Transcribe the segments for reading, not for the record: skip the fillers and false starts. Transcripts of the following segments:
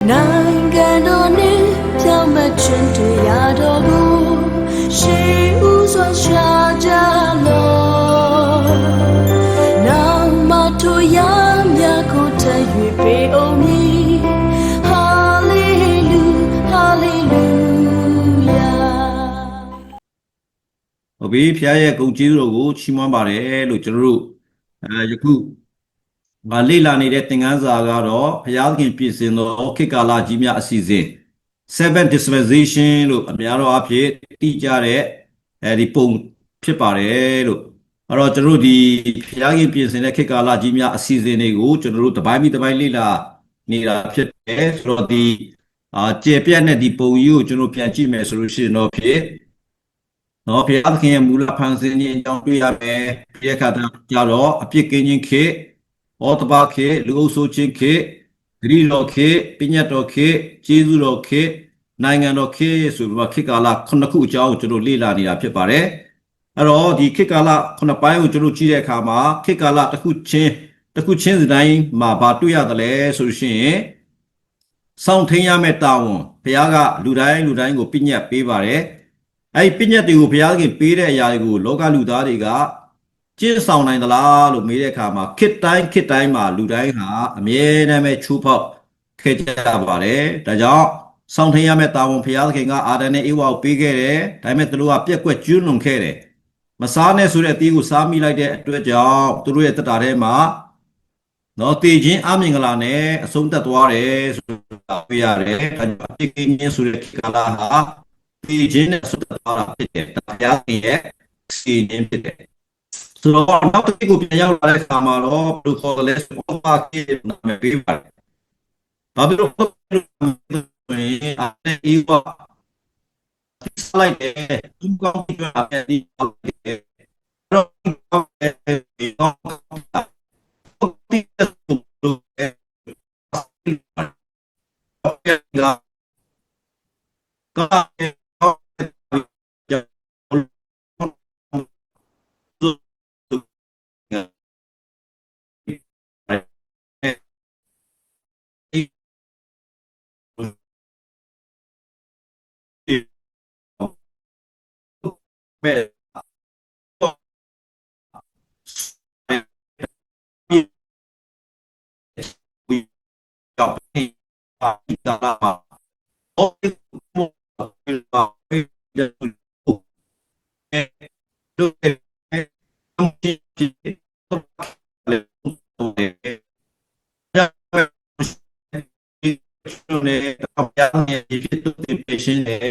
နိုင်ငံတော်နှင့်ပြောင်းမချင်တရားတော်ကိုရှေးဥစွာရှာကြလောနောင်မထိုရမြတ်ကိုတည်၍ပေအောင်မည် ဟုတ်ပြီဖျားရဲ့ဂုဏ်ကျေးဇူးတော်ကိုချီးမွမ်းပါတယ်လို့ကျွန်တော်တို့ယခုလေ့လာနေတဲ့သင်ခန်းစာကတော့ဘုရားသခင်ပြည့်စင်သောခေတ်ကာလကြီးများအစီအစဉ် Seven Dispensation လို့အများတော်အဖြစ်သိကြတဲ့ဒီပုံဖြစ်ပါတယ်လို့အဲ့တော့ကျွန်တော်တို့ဒီဘုရားခင်ပြည့်စင်တဲ့ခေတ်ကာလကြီးများအစီအစဉ်တွေကိုကျွန်တော်တို့တစ်ပိုင်းပြီးတစ်ပိုင်းလေ့လာနေတာဖြစ်တယ်ဆိုတော့ဒီကျေပြတ်တဲ့ဒီပုံကြီးကိုကျွန်တော်ပြန်ကြည့်မယ်ဆိုလို့ရှိရင်တော့ဖြစ်နော်ဘုရားသခင်ရဲ့မူလဖန်ဆင်းခြင်းအကြောင်းတွေ့ရမယ်ဒီအခါကျတော့အပြစ်ကင်းခြင်းခေဩတဘာခေလူအုပ်ဆိုးခြင်းခေဂရိတော်ခေပညတ်တော်ခေကျေးဇူးတော်ခေနိုင်ငံတော်ခေဆိုပြီးတော့ခေတ်ကာလ9ခုအကြောင်းကိုကျွန်တော်လေ့လာနေတာဖြစ်ပါတယ်အဲ့တော့ဒီခေတ်ကာလ9ပိုင်းကိုကျွန်တော်ကြည့်တဲ့အခါမှာခေတ်ကာလတစ်ခုချင်းစီတိုင်းမှာဘာတွေ့ရတယ်လဲဆိုလို့ရှိရင်စောင့်ထိန်ရမယ့်တာဝန်ဘုရားကလူတိုင်းကိုပညတ်ပေးပါတယ်အဲ့ပညတ်တွေကိုဘုရားခင်ပေးတဲ့အရာတွေကိုလောကလူသားတွေကကျင့်ဆောင်နိုင်သလားလို့မေးတဲ့အခါမှာခေတ်တိုင်းမှာလူတိုင်းဟာအမြဲတမ်းပဲချိုးဖောက်ခဲ့ကြပါတယ်ဒါကြောင့်စောင့်ထိန်ရမယ့်တာဝန်ဘုရားသခင်ကအာဒံနဲ့ဧဝကိုပေးခဲ့တယ်ဒါပေမဲ့သူတို့ကပြက်ကွက်ကျွလွန်ခဲ့တယ်မစားနဲ့ဆိုတဲ့အသီးကိုစားမိလိုက်တဲ့အတွက်ကြောင့်သူတို့ရဲ့တက်တာထဲမှာနော်တည်ခြင်းအမင်္ဂလာနဲ့အဆုံးသတ်သွားတယ်ဆိုတာတွေ့ရတယ်ဒါကြောင့်အပြစ်ကင်းခြင်းဆိုတဲ့ကာလဟာတည်ခြင်းနဲ့ဆုံးသတ်သွားတာဖြစ်တယ်ဘုရားခင်ရဲ့စီရင်ဖြစ်တယ်ဆိုတော့နောက်တစ်ခုပြန်ရောက်လာတဲ့အခါမှာတော့ဘယ်လိုခေါ်လဲဆိုတော့ဘာကိနာမည်ပေးပါတယ်ဘာဖြစ်လို့ဆိုရင်အဲဒီဘာစလိုက်တယ်သူကောင်းပြတာပြန်ပြီးတော့တော့ဒီတော့ဒီ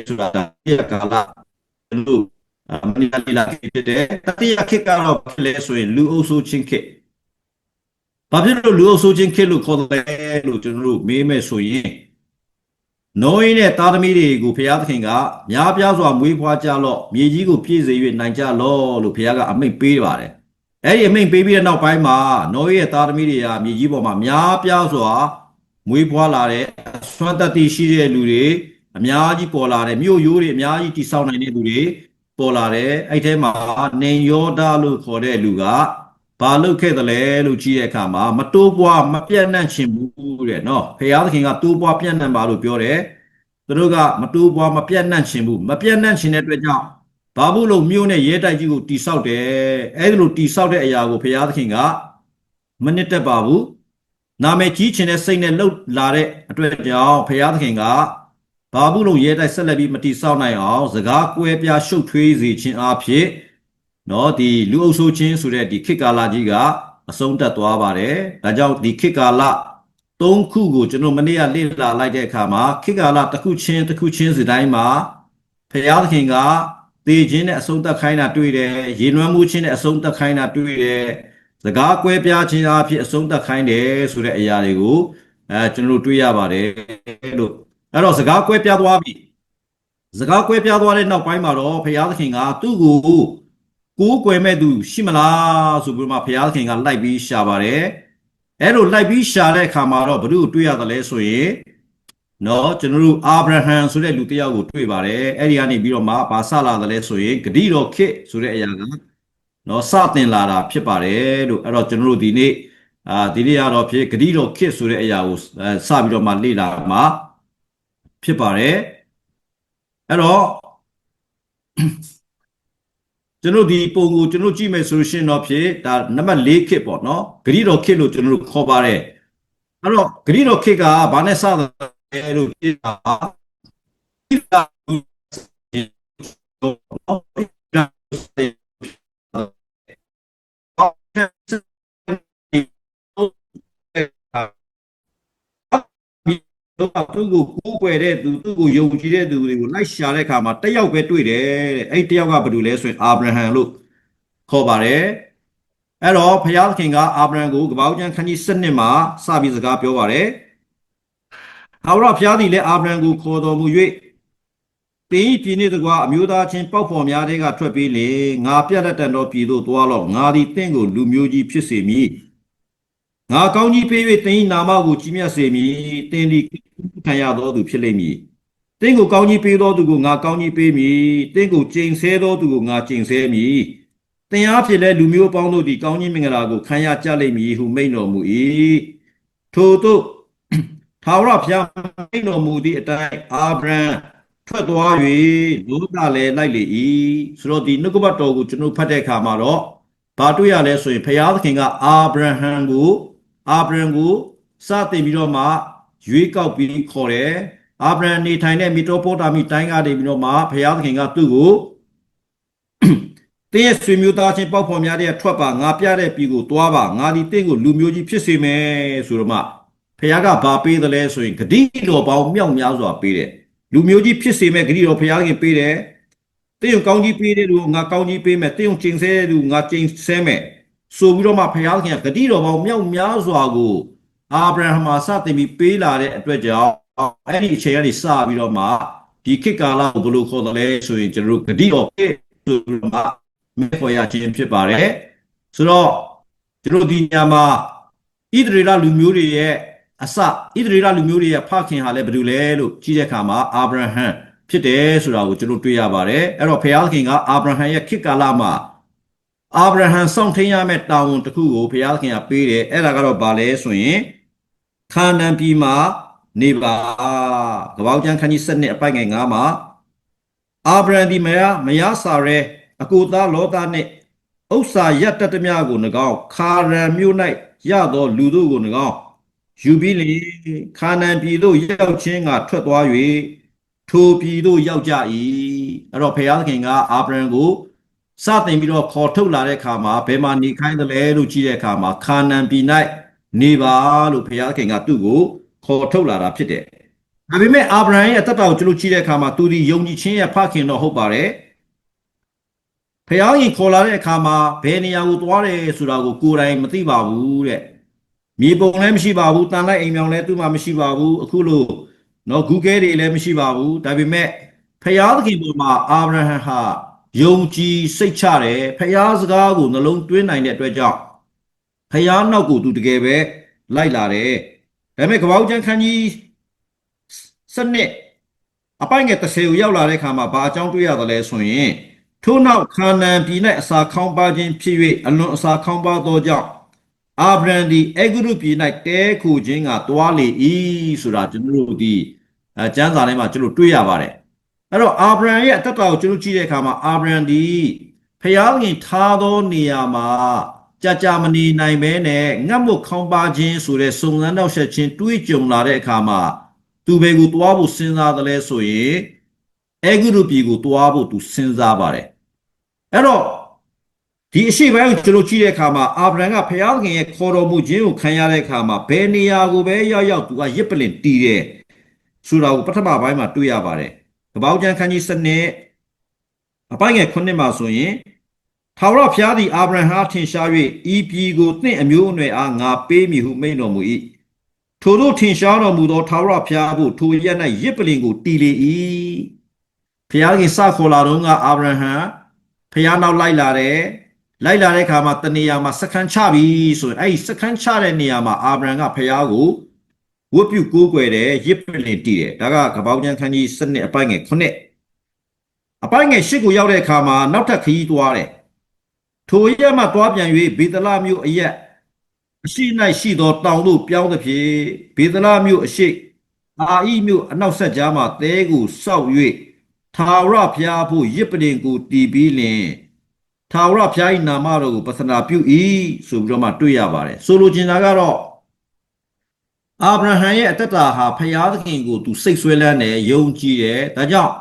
ဆိုတာဒီကာလလူမနီလာဖြစ်တဲ့တတိယခေတ်ကတော့ဖြစ်လဲဆိုရင်လူအုပ်ဆိုးချင်းခေတ်ဘာဖြစ်လို့လူအုပ်ဆိုးချင်းခေတ်လို့ခေါ်တယ်လို့ကျွန်တော်တို့မေးမယ်ဆိုရင်နိုးရင်းနဲ့သားသမီးတွေကိုဘုရားသခင်ကများပြားစွာမွေးဖွားကြလော့မြေကြီးကိုပြည့်စေ၍နိုင်ကြလော့လို့ဘုရားကအမိန့်ပေးပါတယ်အဲ့ဒီအမိန့်ပေးပြီးတဲ့နောက်ပိုင်းမှာနိုးရင်းရဲ့သားသမီးတွေကမြေကြီးပေါ်မှာများပြားစွာမွေးဖွားလာတဲ့ဆွမ်းတတ္တိရှိတဲ့လူတွေအများကြီးပေါ်လာတယ်မြို့ရိုးတွေအများကြီးတိဆောက်နိုင်တဲ့လူတွေပေါ်လာတယ်အဲ့ထဲမှာနေယောဒလို့ခေါ်တဲ့လူကဘာလုပ်ခဲ့သလဲလို့ကြည့်တဲ့အခါမှာမတိုးပွားမပြတ်နှံ့ချင်ဘူးတဲ့နော်ဘုရားသခင်ကတိုးပွားပြတ်နှံ့ပါလို့ပြောတယ်သူတို့ကမတိုးပွားမပြတ်နှံ့ချင်ဘူးမပြတ်နှံ့ချင်တဲ့အတွက်ကြောင့်ဘာဘူးလို့မြို့နဲ့ရဲတိုက်ကြီးကိုတိဆောက်တယ်အဲ့ဒီလိုတိဆောက်တဲ့အရာကိုဘုရားသခင်ကမနစ်သက်ပါဘူးနာမည်ကြီးချင်တဲ့စိတ်နဲ့လှုပ်လာတဲ့အတွက်ကြောင့်ဘုရားသခင်ကဘာဘူးလို့ရဲတိုက်ဆက်လက်ပြီးမတိဆောက်နိုင်အောင်စကားကွဲပြားရှုပ်ထွေးစေခြင်းအဖြစ်နော်ဒီလူအုပ်ဆိုးခြင်းဆိုတဲ့ဒီခေတ်ကာလကြီးကအဆုံးသတ်သွားပါတယ်ဒါကြောင့်ဒီခေတ်ကာလ၃ခုကိုကျွန်တော်မနေ့ကလေ့လာလိုက်တဲ့အခါမှာခေတ်ကာလတစ်ခုချင်းစီတိုင်းမှာဘုရားသခင်ကသေခြင်းနဲ့အဆုံးသတ်ခိုင်းတာတွေ့တယ်ရေနွမ်းမှုခြင်းနဲ့အဆုံးသတ်ခိုင်းတာတွေ့တယ်စကားကွဲပြားခြင်းအဖြစ်အဆုံးသတ်ခိုင်းတယ်ဆိုတဲ့အရာတွေကိုကျွန်တော်တွေ့ရပါတယ်လို့အဲ့တော့စကားကွဲပြားသွားပြီစကားကွဲပြားသွားတဲ့နောက်ပိုင်းမှာတော့ဘုရားသခင်ကသူ့ကိုကိုးကွယ်မဲ့သူရှိမလားဆိုပြီးမှဘုရားသခင်ကလိုက်ပြီးရှာပါတယ်အဲ့လိုလိုက်ပြီးရှာတဲ့အခါမှာတော့ဘုရုတွေ့ရတယ်လဲဆိုရင်နော်ကျွန်တော်တို့အာဗြဟံဆိုတဲ့လူတစ်ယောက်ကိုတွေ့ပါတယ်အဲ့ဒီကနေပြီးတော့မှဘာစလာတယ်လဲဆိုရင်ဂတိတော်ခေဆိုတဲ့အရာကနော်စတင်လာတာဖြစ်ပါတယ်လို့အဲ့တော့ကျွန်တော်တို့ဒီနေ့ ဒီနေ့ကတော့ဖြစ်ဂတိတော်ခစ်ဆိုတဲ့အရာကိုစပြီးတော့မှလေ့လာမှာဖြစ်ပါတယ်အဲ့တော့ကျွန်တော်ဒီပုံကိုကျွန်တော်ကြည့်မယ်ဆိုရှင်တော့ဖြစ်ဒါနံပါတ်4ခစ်ပေါ့နော်ဂတိတော်ခစ်လို့ကျွန်တော်ခေါ်ပါတယ်အဲ့တော့ဂတိတော်ခစ်ကဘာနဲ့စတယ်လို့ပြတာသူ့ကိုကိုးကွယ်တဲ့သူသူ့ကိုယုံကြည်တဲ့သူတွေကိုလိုက်ရှာတဲ့အခါမှာတစ်ယောက်ပဲတွေ့တယ်တဲ့အဲ့တစ်ယောက်ကဘာလို့လဲဆိုရင်အာဗြဟံလို့ခေါ်ပါတယ်အဲ့တော့ဘုရားသခင်ကအာဗြဟံကိုကပ္ပဦးကျမ်းခန်းကြီး7မှာစပြီးစကားပြောပါတယ်ထာဝရဘုရားသည်လည်းအာဗြဟံကိုခေါ်တော်မူ၍တင်းဤပြည်နှင့်တကွာအမျိုးသားချင်းပေါက်ဖော်များတဲ့ကထွက်ပြီးလေငါပြတ်တတ်တော်ပြည်သို့သွားလော့ငါသည်တင့်ကိုလူမျိုးကြီးဖြစ်စေမည်ငါကောင်းကြီးပေး၍တင်းဤနာမကိုကြီးမြတ်စေမည်တင်းဒီခံရသောသူဖြစ်လိမ့်မည်တင်းကိုကောင်းကြီးပေးသောသူကိုငါကောင်းကြီးပေးမည်တင်းကိုကျိန်ဆဲသောသူကိုငါကျိန်ဆဲမည်တင်းအားဖြင့်လည်းလူမျိုးပေါင်းတို့သည်ကောင်းကြီးမင်္ဂလာကိုခံရကြလိမ့်မည်ဟုမိန့်တော်မူ၏ထို့သို့ထာဝရဘုရားမိန့်တော်မူသည့်အတိုင်းအာဗြဟံထွက်သွား၍လူကလည်းလိုက်လေ၏ဆိုတော့ဒီနှုတ်ကပတ်တော်ကိုကျွန်တော်ဖတ်တဲ့အခါမှာတော့ဘာတွေ့ရလဲဆိုရင်ဘုရားသခင်ကအာဗြဟံကိုစတင်ပြီးတော့မှရွေးကောက်ပြီးခေါ်တယ်အာဗြဟံနေထိုင်တဲ့မီတိုပိုတာမီတိုင်းကနေပြီးတော့မှဘုရားသခင်ကသူ့ကိုတင်းရဲ့ဆွေမျိုးသားချင်းပေါက်ဖော်များတဲ့ထွက်ပါငါပြတဲ့ပြည်ကိုသွားပါငါဒီတင်းကိုလူမျိုးကြီးဖြစ်စေမယ်ဆိုတော့မှဘုရားကဘာပေးတယ်လဲဆိုရင်ဂတိတော်ပေါင်းမြောက်များစွာပေးတယ်လူမျိုးကြီးဖြစ်စေမဲ့ဂတိတော်ဘုရားခင်ပေးတယ်တင်းကိုကောင်းကြီးပေးတဲ့လူငါကောင်းကြီးပေးမယ်တင်းကိုကျင့်ဆဲတဲ့လူငါကျင့်ဆဲမယ်ဆိုပြီးတော့မှဘုရားခင်ကဂတိတော်ပေါင်းမြောက်များစွာကိုအာဗြဟံမှာစတင်ပြီးပေးလာတဲ့အတွက်ကြောင့်အဲ့ဒီအချိန်ကနေစပြီးတော့မှဒီခေတ်ကာလကိုဘယ်လိုခေါ်တယ်လဲဆိုရင်ကျွန်တော်တို့ဂတိတော်ဆိုပြီးတော့မှမဲခေါ်ရခြင်းဖြစ်ပါတယ်ဆိုတော့ကျွန်တော်ဒီညမှာဣသရေလလူမျိုးတွေရဲ့အစဣသရေလလူမျိုးတွေရဲ့ဖခင်ဟာလည်းဘယ်သူလဲလို့ကြည့်တဲ့အခါမှာအာဗြဟံဖြစ်တယ်ဆိုတာကိုကျွန်တော်တွေ့ရပါတယ်အဲ့တော့ဘုရားသခင်ကအာဗြဟံရဲ့ခေတ်ကာလမှာအာဗြဟံစောင့်ထိန်ရမယ့်တာဝန်တစ်ခုကိုဘုရားသခင်ကပေးတယ်အဲ့ဒါကတော့ဘာလဲဆိုရင်ခါနန်ပြည်မှာနေပါကပ္ပဦးကျမ်းခန်းကြီး7အပိုက်ငယ်9မှာအာဗြဟံဒီမယားစာရဲအကိုသားလောသားနှင့်ဥစ္စာရတတ်သမျှကို၎င်းခါရန်မြို့၌ရသောလူတို့ကို၎င်းယူပြီးလေခါနန်ပြည်သို့ရောက်ခြင်းကထွက်သွား၍ထိုပြည်သို့ရောက်ကြ၏အဲ့တော့ဘုရားသခင်ကအာဗြဟံကိုစတင်ပြီးတော့ခေါ်ထုတ်လာတဲ့အခါမှာဘယ်မှာနေခိုင်းတယ်လဲလို့ကြည့်တဲ့အခါမှာခါနန်ပြည်၌နေပါလို့ဘုရားသခင်ကသူ့ကိုခေါ်ထုတ်လာတာဖြစ်တယ်ဒါပေမဲ့အာဗြဟံရဲ့အသက်တာကိုကျွန်တော်ကြည့်တဲ့အခါမှာသူဒီယုံကြည်ခြင်းရဲ့ဖခင်တော့ဟုတ်ပါတယ်ဖျားကြီးခေါ်လာတဲ့အခါမှာဘယ်နေရာကိုသွားတယ်ဆိုတာကိုကိုယ်တိုင်မသိပါဘူးတဲ့မြေပုံလည်းမရှိပါဘူးတန်လိုက်အိမ်မြောင်လည်းသူ့မှာမရှိပါဘူးအခုလို့နော်ဂူကဲတွေလည်းမရှိပါဘူးဒါပေမဲ့ဖျားသခင်ပေါ်မှာအာဗြဟံဟာယုံကြည်စိတ်ချတယ်ဖျားစကားကိုနှလုံးသွင်းနိုင်တဲ့အတွက်ကြောင့်ဖျားနောက်ကိုသူတကယ်ပဲလိုက်လာတယ်ဒါပေမဲ့ကပ္ပဦးကျမ်းခန်းကြီး7အပိုင်ငယ်30ကိုရောက်လာတဲ့အခါမှာဘာအကြောင်းတွေ့ရတယ်လဲဆိုရင်ထို့နောက်ခါနန်ပြည်၌အစာခေါင်းပါခြင်းဖြစ်၍အလွန်အစာခေါင်းပါသောကြောင့်အာဗြဟံသည်အေဂုရုပြည်၌တဲခိုခြင်းကတွားလေ၏ဆိုတာကျွန်တော်တို့ဒီကျမ်းစာထဲမှာကျွန်တော်တွေ့ရပါတယ်အဲ့တော့အာဗြဟံရဲ့အတ္တကိုကျွန်တော်ကြည့်တဲ့အခါမှာအာဗြဟံဒီဖျားခင်ထားသောနေရာမှာကြာမနေနိုင်ပဲနဲ့ငတ်မွတ်ခေါင်းပါခြင်းဆိုတဲ့စုံစမ်းနောက်ဆက်ခြင်းတွေးကြုံလာတဲ့အခါမှာသူဘယ်ကိုတွားဖို့စဉ်းစားတယ်လဲဆိုရင်အေဂုရုပြည်ကိုတွားဖို့သူစဉ်းစားပါတယ်အဲ့တော့ဒီအရှိပိုင်းကိုကျွန်တော်ကြည့်တဲ့အခါမှာအာဗြဟံကဘုရားသခင်ရဲ့ခေါ်တော်မူခြင်းကိုခံရတဲ့အခါမှာဘယ်နေရာကိုပဲရောက်သူကရစ်ပလင်တီးတယ်ဆိုတာကိုပထမပိုင်းမှာတွေ့ရပါတယ်ကပ္ပဦးကျမ်းခန်းကြီး7အပိုင်းငယ်9မှာဆိုရင်ထာဝရဘုရားသည်အာဗြဟံအားထင်ရှား၍ဤပြည်ကိုသင့်အမျိုးအနွယ်အားငါပေးမည်ဟုမိန့်တော်မူ၏ထို့သောထင်ရှားတော်မူသောထာဝရဘုရားဖို့ထိုရက်၌ရစ်ပလင်ကိုတီးလေ၏ဘုရားခင်စခေါ်လာတော့ကအာဗြဟံဖျားနောက်လိုက်လာတဲ့အခါမှာတနေရာမှာစခန်းချပြီဆိုရင်အဲ့ဒီစခန်းချတဲ့နေရာမှာအာဗြဟံကဖျားကိုဝတ်ပြုကိုးကွယ်တယ်ရစ်ပလင်တည်တယ်ဒါကကပ္ပဦးကျမ်းခန်းကြီး7အပိုင်းငယ်9အပိုင်းငယ်10ကိုရောက်တဲ့အခါမှာနောက်ထပ်ခရီးသွားတယ်ထိုရက်မှသွားပြန်၍ဘေသလမြို့အရက် အရှိ၌ရှိသောတောင်သို့ပြောင်းသဖြင့်ဗေဒလမြို့အရှိအာဣမြို့အနောက်ဆက်ကြားမှတဲကိုစောက်၍ထာဝရဘုရားဖို့ရစ်ပလင်ကိုတည်ပြီးလင်ထာဝရဘုရား၏နာမတော်ကိုပသနာပြု၏ဆိုပြီးတော့မှတွေ့ရပါတယ်ဆိုလိုချင်တာကတော့အာဗြဟံရဲ့အတ္တတာဟာဘုရားသခင်ကိုသူစိတ်ဆွဲလန်းတယ်ယုံကြည်တယ်ဒါကြောင့်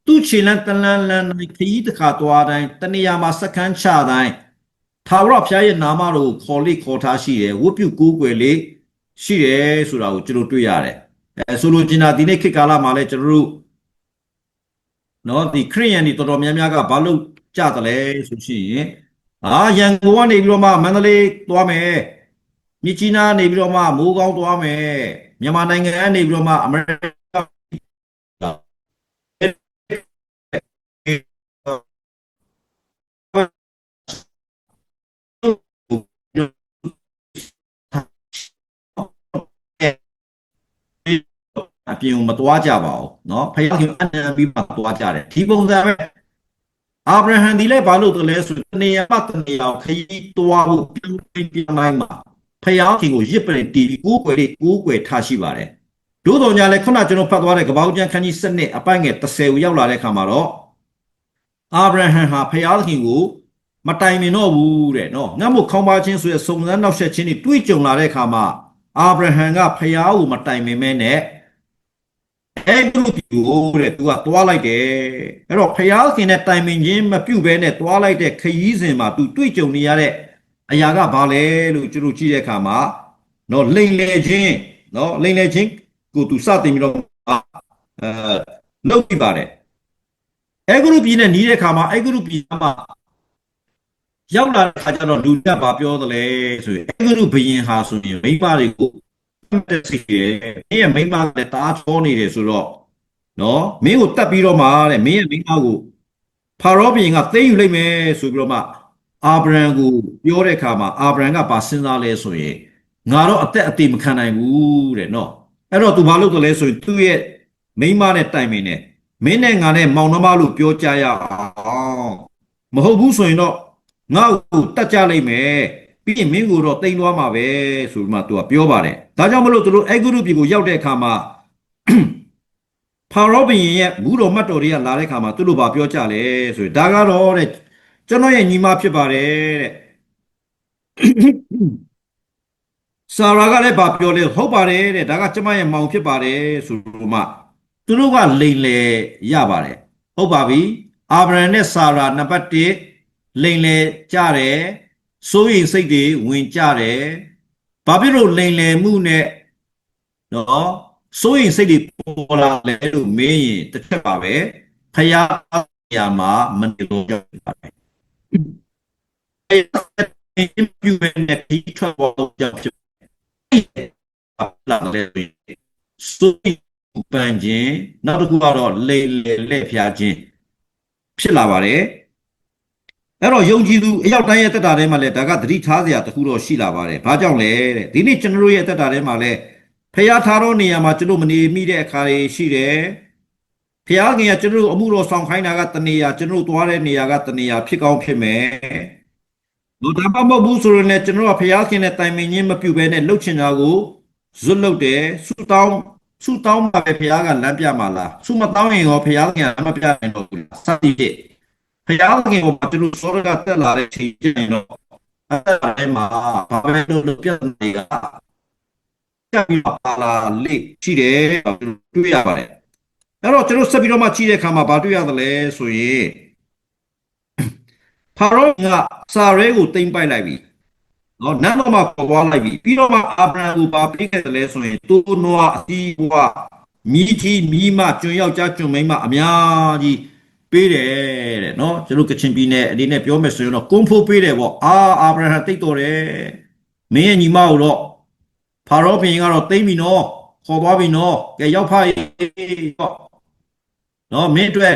သူ့ခြေလန်းတလန်းလန်းခရီးတစ်ခါသွားတိုင်းတနေရာမှာစက္ကန့်ချတိုင်းထာဝရဘုရားရဲ့နာမတော်ကိုခေါ်လေခေါ်ထားရှိတယ်ဝတ်ပြုကိုးကွယ်လေရှိတယ်ဆိုတာကိုကျွန်တော်တွေ့ရတယ်ဆိုလိုချင်တာဒီနေ့ခေတ်ကာလမှာလဲကျွန်တော်တို့နော်ဒီခရိယန်တွေတော်တော်များများကဘာလို့ကြတယ်လဲဆိုရှင်ရန်ကုန်ကနေပြီးတော့မှမန္တလေးသွားမယ်မြစ်ကြီးနားနေပြီးတော့မှမိုးကောင်းသွားမယ်မြန်မာနိုင်ငံကနေပြီးတော့မှအမေရိကအပြင်ကိုမသွားကြပါဘူးเนาะဖခင်အနံပြီးမှသွားကြတယ်ဒီပုံစံပဲအာဗြဟံဒီလည်းဘာလို့တလဲဆိုတနေရာပတ်တနေရာခရီးသွားဖို့ပြန်တိုင်းမှာဖခင်ကိုရစ်ပရင်တီကိုးကွယ်ထားရှိပါတယ်တို့တော်ညာလည်းခုနကျွန်တော်ဖတ်သွားတဲ့ကပောက်ကျန်ခန်းကြီး7အပိုင်းငယ်30ကိုရောက်လာတဲ့ခါမှာတော့အာဗြဟံဟာဖခင်ကိုမတိုင်မင်တော့ဘူးတဲ့နော်ငါ့မို့ခေါင်းပါခြင်းဆိုရစုံစမ်းနောက်ဆက်ခြင်းတွေတွေ့ကြုံလာတဲ့ခါမှာအာဗြဟံကဖခင်ကိုမတိုင်မင်မဲနဲ့အဲ့ဒီကိုတဲ့သူကသွားလိုက်တယ်အဲ့တော့ဖခင်နဲ့တိုင်ပင်ခြင်းမပြုတ်ဘဲနဲ့သွားလိုက်တဲ့ခရီးစဉ်မှာသူတွေ့ကြုံနေရတဲ့အရာကဘာလဲလို့ကျွန်တော်ကြည့်တဲ့အခါမှာနော်လိမ်လည်ခြင်းကိုသူစတင်ပြီးတော့လုပ်ပြပါတယ်အဲ့ဂရုပြည်နဲ့နီးတဲ့အခါမှာအဲ့ဂရုပြည်မှာရောက်လာတဲ့အခါကျတော့လူကဘာပြောသလဲဆိုရင်အဲ့ဂရုဘယင်ဟာဆိုရင်မိဘတွေကိုတက်စီရဲ့မိမလည်းတားချောနေတယ်ဆိုတော့နော်မင်းကိုတတ်ပြီးတော့မှတဲ့မင်းရဲ့မိမကိုဖာရောဘုရင်ကသိမ်းယူလိုက်မယ်ဆိုပြီးတော့မှအာဗြဟံကိုပြောတဲ့အခါမှာအာဗြဟံကဘာစဉ်းစားလဲဆိုရင်ငါတော့အသက်အသေးမခံနိုင်ဘူးတဲ့နော်အဲ့တော့သူဘာလုပ်တယ်လဲဆိုရင်သူ့ရဲ့မိမနဲ့တိုင်ပင်တယ်မင်းနဲ့ငါနဲ့မောင်နှမလို့ပြောကြရအောင်မဟုတ်ဘူးဆိုရင်တော့ငါ့ကိုတတ်ကြလိုက်မယ်ပြီးရင်မင်းကိုတော့တိမ်သွားမှာပဲဆိုပြီးမှသူကပြောပါတယ်ဒါကြောင့်မလို့သူတို့အဲဂုရုပြည်ကိုရောက်တဲ့အခါမှာဖာရောဘုရင်ရဲ့ဘူးတော်မတ်တော်တွေကလာတဲ့အခါမှာသူတို့ဘာပြောကြလဲဆိုရင်ဒါကတော့တဲ့ကျွန်တော်ရဲ့ညီမဖြစ်ပါတယ်တဲ့ဆာရာကလည်းဘာပြောလဲဟုတ်ပါတယ်တဲ့ဒါကကျမရဲ့မောင်ဖြစ်ပါတယ်ဆိုလို့မှသူတို့ကလိမ်လေရပါတယ်ဟုတ်ပါပြီအာဗြဟံနဲ့ဆာရာနံပါတ်1လိမ်လေကြတယ်စိုးရိမ်စိတ်တွေဝင်ကြတယ်ဘာဖြစ်လို့လိမ်လည်မှုနဲ့နော်စိုးရိမ်စိတ်တွေပေါ်လာလဲလို့မေးရင်တစ်ချက်ပါပဲဖယားရာမှာမနေလို့ရပါတယ်အဲ့ဒီပြုတဲ့ဒီထွက်ပေါ်တော့ကြဖြစ်လာတယ်စိုးရိမ်ပန်းခြင်းနောက်တစ်ခုကတော့လိမ်လည်လက်ဖျားခြင်းဖြစ်လာပါတယ်အဲ့တော့ယုံကြည်သူအရောက်တိုင်းရဲ့တက်တာထဲမှာလဲဒါကသတိထားစရာတခုတော့ရှိလာပါတယ်။ဘာကြောင့်လဲတဲ့ဒီနေ့ကျွန်တော်တို့ရဲ့တက်တာထဲမှာလဲဖျားထားသောနေရာမှာကျွန်တော်မနေမိတဲ့အခါတွေရှိတယ်။ဖျားခင်ကကျွန်တော်တို့အမှုတော်ဆောင်ခိုင်းတာကတနေရာကျွန်တော်တို့သွားတဲ့နေရာကတနေရာဖြစ်ကောင်းဖြစ်မယ်။ဒါမှမဟုတ်ဘူးဆိုရင်လည်းကျွန်တော်ကဖျားခင်နဲ့တိုင်ပင်ခြင်းမပြုဘဲနဲ့လှုပ်ချင်တာကိုဇွတ်လုပ်တယ်ဆူတောင်းမှာပဲဖျားကလမ်းပြမှာလားဆူမတောင်းရင်ရောဖျားခင်ကမပြနိုင်တော့ဘူးစသည်ဖြင့်ဖျားခင်ကိုကျွန်တော်စောရကတက်လာတဲ့ချိန်ကျရင်တော့အဲ့ဒါထဲမှာဘာပဲလို့ပြနေကကြပြီးပါလာလေရှိတယ်တွေ့ရပါတယ်အဲ့တော့ကျွန်တော်ဆက်ပြီးတော့မှကြည့်တဲ့အခါမှာဘာတွေ့ရသလဲဆိုရင်ဖာရောကစာရဲကိုတိမ့်ပိုက်လိုက်ပြီနော်နတ်တော်မှာပေါ်သွားလိုက်ပြီပြီးတော့မှအာဗြဟံကိုပါပြီးခဲ့တယ်လဲဆိုရင်သူ့နွားအတီးဘွားမိကြီးမိမကျွန်းယောက်ျားကျွန်းမိန်းမအများကြီးပေးတယ်တဲ့နော်ကျွန်တော်ကချင်ပြည်နယ်အနေနဲ့ပြောမယ်ဆိုရင်တော့ကွန်ဖိုးပေးတယ်ပေါ့အာဗြဟံတိတ်တော်တယ်မင်းရဲ့ညီမကိုတော့ဖာရောဘုရင်ကတော့တိမ့်ပြီနော်ခေါ်သွားပြီနော်ကဲရောက်ဖားတော့နော်မင်းအတွက်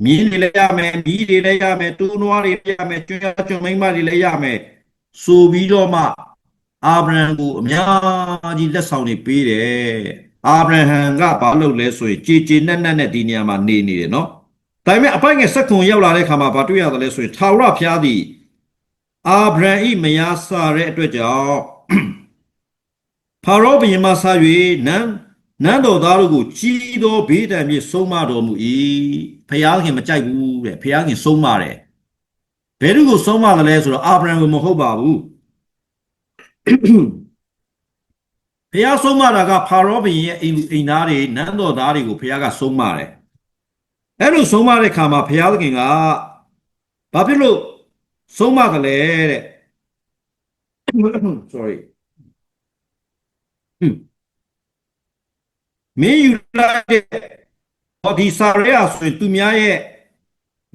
မြင်းတွေလည်းရမယ်မီးတွေလည်းရမယ်တူနွားတွေလည်းရမယ်ကျွန်းရကျွန်းမိန်းမတွေလည်းရမယ်ဆိုပြီးတော့မှအာဗြဟံကိုအများကြီးလက်ဆောင်တွေပေးတယ်အာဗြဟံကဘာလုပ်လဲဆိုရင်ကြေနက်နဲ့ဒီနေရာမှာနေတယ်နော်ဒါပေမဲ့အပိုင်ငယ်ဆက်ခွန်ရောက်လာတဲ့ခါမှာဘာတွေ့ရသလဲဆိုရင်ထာဝရဘုရားသည်အာဗြဟံဤမယားစာတဲ့အတွက်ကြောင့် ဖာရောဘုရင်မှဆ၍နန်းတော်သားတို့ကိုကြီးသောဘေးဒဏ်ဖြင့်ဆုံးမတော်မူ၏ဖျားခင်မကြိုက်ဘူးတဲ့ဖျားခင်ဆုံးမတယ်ဘယ်သူကိုဆုံးမတယ်လဲဆိုတော့အာဗြဟံကိုမဟုတ်ပါဘူးဖျားဆုံးမတာကဖာရောဘုရင်ရဲ့အိမ်သားတွေနန်းတော်သားတွေကိုဖျားကဆုံးမတယ်အဲ့လိုဆုံးမတဲ့ခါမှာဖျားသခင်ကဘာဖြစ်လို့ဆုံးမတယ်လဲတဲ့ sorry မင်းယူလိုက်တဲ့ဒီစာရဲဆိုရင်သူများရဲ့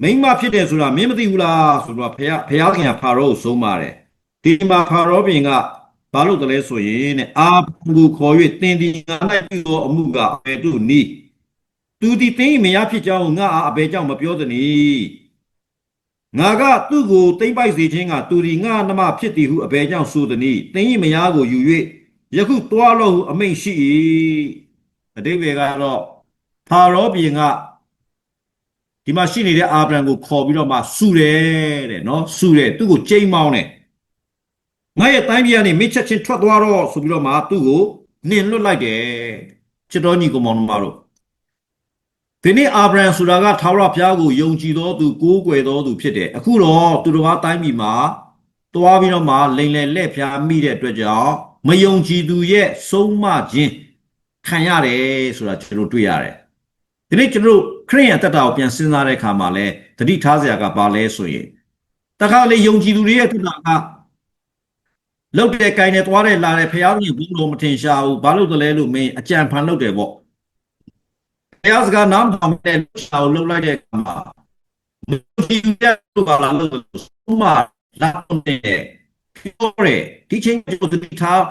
မိန်းမဖြစ်တယ်ဆိုတာမင်းမသိဘူးလားဆိုတော့ဖျားခင်ကဖာရောကိုဆုံးမတယ်ဒီမှာဖာရောဘုရင်ကဘာလို့တလဲဆိုရင်တဲ့အာဘူခေါ်၍တင်ဒီငါ၌ပြုသောအမှုကအဘယ်သို့နည်းသူဒီတင်းမရဖြစ်ကြောင်းငါအဘယ်ကြောင့်မပြောသနည်းငါကသူ့ကိုတိမ့်ပိုက်စေခြင်းကသူဒီငါနှမဖြစ်သည်ဟုအဘယ်ကြောင့်ဆိုသနည်းတင်းမရကိုယူ၍ယခုတွားလို့အမိန့်ရှိ၏အတိပ္ပယ်ကတော့ဖာရောဘုရင်ကဒီမှာရှိနေတဲ့အာဗြဟံကိုခေါ်ပြီးတော့မှဆူတယ်တဲ့နော်ဆူတယ်သူ့ကိုကြိမ်းမောင်းတယ်ငါရဲ့တိုင်းပြည်ကနေမင်းချက်ချင်းထွက်သွားတော့ဆိုပြီးတော့မှသူ့ကိုနှင်လွတ်လိုက်တယ်ချစ်တော်ညီကောင်မောင်တို့ဒီနေ့အာဗြဟံဆိုတာကထာဝရဘုရားကိုယုံကြည်တော်သူကိုးကွယ်တော်သူဖြစ်တယ်အခုတော့သူတော်ဘာတိုင်းပြည်မှာတွားပြီးတော့မှလိန်လည်လက်ဖျားမိတဲ့အတွက်ကြောင့်မယုံကြည်သူရဲ့ဆုံးမခြင်းခံရတယ်ဆိုတာကျွန်တော်တွေ့ရတယ်ဒီနေ့ကျွန်တော်ခရစ်ယာန်တက်တာကိုပြန်စဉ်းစားတဲ့အခါမှာလဲသတိထားစရာကဘာလဲဆိုရင်တခါလေယုံကြည်သူတွေရဲ့တက်တာကလောက်တဲ့ကိုင်းနဲ့သွားတဲ့လာတဲ့ဖျားသခင်ဘုံတော်မထင်ရှားဘူးဘာလို့တလဲလို့မင်းအကြံဖန်လုပ်တယ်ပေါ့ဖျားစကားနားမထောင်တဲ့ရှာကိုလှုပ်လိုက်တဲ့အခါမှာမယုံကြည်တဲ့သူကလာလို့ဆုံးမလာတဲ့ပြောတယ်ဒီချင်းကိုသတိထား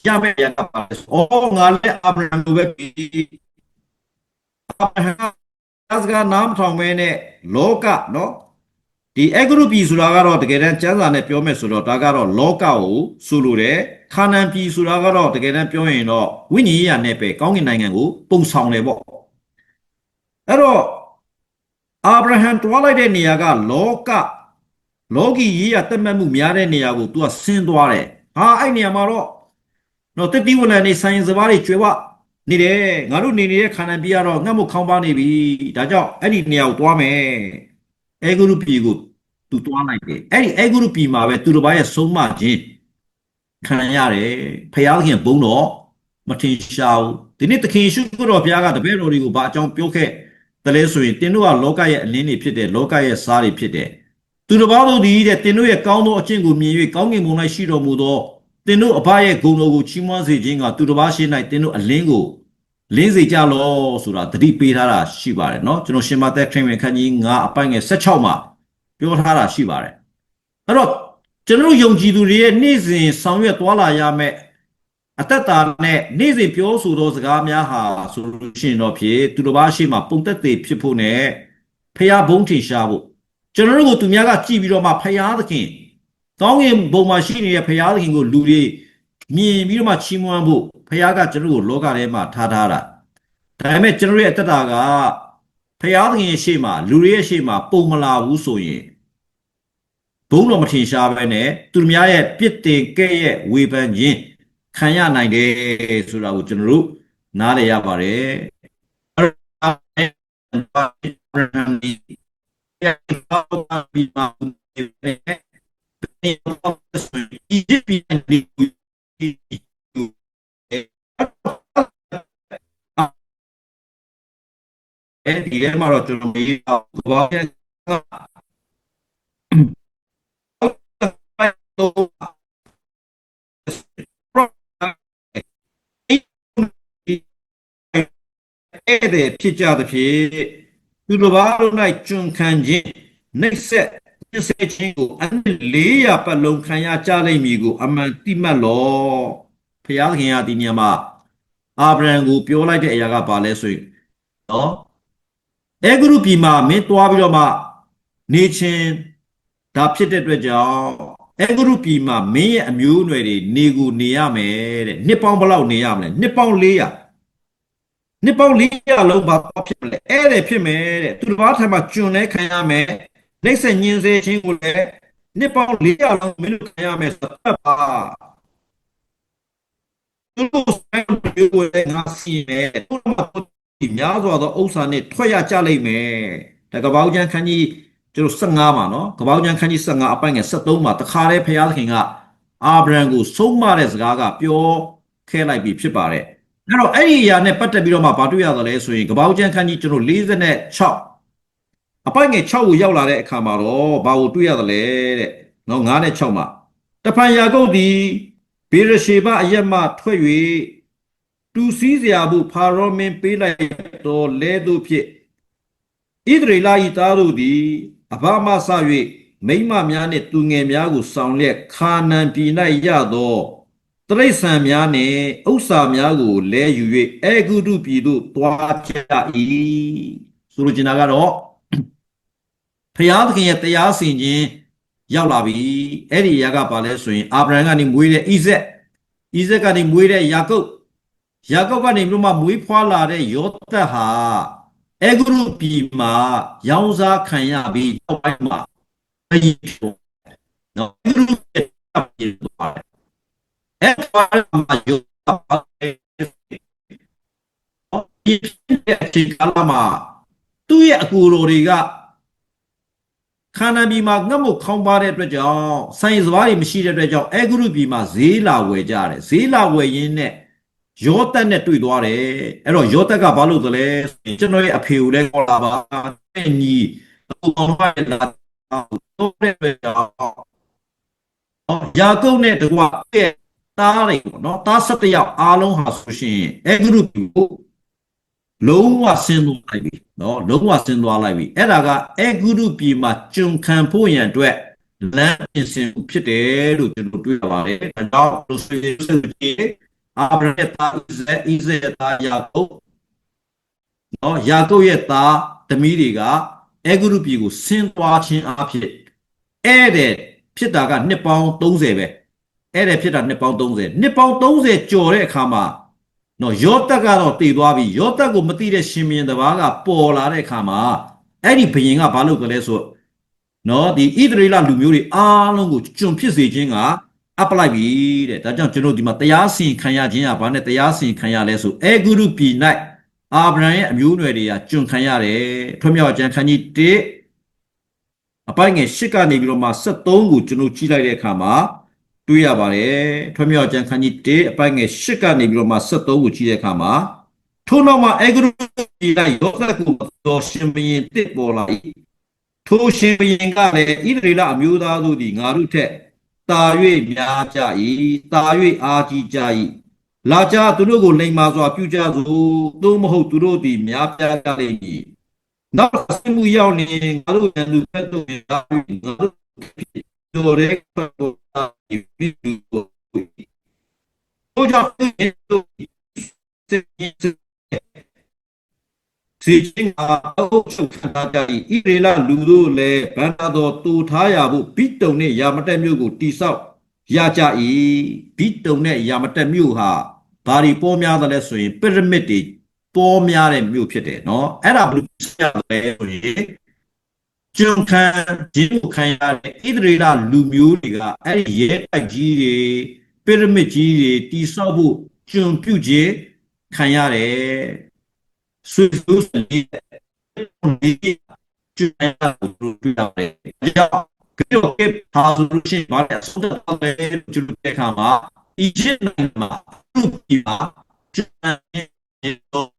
ရမယ်ရတာပါအော်ငါလည်းအာဗြဟံကိုပဲပြီးအာဗြဟံစကားနားမထောင်မဲနဲ့လောကနော်ဒီအဂရုပြည်ဆိုတာကတော့တကယ်တမ်းကျမ်းစာနဲ့ပြောမယ်ဆိုတော့ဒါကတော့လောကကိုဆိုလိုတယ်ခါနန်ပြည်ဆိုတာကတော့တကယ်တမ်းပြောရင်တော့ဝိညာဉ်ရေးရနဲ့ပဲကောင်းကင်နိုင်ငံကိုပုံဆောင်တယ်ပေါ့အဲ့တော့အာဗြဟံတွားလိုက်တဲ့နေရာကလောကီရေးရတက်မှတ်မှုများတဲ့နေရာကို तू ကဆင်းသွားတယ်ဟာအဲ့နေရာမှာတော့နော်တတိဝလန်နေဆိုင်စဘာတွေကျွေဝနေတယ်ငါတို့နေနေတဲ့ခါနန်ပြည်ကတော့ငတ်မှုခေါင်းပါနေပြီဒါကြောင့်အဲ့ဒီနေရာကိုတွားမယ်အဲဂရုပြည်ကိုသူတွားလိုက်တယ်အဲ့ဒီအဲဂရုပြည်မှာပဲသူတစ်ပါးရဲ့ဆုံးမခြင်းခံရတယ်ဖယားခင်ဘုံတော်မထင်ရှားဘူးဒီနေ့သခင်ရှုတော်ဘုရားကတပည့်တော်တွေကိုဘာအကြောင်းပြောခဲ့တယ်လဲဆိုရင်တင်တို့ကလောကရဲ့အလင်းတွေဖြစ်တယ်လောကရဲ့စားတွေဖြစ်တယ်သူတစ်ပါးတို့ဒီတဲ့တင်တို့ရဲ့ကောင်းသောအကျင့်ကိုမြင်၍ကောင်းကင်ဘုံ၌ရှိတော်မူသောတင်တို့အဘရဲ့ဂုဏ်တော်ကိုချီးမွမ်းစေခြင်းကသူတစ်ပါးရှိ၌တင်တို့အလင်းကိုလင်းစေကြလောဆိုတာသတိပေးထားတာရှိပါတယ်เนาะကျွန်တော်ရှင်မသက်ခရစ်ဝင်ခန်းကြီး9အပိုင်းငယ်16မှာပြောထားတာရှိပါတယ်အဲ့တော့ကျွန်တော်ယုံကြည်သူတွေရဲ့နေ့စဉ်ဆောင်ရွက်သွားလာရမယ့်အသက်တာနဲ့နေ့စဉ်ပြောဆိုသောစကားများဟာဆိုလို့ရှိရင်တော့ဖြစ်သူတစ်ပါးရှိမှပုံသက်သေဖြစ်ဖို့နဲ့ဖျားဘုံထင်ရှားဖို့ကျွန်တော်တို့ကိုသူများကကြည့်ပြီးတော့မှဖျားသခင်ကောင်းကင်ဘုံမှာရှိနေတဲ့ဖျားသခင်ကိုလူတွေမြင်ပြီးတော့မှချီးမွမ်းဖို့ဖျားကကျွန်တော်တို့လောကထဲမှာထားတာဒါပေမဲ့ကျွန်တော်ရဲ့အသက်တာကဖျားသခင်ရဲ့ရှေ့မှာလူတွေရဲ့ရှေ့မှာပုံမလာဘူးဆိုရင်ဘုံတော်မထင်ရှားပဲနဲ့သူများရဲ့ပြစ်တင်ကဲ့ရဲ့ဝေဖန်ခြင်းခံရနိုင်တယ်ဆိုတာကိုကျွန်တော်တို့နားလည်ရပါတယ်အဲဒီထဲမှာတော့ကျွန်တော်မေးတော့ဘာလဲအဲ့ဒီဖြစ်ကြသဖြင့်သူတို့ဘာလို့နိုင်ကျွန်ခံခြင်းနှိမ့်ဆက်ပြည့်စုံခြင်းကိုအနည်း400ပတ်လုံးခံရကြလိမ့်မည်ကိုအမှန်တိမှတ်လောဖျားသခင်ကဒီညမှာအာဗြဟံကိုပြောလိုက်တဲ့အရာကဘာလဲဆိုရင်နော်အဲဂရုပြည်မှာမင်းတွားပြီးတော့မှနေချင်းဒါဖြစ်တဲ့အတွက်ကြောင့်အဲဂရုပြည်မှာမင်းရဲ့အမျိုးအနွယ်တွေနေကိုနေရမယ်တဲ့နှစ်ပေါင်းဘယ်လောက်နေရမလဲနှစ်ပေါင်း400နှစ်ပေါင်း400လုံးဘာဖြစ်မလဲအဲ့ဒါဖြစ်မယ်တဲ့သူတစ်ပါးထံမှာကျွန်လဲခံရမယ်နှိမ့်ဆက်ညင်စေခြင်းကိုလည်းနှစ်ပေါင်း400လုံးမင်းတို့ခံရမယ်ဆိုတော့ပါ သူတို့ဆိုင်ကိုလည်းငါစီမယ်သူတို့မှာဒီများစွာသောဥစ္စာနဲ့ထွက်ရကြလိမ့်မယ်ဒါကပောက်ကျန်ခန်းကြီးကျွန်တော်15မှာနော်ကပောက်ကျန်ခန်းကြီး15အပိုင်းငယ်73မှာတခါတည်းဖျားသခင်ကအာဗြဟံကိုဆုံးမတဲ့စကားကပြောခဲလိုက်ပြီးဖြစ်ပါတယ်အဲ့တော့အဲ့ဒီအရာနဲ့ပတ်သက်ပြီးတော့မှဘာတွေ့ရသလဲဆိုရင်ကပောက်ကျန်ခန်းကြီးကျွန်တော်46အပိုင်းငယ်6ကိုရောက်လာတဲ့အခါမှာတော့ဘာကိုတွေ့ရသလဲတဲ့နော်9နဲ့6မှာတဖန်ယာကုပ်သည်ဘေရရှေဘအရက်မှထွက်၍တူစည်းစရာဖို့ဖာရောမင်းပေးလိုက်တော်လဲသို့ဖြစ်ဣသရေလ၏သားတို့သည်အဘမဆ၍မိမများနှင့်သူငယ်များကိုဆောင်လျက်ခါနန်ပြည်၌ရသောတရိษံများနှင့်ဥစ္စာများကိုလဲယူ၍အေဂုတုပြည်သို့သွားကြ၏ဆိုလိုချင်တာကတော့ဖျားသခင်ရဲ့တရားစီရင်ခြင်းရောက်လာပြီအဲ့ဒီအရာကဘာလဲဆိုရင်အာဗြဟံကနေမွေးတဲ့ဣဇက်ကနေမွေးတဲ့ယာကုပ်ကနေပြီးမှမွေးဖွားလာတဲ့ယောသတ်ဟာအေဂုရုပြည်မှာရောင်းစားခံရပြီးနောက်ပိုင်းမှာအရင်နော်အေဂုရုပြည်သွားတယ်အဲ့ဒါမှယောသတ်ဒီအချိန်ကာလမှာသူ့ရဲ့အကူတော်တွေကခါနာပြည်မှာငတ်မခေါင်းပါတဲ့အတွက်ကြောင့်ဆိုင်စဘာတွေမရှိတဲ့အတွက်ကြောင့်အေဂုရုပြည်မှာဈေးလာဝယ်ကြတယ်ဈေးလာဝယ်ရင်းနဲ့ယောသတ်နဲ့တွေ့သွားတယ်အဲ့တော့ယောသတ်ကဘာလုပ်သလဲကျွန်တော်ရဲ့အဖေကိုလည်းခေါ်လာပါတဲ့ညီသူ့အောင်ပါလာတော့တဲ့ကြောင့်ယာကုပ်နဲ့တကွာတဲ့သားတွေပေါ့နော်သား17ယောက်အားလုံးဟာဆိုရှင်အေဂုရုပြည်ကိုလုံးဝဆင်းသွားလိုက်ပြီနော်လုံးဝဆင်းသွားလိုက်ပြီအဲ့ဒါကအေဂုရုပြည်မှာကျွန်ခံဖို့ရန်အတွက်လမ်းပြင်ဆင်ဖြစ်တယ်လို့ကျွန်တော်တွေ့ရပါတယ်အဲကြောင့်လူဆွေအာဗြဟံသားဣဇက်သားယာကုပ်နော်ယာကုပ်ရဲ့သားသမီးတွေကအေဂုရုပြည်ကိုဆင်းသွားခြင်းအဖြစ်အဲ့တဲ့ဖြစ်တာကနှစ်ပေါင်း30ပဲအဲ့တဲ့ဖြစ်တာနှစ်ပေါင်း30ကျော်တဲ့အခါမှာနော်ယောသတ်ကတော့တည်သွားပြီယောသတ်ကိုမသိတဲ့ရှင်ဘုရင်တစ်ပါးကပေါ်လာတဲ့အခါမှာအဲ့ဒီဘုရင်ကဘာလုပ်ကြလဲဆိုနော်ဒီဣသရေလလူမျိုးတွေအားလုံးကိုကျွန်ဖြစ်စေခြင်းကအပ်ပလိုက်ပြီတဲ့ဒါကြောင့်ကျွန်တော်ဒီမှာတရားစီရင်ခံရခြင်းကဘာနဲ့တရားစီရင်ခံရလဲဆိုအေဂုရုပြည်၌အာဗြဟံရဲ့အမျိုးအနွယ်တွေကကျွန်ခံရတယ်ထွမြောက်ကျမ်းခန်းကြီး1အပိုင်းငယ်8ကနေပြီးတော့မှ73ကိုကျွန်တော်ကြည့်လိုက်တဲ့အခါမှာတွေ့ရပါတယ်ထွမြောက်ကျမ်းခန်းကြီး1အပိုင်းငယ်8ကနေပြီးတော့မှ73ကိုကြည့်တဲ့အခါမှာထို့နောက်မှာအေဂရုပြည်ကယောသတ်ကိုတော်ရှင်ဘုရင်တစ်ပေါ်လာ၏ထိုရှင်ဘုရင်ကလည်းဣသရေလအမျိုးသားတို့သည်ငါတို့ထက်တာ၍များကြ၏တာ၍အားကြီးကြ၏လာကြသူတို့ကိုလိမ္မာစွာပြုကြစို့သို့မဟုတ်သူတို့သည်များပြားကြလိမ့်မည်နောက်ဆင်းမှုရောက်နေငါတို့ရန်သူဖက်တို့ငါတို့ရဲပတ်တို့ပြီးတို့တို့ကြောင့်စီချင်းအုပ်ချုပ်ခံကြ၏ဣရေလလူတို့လည်းဗန္တာတော်တူထားရဖို့ဘိတုံနဲ့ယာမတက်မြို့ကိုတိဆောက်ရကြ၏ဘိတုံနဲ့ယာမတက်မြို့ဟာဘာတွေပေါ်များတယ်လဲဆိုရင်ပရမစ်တွေပေါ်များတဲ့မြို့ဖြစ်တယ်နော်အဲ့ဒါဘယ်လိုဖြစ်ရလဲဆိုရင်ကျွန်ခံဒီကိုခံရတဲ့ဣသရေလလူမျိုးတွေကအဲ့ဒီရဲတိုက်ကြီးတွေပရမစ်ကြီးတွေတိဆောက်ဖို့ကျွန်ပြုခြင်းခံရတယ်ဆွေးနွေးနေကျွမ်းရလို့ပြရတယ်။ကြောင့်ကြောက်ကဟာလူရှိပါတဲ့ဆုံးတဲ့ကျွတ်တဲ့ခါမှာအီဂျစ်နိုင်ငံမှာသူ့ပြည်မှာကျွမ်းနေတော့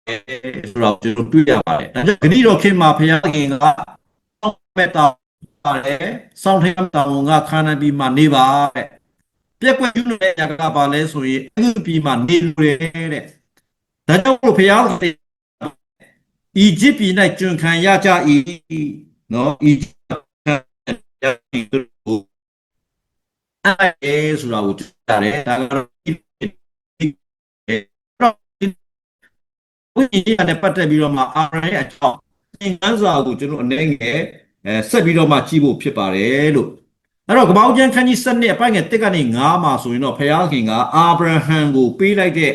ကျွန်တော်တွေ့ရပါတယ်။ဒါကြောင့်ဂတိတော်ခင်မှာဘုရားခင်ကစောင့်မဲ့တော်ပါတယ်။စောင့်ထိုင်တော်ကခါနာပြည်မှာနေပါတဲ့။ပြက်ကွက်ယူနေတဲ့ညကပါလဲဆိုရင်အခုပြည်မှာနေလို့ရတဲ့။ဒါကြောင့်ဘုရားခင်အီဂျစ်ပြည်၌ကျွန်ခံရကြ၏နော်အီဂျစ်ရပြည်တို့အဲဆိုတာကိုကြားတယ်ဒါကတော့ဝိညာဉ်ရေးနဲ့ပတ်သက်ပြီးတော့မှအာရန်ရဲ့အကြောင်းသင်ခန်းစာကိုကျွန်တော်အနေငယ်ဆက်ပြီးတော့မှကြည့်ဖို့ဖြစ်ပါတယ်လို့အဲ့တော့ကပောက်ကျမ်းခန်းကြီး7အပိုင်းငယ်1ကနေ9မှာဆိုရင်တော့ဘုရားခင်ကအာဗြဟံကိုပေးလိုက်တဲ့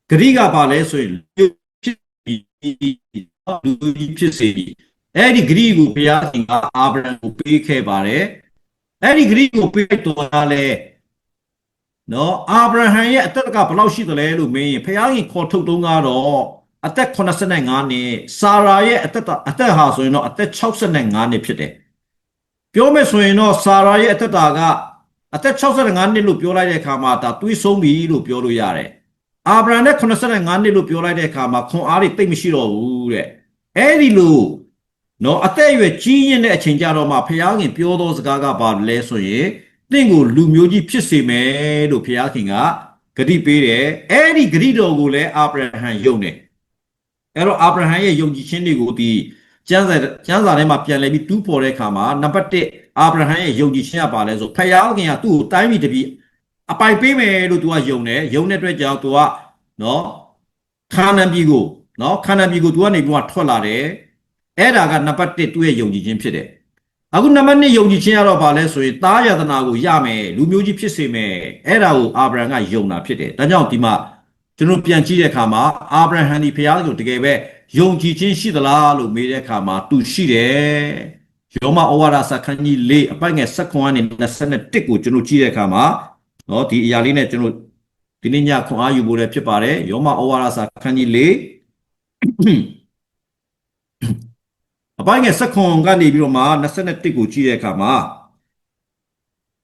ဂရိကပါလဲဆိုရင်လူကြီးဖြစ်စေပြီအဲ့ဒီဂရိကိုဘုရားရှင်ကအာဗြဟံကိုပေးခဲ့ပါတယ်အဲ့ဒီဂရိကိုပေးတော်တာလဲ နော်အာဗြဟံရဲ့အသက်ကဘယ်လောက်ရှိသလဲလို့မင်းဖခင်ခေါ်ထုတ်တုံးကတော့အသက်85နှစ်စာရာရဲ့အသက်ဟာဆိုရင်တော့အသက်65နှစ်ဖြစ်တယ်ပြောမယ်ဆိုရင်တော့စာရာရဲ့အသက်တာကအသက်65နှစ်လို့ပြောလိုက်တဲ့အခါမှာဒါတွေးဆုံးပြီလို့ပြောလို့ရတယ်အာဗြဟံနဲ့85နှစ်လို့ပြောလိုက်တဲ့အခါမှာခွန်အားတွေတိတ်မရှိတော့ဘူးတဲ့အဲ့ဒီလိုနော်အသက်အရွယ်ကြီးရင်တဲ့အချိန်ကြတော့မှဖခင်ပြောသောစကားကဘာလဲဆိုရင်တင့်ကိုလူမျိုးကြီးဖြစ်စေမယ်လို့ဖခင်ကဂတိပေးတယ်အဲ့ဒီဂတိတော်ကိုလည်းအာဗြဟံယုံတယ်အဲ့တော့အာဗြဟံရဲ့ယုံကြည်ခြင်းတွေကိုဒီကျမ်းစာထဲမှာပြန်လည်ပြီးတူးဖော်တဲ့အခါမှာနံပါတ်1အာဗြဟံရဲ့ယုံကြည်ခြင်းကပါလဲဆိုဖခင်ကသူ့ကိုတိုင်းပြည်တပြည်အပိုင်ပေးမယ်လို့သူကယုံတယ်ယုံတဲ့အတွက်ကြောင့်သူကနော်ခါနန်ပြည်ကိုနော်ခါနန်ပြည်ကိုသူကနေပြီးတော့ထွက်လာတယ်အဲ့ဒါကနံပါတ်1သူ့ရဲ့ယုံကြည်ခြင်းဖြစ်တယ်အခုနံပါတ်2ယုံကြည်ခြင်းကတော့ဘာလဲဆိုရင်သားယတနာကိုရမယ်လူမျိုးကြီးဖြစ်စေမယ်အဲ့ဒါကိုအာဗြဟံကယုံတာဖြစ်တယ်ဒါကြောင့်ဒီမှာကျွန်တော်ပြန်ကြည့်တဲ့အခါမှာအာဗြဟံဒီဖခင်ကိုတကယ်ပဲယုံကြည်ခြင်းရှိသလားလို့မေးတဲ့အခါမှာသူရှိတယ်ယောမဩဝါဒစာခန်းကြီး4အပိုက်ငယ်19ကနေ21ကိုကျွန်တော်ကြည့်တဲ့အခါမှာနော်ဒီအရာလေးနဲ့ကျွန်တော်ဒီနေ့ညခွန်အားယူဖို့လည်းဖြစ်ပါတယ်ယောမဩဝါဒစာခန်းကြီး4အပိုက်ငယ်19ကနေပြီးတော့မှ21ကိုကြည့်တဲ့အခါမှာ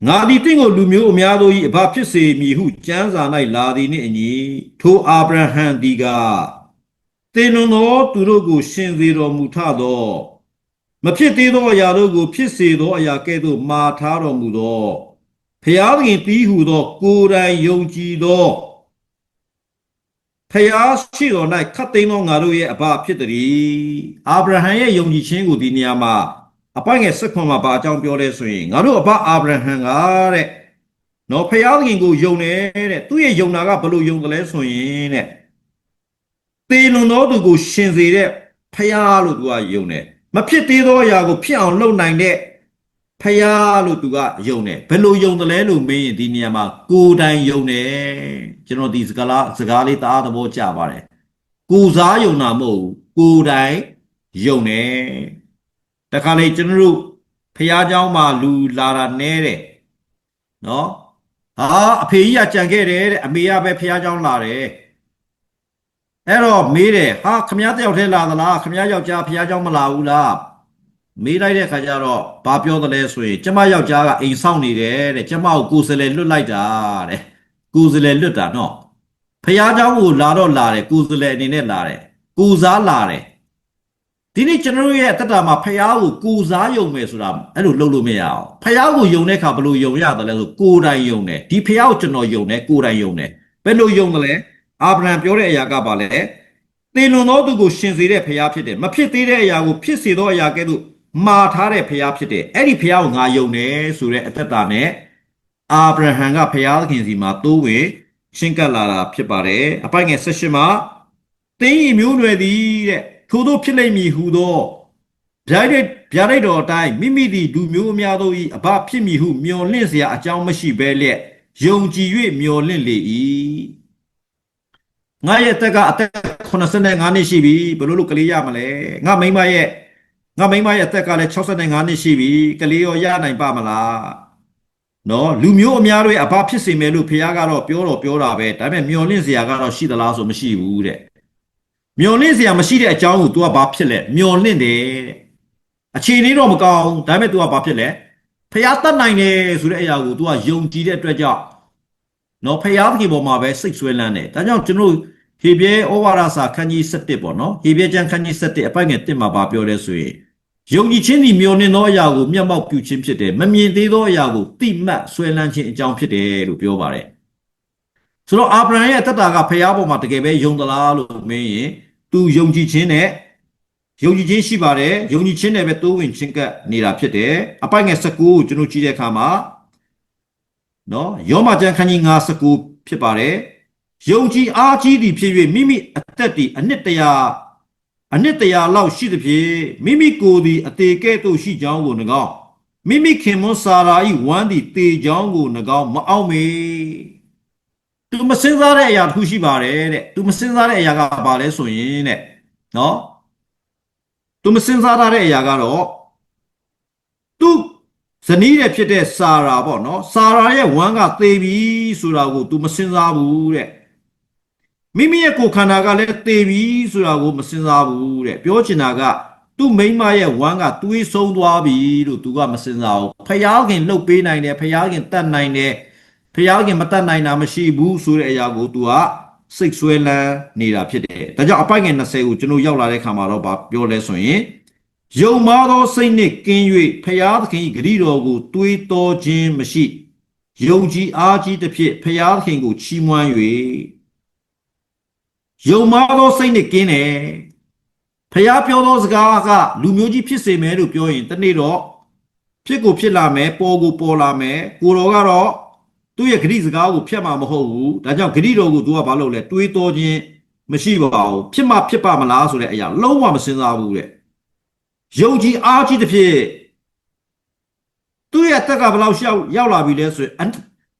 ငါဒီတင့်ကိုလူမျိုးအများတို့၏အဘဖြစ်စေမည်ဟုကျမ်းစာ၌လာသည်နှင့်အညီထိုအာဗြဟံဒီကသင်လွန်သောသူတို့ကိုရှင်စေတော်မူထသောမဖြစ်သေးသောအရာတို့ကိုဖြစ်စေသောအရာကဲ့သို့မှာထားတော်မူသောဖျားသခင်တည်းဟူသောကိုယ်တိုင်ယုံကြည်သောဖျားရှိတော်၌ခတ်သိမ်းသောငါတို့ရဲ့အဘဖြစ်သည်အာဗြဟံရဲ့ယုံကြည်ခြင်းကိုဒီနေရာမှာအပိုင်ငယ်16မှာဘာအကြောင်းပြောလဲဆိုရင်ငါတို့အဘအာဗြဟံကတဲ့နော်ဖျားသခင်ကိုယုံတယ်တဲ့သူ့ရဲ့ယုံတာကဘယ်လိုယုံတယ်လဲဆိုရင်တဲ့သေလွန်သောသူကိုရှင်စေတဲ့ဖျားလို့သူကယုံတယ်မဖြစ်သေးသောအရာကိုဖြစ်အောင်လုပ်နိုင်တဲ့ဖျားလို့သူကယုံတယ်ဘယ်လိုယုံတယ်လဲလို့မေးရင်ဒီနေရာမှာကိုယ်တိုင်ယုံတယ်ကျွန်တော်ဒီစကားလေးတအားသဘောကျပါတယ်ကိုယ်စားယုံတာမဟုတ်ဘူးကိုယ်တိုင်ယုံတယ်တခါလေကျွန်တော်တို့ဖျားเจ้าမှာလူလာတာနဲတယ်နော်အဖေကြီးကကြံခဲ့တယ်တဲ့အမေကပဲဖျားเจ้าလာတယ်အဲ့တော့မေးတယ်ဟာခမည်းတယောက်တည်းလာသလားခမည်းယောက်ျားဖျားเจ้าမလာဘူးလားမေးလိုက်တဲ့ခါကျတော့ဘာပြောသလဲဆိုရင်ကျမယောက်ျားကအိမ်ဆောင်နေတယ်တဲ့ကျမကိုကိုယ်စလဲလွတ်လိုက်တာတဲ့ကိုယ်စလဲလွတ်တာနော်ဖျားเจ้าကိုလာတော့လာတယ်ကိုယ်စလဲအနေနဲ့လာတယ်ကိုစားလာတယ်ဒီနေ့ကျွန်တော်တို့ရဲ့အတ္တမှာဖျားကိုကိုစားယုံမယ်ဆိုတာအဲ့လိုလုပ်လို့မရအောင်ဖျားကိုယုံတဲ့အခါဘယ်လိုယုံရတယ်လဲဆိုကိုယ်တိုင်ယုံတယ်ဒီဖျားကိုကျွန်တော်ယုံတယ်ကိုယ်တိုင်ယုံတယ်ဘယ်လိုယုံတယ်လဲအာဗြဟံပြောတဲ့အရာကပါလေသေလွန်သောသူကိုရှင်စေတဲ့ဖျားဖြစ်တယ်မဖြစ်သေးတဲ့အရာကိုဖြစ်စေသောအရာကဲ့သို့မှာထားတဲ့ဖျားဖြစ်တယ်အဲ့ဒီဖျားကိုငါယုံတယ်ဆိုတဲ့အတ္တနဲ့အာဗြဟံကဖျားသခင်စီမှာတိုးဝင်ရှင်းကပ်လာတာဖြစ်ပါတယ်အပိုင်ငယ်18မှာသင်၏မျိုးနွယ်သည်တဲ့ထို့သောဖြစ်လိမ့်မည်ဟူသောဗျာဒိတ်တော်အတိုင်းမိမိသည်လူမျိုးအများတို့၏အဘဖြစ်မည်ဟုမျှော်လင့်เสียအကြောင်းမရှိဘဲလျက်ယုံကြည်၍မျှော်လင့်လေ၏ငါရဲ့အသက်ကအသက်85နှစ်ရှိပြီဘယ်လိုလုပ်ကလေးရမလဲငါမိန်းမရဲ့အသက်ကလည်း65နှစ်ရှိပြီကလေးရောရနိုင်ပါမလားနော်လူမျိုးအများတွေအဘဖြစ်စေမယ်လို့ဖခင်ကတော့ပြောတာပဲဒါပေမဲ့မျော်လင့်စရာကတော့ရှိသလားဆိုမရှိဘူးတဲ့မျော်လင့်စရာမရှိတဲ့အကြောင်းကို तू ကဘာဖြစ်လဲမျော်လင့်တယ်တဲ့အခြေအနေတော့မကောင်းဒါပေမဲ့ तू ကဘာဖြစ်လဲဖခင်တတ်နိုင်တယ်ဆိုတဲ့အရာကို तू ကယုံကြည်တဲ့အတွက်ကြောင့်နော်ဖခင်သခင်ပေါ်မှာပဲစိတ်ဆွဲလန်းတယ်ဒါကြောင့်ကျွန်တော်ဟေဘရဲဩဝါဒစာခန်းကြီး7ပေါ့နော်ဟေဘရဲကျမ်းခန်းကြီး7အပိုက်ငယ်1မှာဘာပြောလဲဆိုရင်ယုံကြည်ခြင်းသည်မျှော်လင့်သောအရာကိုမျက်မှောက်ပြုခြင်းဖြစ်တယ်မမြင်သေးသောအရာကိုသိမှတ်ဆွဲလန်းခြင်းအကြောင်းဖြစ်တယ်လို့ပြောပါတယ်ဆိုတော့အာဗြဟံရဲ့အတ္တကဖခင်ပေါ်မှာတကယ်ပဲယုံသလားလို့မင်းရင်သူယုံကြည်ခြင်းရှိပါတယ်ယုံကြည်ခြင်းနဲ့ပဲတိုးဝင်ချင်းကပ်နေတာဖြစ်တယ်အပိုက်ငယ်19ကိုကျွန်တော်ကြည့်တဲ့အခါမှာနော်ယောမကျမ်းခန်းကြီး9:19ဖြစ်ပါတယ်ယုံကြည်အားကြီးသည်ဖြစ်၍မိမိအသက်သည်အနှစ်တရာလောက်ရှိသည်ဖြင့်မိမိကိုယ်သည်အသေးကဲ့သို့ရှိကြောင်းကို၎င်းမိမိခင်မွန်းစာရာ၏ဝမ်းသည်တေကြောင်းကို၎င်းမအောင်မေသူမစင်စားတဲ့အရာတစ်ခုရှိပါတယ်တဲ့သူမစင်စားတဲ့အရာကဘာလဲဆိုရင်တဲ့နော်သူမစင်စားတဲ့အရာကတော့သူ ဇနီးတဲ့ဖြစ်တဲ့စာရာပေါ့နော်စာရာရဲ့ဝမ်းကသေပြီဆိုတာကို तू မစင်စားဘူးတဲ့မိမိရဲ့ကိုယ်ခန္ဓာကလည်းသေပြီဆိုတာကိုမစင်စားဘူးတဲ့ပြောချင်တာကသူ့မိန်းမရဲ့ဝမ်းကသွေးဆုံးသွားပြီလို့ तू ကမစင်စားဘူးဖယားခင်လှုပ်ပေးနိုင်တယ်ဖယားခင်တတ်နိုင်တယ်ဖယားခင်မတတ်နိုင်တာမရှိဘူးဆိုတဲ့အရာကို तू ကစိတ်ဆွဲလန်းနေတာဖြစ်တယ်ဒါကြောင့်အပိုက်ငယ်20ကိုကျွန်တော်ရောက်လာတဲ့ခါမှာတော့ပြောလဲဆိုရင်ယုံမာသောစိတ်နှင့်ကင်း၍ဖယားသခင်၏ဂရုတော်ကိုတွေးတောခြင်းမရှိယုံကြည်အားကြီးသဖြင့်ဖယားသခင်ကိုချီးမွမ်း၍ယုံမာသောစိတ်နှင့်ကင်းတယ်ဖယားပြောသောစကားကလူမျိုးကြီးဖြစ်စေမယ်လို့ပြောရင်တနေ့တော့ဖြစ်ကိုဖြစ်လာမယ်ပေါ်ကိုပေါ်လာမယ်ကိုတော်ကတော့သူ့ရဲ့ဂရုစကားကိုဖျက်မှာမဟုတ်ဘူးဒါကြောင့်ဂရုတော်ကိုသူကဘာလုပ်လဲတွေးတောခြင်းမရှိပါဘူးဖြစ်မှဖြစ်ပါမလားဆိုတဲ့အရာလုံးဝမစင်စားဘူးတဲ့ယုံကြည်အားကြီးသဖြင့်သူ့ရဲ့အသက်ကဘယ်လောက်ရောက်လာပြီလဲဆိုရင်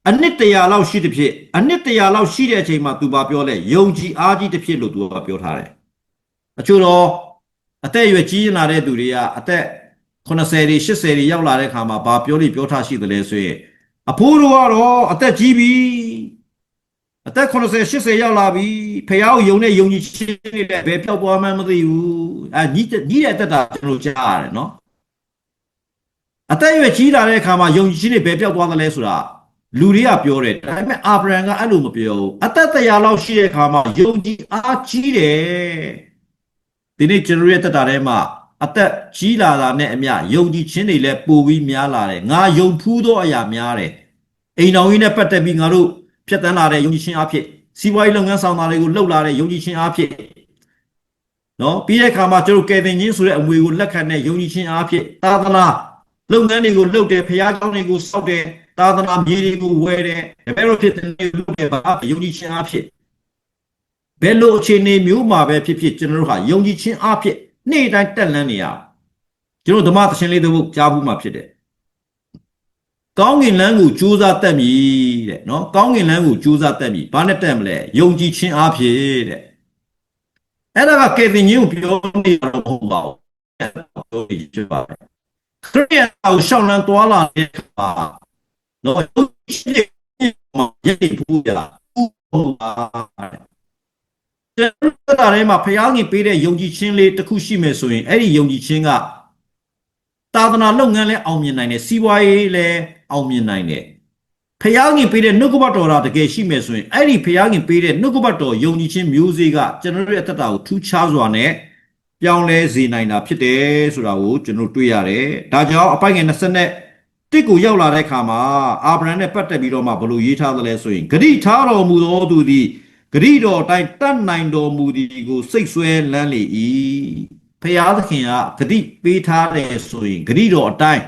အနှစ်100လောက်ရှိသဖြင့်အနှစ်100လောက်ရှိတဲ့အချိန်မှာသူပြောလဲယုံကြည်အားကြီးသဖြင့်လို့သူကပြောထားတယ်အချို့တော့အသက်အရွယ်ကြီးလာတဲ့သူတွေကအသက်80တွေ80တွေရောက်လာတဲ့ခါမှာဘာပြောလိပြောထားရှိတယ်လဲဆိုရင်အဖိုးတို့ကတော့အသက်ကြီးပြီအသက်80 80ရောက်လာပြီဖះကိုယုံနဲ့ယုံကြည်ချင်းနေတဲ့ဘယ်ပြောက်သွားမှန်းမသိဘူးညီတဲ့အသက်တာကျွန်တော်ကြားရတယ်နော်အသက်အရွယ်ကြီးလာတဲ့အခါမှာယုံကြည်ချင်းတွေဘယ်ပြောက်သွားသလဲဆိုတာလူတွေကပြောတယ်ဒါပေမဲ့အာဗြဟံကအဲ့လိုမပြောဘူးအသက်100လောက်ရှိတဲ့အခါမှာယုံကြည်အားကြီးတယ်ဒီနေ့ကျွန်တော်ရဲ့သက်တာထဲမှာအသက်ကြီးလာတာနဲ့အမျှယုံကြည်ခြင်းတွေလည်းပိုပြီးများလာတယ်ငါယုံဖူးသောအရာများတယ်အိမ်တော်ကြီးနဲ့ပတ်သက်ပြီးငါတို့ဖြတ်တန်းလာတဲ့ယုံကြည်ခြင်းအဖြစ်စီးပွားရေးလုပ်ငန်းဆောင်တာတွေကိုလှုပ်လာတဲ့ယုံကြည်ခြင်းအဖြစ်နော်ပြီးတဲ့အခါမှာကျွန်တော်ကယ်တင်ခြင်းဆိုတဲ့အမွေကိုလက်ခံတဲ့ယုံကြည်ခြင်းအဖြစ်သာသနာလုပ်ငန်းတွေကိုလုပ်တယ်ဖျားเจ้าတွေကိုစောက်တယ်သာသနာမြေတွေကိုဝယ်တယ်တပည့်တော်ဖြစ်တဲ့လုပ်တယ်ဘာယုံကြည်ခြင်းအဖြစ်ဘယ်လိုအခြေအနေမျိုးမှာပဲဖြစ်ဖြစ်ကျွန်တော်တို့ဟာယုံကြည်ခြင်းအဖြစ်နေ့တိုင်းတက်လန်းနေရကျွန်တော်ဓမ္မသရှင်လေးတို့ကြားဘူးမှာဖြစ်တယ်ကောင်းကင်လမ်းကိုကြိုးစားတတ်မည်တဲ့နော်ကောင်းကင်လမ်းကိုကြိုးစားတတ်မည်ဘာနဲ့တက်မလဲယုံကြည်ခြင်းအားဖြင့်တဲ့အဲ့ဒါကကယ်တင်ခြင်းကိုပြောနေတာမဟုတ်ပါဘူးပြောနေကြပါပဲခရစ်ယာန်ကိုရှောင်းလန်းသွားလာတဲ့အခါနော်ယုံကြည်ခြင်းမှာယက်ဖူးရဟုတ်ပါကျွန်တော်တို့ထဲမှာဖျားငင်ပေးတဲ့ယုံကြည်ခြင်းလေးတစ်ခုရှိမယ်ဆိုရင်အဲ့ဒီယုံကြည်ခြင်းကသာသနာလုပ်ငန်းလည်းအောင်မြင်နိုင်တယ်စီးပွားရေးလည်းအောင်မြင်နိုင်တယ်ဖျားငင်ပေးတဲ့နှုတ်ကပတ်တော်တကယ်ရှိမယ်ဆိုရင်အဲ့ဒီဖျားငင်ပေးတဲ့နှုတ်ကပတ်တော်ယုံကြည်ခြင်းမျိုးစေ့ကကျွန်တော်တို့ရဲ့အသက်တာကိုထူးခြားစွာနဲ့ပြောင်းလဲစေနိုင်တာဖြစ်တယ်ဆိုတာကိုကျွန်တော်တွေ့ရတယ်ဒါကြောင့်အပိုင်ငယ်21ကိုရောက်လာတဲ့အခါမှာအာဗြဟံနဲ့ပတ်သက်ပြီးတော့မှဘလို့ရေးထားသလဲဆိုရင်ဂတိထားတော်မူသောသူသည်ဂတိတော်အတိုင်းတတ်နိုင်တော်မူသည်ကိုစိတ်ဆွဲလန်းလေ၏ဖယားသခင်ကဂတိပေးထားတယ်ဆိုရင်ဂတိတော်အတိုင်း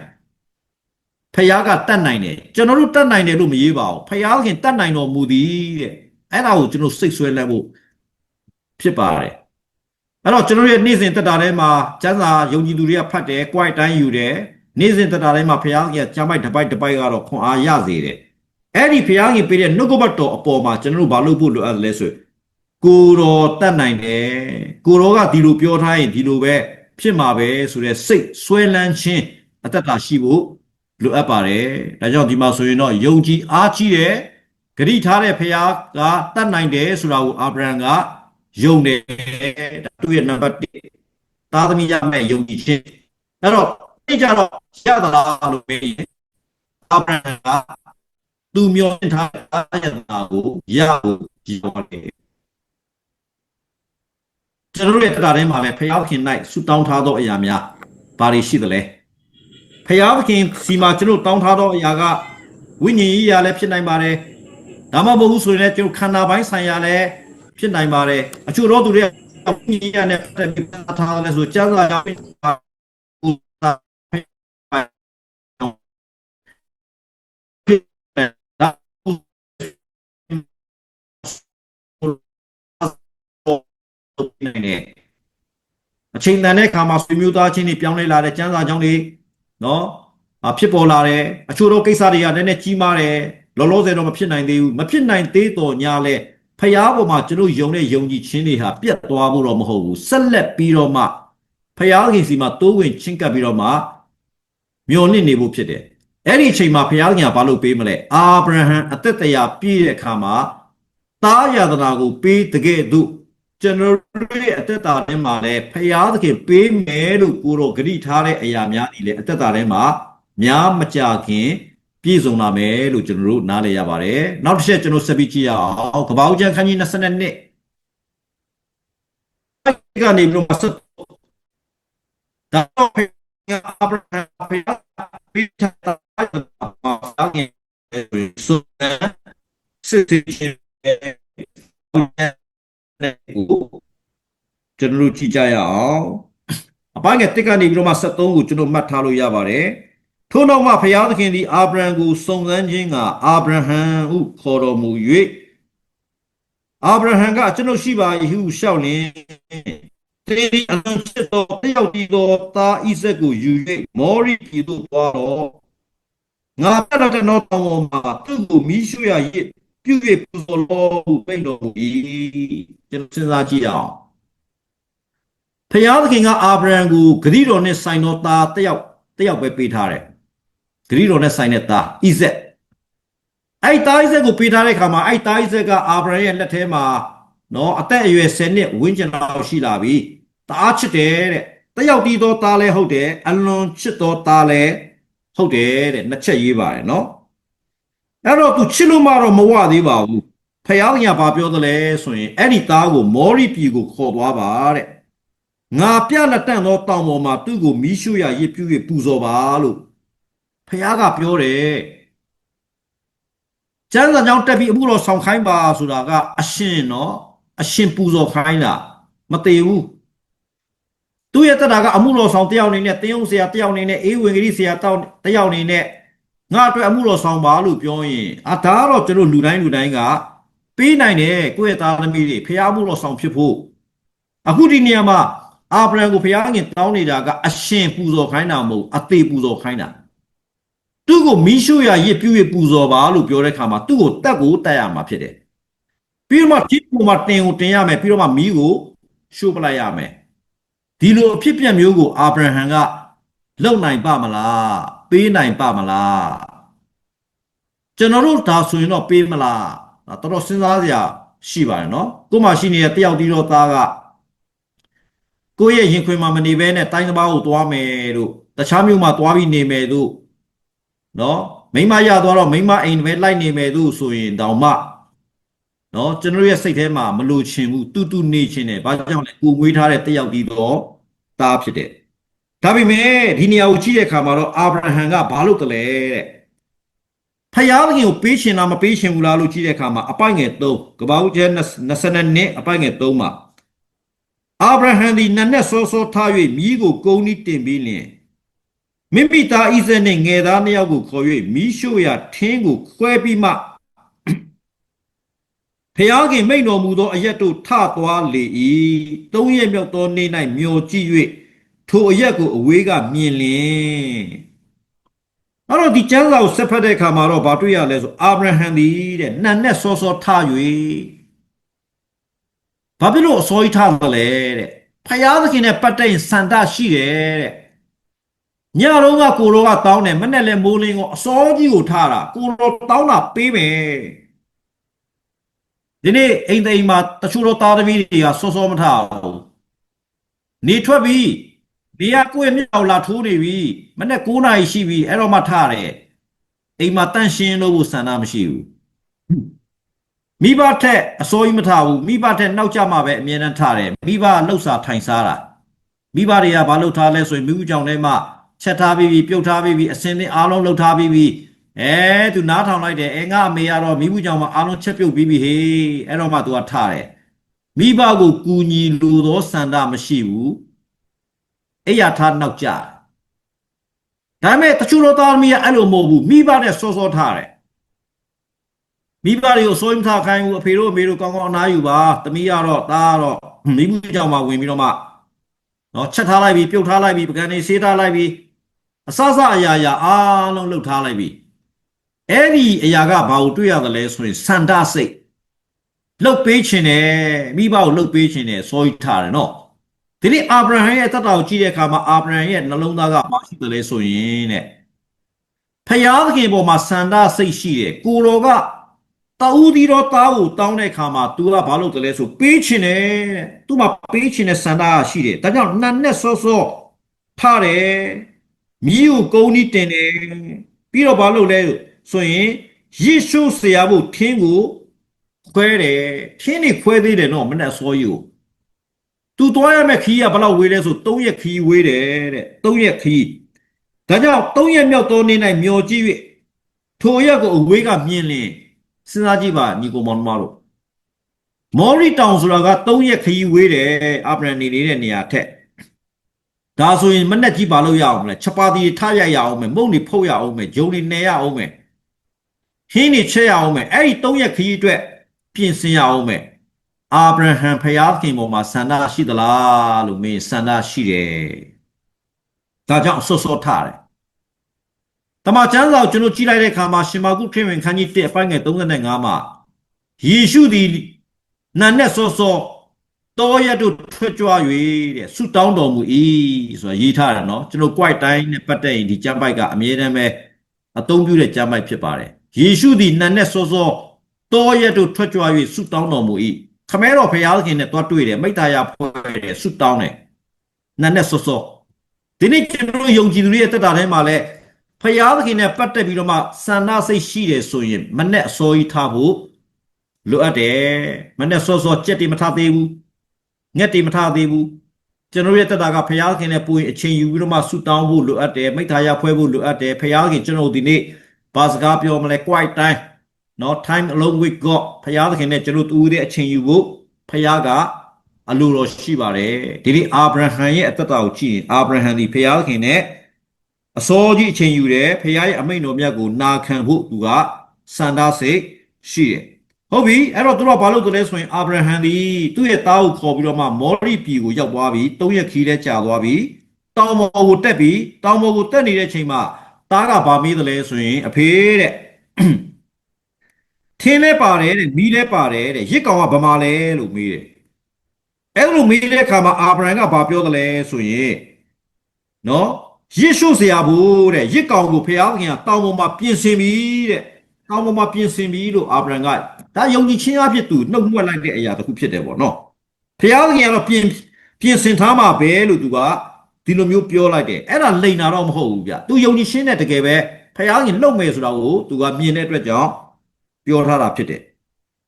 ဖယားကတတ်နိုင်တယ်ကျွန်တော်တို့တတ်နိုင်တယ်လို့မရေးပါဘူးဖယားသခင်တတ်နိုင်တော်မူသည်တဲ့အဲ့ဒါကိုကျွန်တော်စိတ်ဆွဲလန်းဖို့ဖြစ်ပါတယ်အဲ့တော့ကျွန်တော်ရဲ့နေ့စဉ်တက်တာထဲမှာကျမ်းစာယုံကြည်သူတွေကဖတ်တယ်၊ကြွိုက်တိုင်းယူတယ်နေ့စဉ်တက်တာထဲမှာဖယားသခင်ကကျမ်းပိုက်တစ်ပိုက်ကတော့ခွန်အားရစေတယ်အဲ့ဒီဖယားကြီးပေးတဲ့နှုတ်ကပတ်တော်အပေါ်မှာကျွန်တော်တို့ဘာလုပ်ဖို့လိုအပ်လဲဆိုကိုတော်တတ်နိုင်တယ်ကိုတော်ကဒီလိုပြောထားရင်ဒီလိုပဲဖြစ်မှာပဲဆိုတဲ့စိတ်ဆွဲလန်းခြင်းအတ္တတာရှိဖို့လိုအပ်ပါတယ်ဒါကြောင့်ဒီမှာဆိုရင်တော့ယုံကြည်အားကြီးတဲ့ဂရိထားတဲ့ဖယားကတတ်နိုင်တယ်ဆိုတာကိုအာဗြဟံကယုံတယ်သူ့ရဲ့နံပါတ်1သားသမီးရမယ့်ယုံကြည်ခြင်းအဲ့တော့သိကြတော့ရသလားလို့မေးရင်အာဗြဟံကသူမျောထားတဲ့ယတနာကိုရဖို့ကြည်တော်တယ်ကျွန်တော်တို့ရဲ့တရားထဲမှာလည်းဖယားသခင်၌ဆုတောင်းထားသောအရာများဘာတွေရှိသလဲဖယားသခင်စီမှာကျွန်တော်တောင်းထားသောအရာကဝိညာဉ်ရေးရာလည်းဖြစ်နိုင်ပါတယ်ဒါမှမဟုတ်ဆိုရင်လည်းကျွန်တော်ခန္ဓာပိုင်းဆိုင်ရာလည်းဖြစ်နိုင်ပါတယ်အချို့တော့သူတွေဝိညာဉ်ရေးရာနဲ့ပတ်သက်ပြီးထားတယ်ဆိုကျမ်းစာရောက်အချိန်တန်တဲ့အခါမှာဆွေမျိုးသားချင်းတွေပြောင်းလဲလာတဲ့ကျမ်းစာကြောင်းတွေနော်ဖြစ်ပေါ်လာတယ်အချို့တော့ကိစ္စတွေကလည်းနည်းနည်းကြီးမားတယ်လောလောဆယ်တော့မဖြစ်နိုင်သေးဘူးမဖြစ်နိုင်သေးတော့ညာလဲဖျားပေါ်မှာကျွန်တော်ယုံတဲ့ယုံကြည်ခြင်းတွေဟာပြတ်သွားဖို့တော့မဟုတ်ဘူးဆက်လက်ပြီးတော့မှဖျားခင်စီမှာတိုးဝင်ချင်းကပ်ပြီးတော့မှမျော်လင့်နေဖို့ဖြစ်တယ် အဲ့ဒီအချိန်မှာဘုရားခင်ကဘာလို့ပေးမလဲအာဗြဟံအသက်တရားပြည့်တဲ့အခါမှာသားယာတနာကိုပေးတကယ်တို့ကျွန်တော်တို့ရဲ့အသက်တာထဲမှာလည်းဘုရားသခင်ပေးမယ်လို့ကိုတော့ဂရိထားတဲ့အရာများဒီလေအသက်တာထဲမှာများမကြခင်ပြည့်စုံလာမယ်လို့ကျွန်တော်တို့နားလည်ရပါတယ်နောက်တစ်ချက်ကျွန်တော်ဆက်ပြီးကြည့်ရအောင်ကပ္ပဦးကျမ်းခန်းကြီး22ကနေပြီးတော့ဆက်ဒါတော့အာဗြဟံဘုရားပေးထားတာဘာငယ်ဆိုစစ်တီရှင်ကျွန်တော်တို့ကြည့်ကြရအောင်အပိုင်းငယ်တစ်ကနေပြီးတော့မှ73ကိုကျွန်တော်မှတ်ထားလို့ရပါတယ်ထို့နောက်မှဘုရားသခင်သည်အာဗြဟံကိုစုံစမ်းခြင်းကအာဗြဟံဟုခေါ်တော်မူ၍အာဗြဟံကကျွန်ုပ်ရှိပါ၏ဟုလျှောက်လျင်တေဒီအလုံးစစ်တော်တယောက်ဒီတော်သားဣဇက်ကိုယူ၍မောရိပြည်သို့သွားတော့ငါပြတ်တဲ့နောက်တောင်ပေါ်မှာသူ့ကိုမိရှုရရစ်ပြု၍ပူဇော်တော်ဟုပိတ်တော်မူ၏ကျွန်တော်စဉ်းစားကြည့်အောင်ဘုရားသခင်ကအာဗြဟံကိုဂရိတော်နဲ့ဆိုင်တော်သားတယောက်ပဲပေးထားတယ်ဂရိတော်နဲ့ဆိုင်တဲ့သားဣဇက်အဲ့သားဣဇက်ကိုပေးထားတဲ့အခါမှာအဲ့သားဣဇက်ကအာဗြဟံရဲ့လက်ထဲမှာနော်အသက်အရွယ်10နှစ်ဝန်းကျင်လောက်ရှိလာပြီတအားချစ်တယ်တဲ့တယောက်တည်းသောသားလည်းဟုတ်တယ်အလွန်ချစ်သောသားလည်းဟုတ်တယ်တဲ့နှစ်ချက်ရေးပါတယ်နော်အဲ့တော့သူချစ်လို့မှတော့မဝသေးပါဘူးဖယားကဘာပြောသလဲဆိုရင်အဲ့ဒီသားကိုမောရိပြည်ကိုခေါ်သွားပါတဲ့ငါပြလက်တန့်သောတောင်ပေါ်မှာသူ့ကိုမီးရှို့ရရစ်ပြူ၍ပူဇော်ပါလို့ဖယားကပြောတယ်ကျမ်းစာကြောင့်တက်ပြီးအမှုတော်ဆောင်ခိုင်းပါဆိုတာကအရှင်နော်အရှင်ပူဇော်ခိုင်းတာမတည်ဘူးသူ့ရဲ့တက်တာကအမှုတော်ဆောင်တယောက်အနေနဲ့တင်းုံဆရာတယောက်အနေနဲ့အေးဝင်ဂရိဆရာတယောက်အနေနဲ့ငါအတွက်အမှုတော်ဆောင်ပါလို့ပြောရင်ဒါကတော့ကျွန်တော်လူတိုင်းကပေးနိုင်တယ်ကိုယ့်ရဲ့သားသမီးတွေဖျားမှုတော်ဆောင်ဖြစ်ဖို့အခုဒီနေရာမှာအာဗြဟံကိုဖျားငင်တောင်းနေတာကအရှင်ပူဇော်ခိုင်းတာမဟုတ်အသေးပူဇော်ခိုင်းတာသူ့ကိုမီးရှို့ရရစ်ပြူ၍ပူဇော်ပါလို့ပြောတဲ့အခါမှာသူ့ကိုတက်ရမှာဖြစ်တယ်ပြီးတော့မှကြီးပုံမှာတင်ရမယ်ပြီးတော့မှမီးကိုရှို့ပလိုက်ရမယ်ဒီလိုအဖြစ်ပြက်မျိုးကိုအာဗြဟံကလုပ်နိုင်ပါမလားပေးနိုင်ပါမလားကျွန်တော်တို့ဒါဆိုရင်တော့ပေးမလားတော်တော်စဉ်းစားစရာရှိပါတယ်နော်ကိုမှရှိနေတဲ့တယောက်ဒီတော့သားကကိုယ့်ရဲ့ရင်ခွင်မှာမနေဘဲနဲ့တိုင်းတစ်ပါးကိုသွားမယ်တို့တခြားမျိုးမှာသွားပြီးနေမယ်တို့နော်မိမရသွားတော့မိမအိမ်ပဲလိုက်နေမယ်တို့ဆိုရင်တောင်မှနော်ကျွန်တော်ရဲ့စိတ်ထဲမှာမလိုချင်ဘူးတူနေချင်တယ်ဘာကြောင့်လဲကိုမွေးထားတဲ့တယောက်ဒီတော့သားဖြစ်တယ်ဒါပေမဲ့ဒီနေရာကိုကြည့်တဲ့အခါမှာတော့အာဗြဟံကဘာလုပ်တယ်လဲတဲ့ဖယားသခင်ကိုပေးချင်လားမပေးချင်ဘူးလားလို့ကြည့်တဲ့အခါမှာအပိုင်ငယ်3ကပ္ပဦးကျမ်း22အပိုင်ငယ်3မှာအာဗြဟံသည်နတ်နဲ့စောထား၍မြည်ကိုကုန်းဤတင်ပြီးလျင်မိမိသားဣဇက်နှင့်ငယ်သားနှစ်ယောက်ကိုခေါ်၍မိရှို့ရာထင်းကိုခွဲပြီးမှဖျားခင်မိန့်တော်မူသောအရက်တို့ထသွားလေ၏သုံးရက်မြောက်သောနေ့၌မျောကြည့်၍ထိုအရက်ကိုအဝေးကမြင်လျင်အဲ့တော့ဒီကျမ်းစာကိုဆက်ဖတ်တဲ့အခါမှာတော့ဘာတွေ့ရလဲဆိုအာဗြဟံသည်တဲ့နတ်နဲ့စောထ၍ဘာဖြစ်လို့အစောကြီးထားသလဲတဲ့ဖယားသခင်နဲ့ပတ်သက်ရင်စန္ဒရှိတယ်တဲ့ညတော့ကကိုတော်ကတောင်းတယ်မနဲ့လဲမိုးလင်းကိုအစောကြီးကိုထားတာကိုတော်တောင်းတာပေးမယ်ဒီနေ့အိမ်သိမ်းမှာတချို့တော့သားသမီးတွေကစောမထားဘူးနေထွက်ပြီးဒီကကိုယ့်ရဲ့မြောက်လာထိုးနေပြီမနဲ့9နာရီရှိပြီအဲ့တော့မှထားတယ်အိမ်မှာတန့်ရှင်းလို့ဖို့စန္ဒမရှိဘူးမိဘထက်အစိုးရမထားဘူးမိဘထက်နောက်ကျမှပဲအမြဲတမ်းထားတယ်မိဘလှုပ်စာထိုင်စားတာမိဘတွေကဘာလှုပ်ထားလဲဆိုရင်မိဘူးကြောင့်လည်းမှချက်ထားပြီးပြုတ်ထားပြီးအစင်းသင်းအားလုံးလှုပ်ထားပြီးသူနားထောင်လိုက်တယ်ငါအမေကတော့မိဘူးကြောင့်မှအားလုံးချက်ပြုတ်ပြီးဟေးအဲ့တော့မှသူကထားတယ်မိဘကိုကူညီလိုသောစန္ဒမရှိဘူးအဲ့ရထားနောက်ကျဒါပေမဲ့တချို့သောသားသမီးကအဲ့လိုမဟုတ်ဘူးမိဘနဲ့စောထားတယ်မိဘတွေကိုစိုးရိမ်ထားခိုင်းဘူးအဖေတို့အမေတို့ကောင်းကောင်းအနားယူပါသမီးကတော့သားကတော့မိဘူးကြောင့်မှဝင်ပြီးတော့မှနော်ချက်ထားလိုက်ပြီးပြုတ်ထားလိုက်ပြီးပကံနေဆေးထားလိုက်ပြီးအစအရာအားလုံးလှုပ်ထားလိုက်ပြီးအဲ့ဒီအရာကဘာကိုတွေ့ရတယ်လဲဆိုရင်စန္ဒစိတ်လှုပ်ပေးခြင်းနဲ့မိဘကိုလှုပ်ပေးခြင်းနဲ့စိုးရိမ်ထားတယ်နော်ဒီနေ့အာဗြဟံရဲ့တတ်တာကိုကြည့်တဲ့အခါမှာအာဗြဟံရဲ့နှလုံးသားကမရှိတယ်လဲဆိုရင်တဲ့ ဖယားသခင်ပေါ်မှာစန္ဒစိတ်ရှိတယ်ကိုတော်ကတာဦးဒီတော့တားကိုတောင်းတဲ့အခါမှာ तू ကဘာလုပ်တယ်လဲဆိုပေးချင်တယ်တဲ့ तू မှာပေးချင်တဲ့စန္ဒရှိတယ်ဒါကြောင့်နတ်နဲ့စောစောထားတယ်မြည်ကိုကုန်းနီးတင်တယ်ပြီးတော့ဘာလုပ်လဲဆိုရင်ယေရှုဆရာဖို့ထင်းကိုခွဲတယ်ထင်းနေခွဲသေးတယ်နော်မနဲ့စောကြီးကို तू တွားရမယ့်ခီးကဘယ်လောက်ဝေးလဲဆို3ရက်ခီးဝေးတယ်တဲ့3ရက်ခီးဒါကြောင့်3ရက်မြောက်သောနေ့၌မျောကြည့်၍ထိုရက်ကိုအဝေးကမြင်လင်စဉ်းစားကြည့်ပါညီကိုမောင်မတို့မော်ရီတောင်ဆိုတာက3ရက်ခီးဝေးတယ်အာဗြဟံနေတဲ့နေရာထက်ဒါဆိုရင်မနဲ့ကြီးပါလို့ရအောင်မလဲချက်ပါတီထားရရအောင်မယ်မုံနေဖုတ်ရအောင်မယ်ဂျုံနေနေရအောင်မယ်ဟင်းနေချက်ရအောင်မယ်အဲ့ဒီ3ရက်ခီးအတွက်ပြင်ဆင်ရအောင်မယ်အာဗြဟံဖယားခင်ပေါ်မှာစန္ဒရှိသလားလို့မင်းစန္ဒရှိတယ်ဒါကြောင့်စောစောထားတယ်တမန်ကျမ်းစာကိုကျွန်တော်ကြည့်လိုက်တဲ့အခါမှာရှင်မာကုခရစ်ဝင်ခန်းကြီး1အပိုင်းငယ်35မှာယေရှုသည်နာနဲ့စောစောတောရတို့ထွက်ကြွ၍တဲ့ဆုတောင်းတော်မူ၏ဆိုတာရေးထားတယ်နော်ကျွန်တော် quite တိုင်းနဲ့ပတ်သက်ရင်ဒီကျမ်းပိုက်ကအမြဲတမ်းပဲအသုံးပြုတဲ့ကျမ်းပိုက်ဖြစ်ပါတယ်ယေရှုသည်နာနဲ့စောစောတောရတို့ထွက်ကြွ၍ဆုတောင်းတော်မူ၏ခမဲတော်ဖယားခင်နဲ့တွားတွေ့တယ်မိတ္တရာဖွဲ့တယ်ဆုတောင်းတယ်နာနဲ့စောစောဒီနေ့ကျွန်တော်ယုံကြည်သူတွေရဲ့တက်တာထဲမှာလဲဖယားခင်နဲ့ပတ်သက်ပြီးတော့မှစန္ဒစိတ်ရှိတယ်ဆိုရင်မနဲ့အစောကြီးထားဖို့လိုအပ်တယ်မနဲ့စောစောကြက်တိမထားသေးဘူးငှက်တိမထားသေးဘူးကျွန်တော်ရဲ့တက်တာကဖယားခင်နဲ့ပူရင်အချိန်ယူပြီးတော့မှဆုတောင်းဖို့လိုအပ်တယ်မိတ္တရာဖွဲ့ဖို့လိုအပ်တယ်ဖယားခင်ကျွန်တော်ဒီနေ့ဘာစကားပြောမလဲ quiet time နော် time alone with God ဖယားခင်နဲ့ကျွန်တော်တူတဲ့အချိန်ယူဖို့ဖယားကအလိုတော်ရှိပါတယ်ဒီနေ့အာဗြဟံရဲ့အသက်တာကိုကြည့်ရင်အာဗြဟံဒီဖယားခင်နဲ့အစောကြီးအချိန်ယူတယ်ဖယားရဲ့အမိန့်တော်မြတ်ကိုနာခံဖို့သူကစန္ဒစိတ်ရှိတယ်ဟုတ်ပြီအဲ့တော့သူတို့ကဘာလုပ်တယ်လဲဆိုရင်အာဗြဟံဒီသူ့ရဲ့သားကိုခေါ်ပြီးတော့မှမောရိပြည်ကိုရောက်သွားပြီ3ရက်ခီးလဲကြာသွားပြီတောင်ပေါ်ကိုတက်ပြီးတောင်ပေါ်ကိုတက်နေတဲ့အချိန်မှာသားကဘာမေးတယ်လဲဆိုရင်အဖေတဲ့ထင်းလဲပါတယ်တဲ့မီးလဲပါတယ်တဲ့ရစ်ကောင်ကဗမာလဲလို့မေးတယ်အဲ့လိုမေးတဲ့အခါမှာအာဗြဟံကဘာပြောတယ်လဲဆိုရင်နော်ယေရှုဆရာဘူးတဲ့ရစ်ကောင်ကိုဖျားခင်ကတောင်ပေါ်မှာပြင်ဆင်ပြီတဲ့တောင်ပေါ်မှာပြင်ဆင်ပြီလို့အာဗြဟံကဒါယုံကြည်ခြင်းအဖြစ်သူနှုတ်မှွက်လိုက်တဲ့အရာတစ်ခုဖြစ်တယ်ပေါ့နော်ဖျားခင်ကတော့ပြင်ဆင်ထားမှာပဲလို့သူကဒီလိုမျိုးပြောလိုက်တယ်အဲ့ဒါလိန်တာတော့မဟုတ်ဘူးဗျသူယုံကြည်ခြင်းနဲ့တကယ်ပဲဖျားခင်လှုပ်မယ်ဆိုတာကိုသူကမြင်တဲ့အတွက်ကြောင့်ပြောထားတာဖြစ်တယ်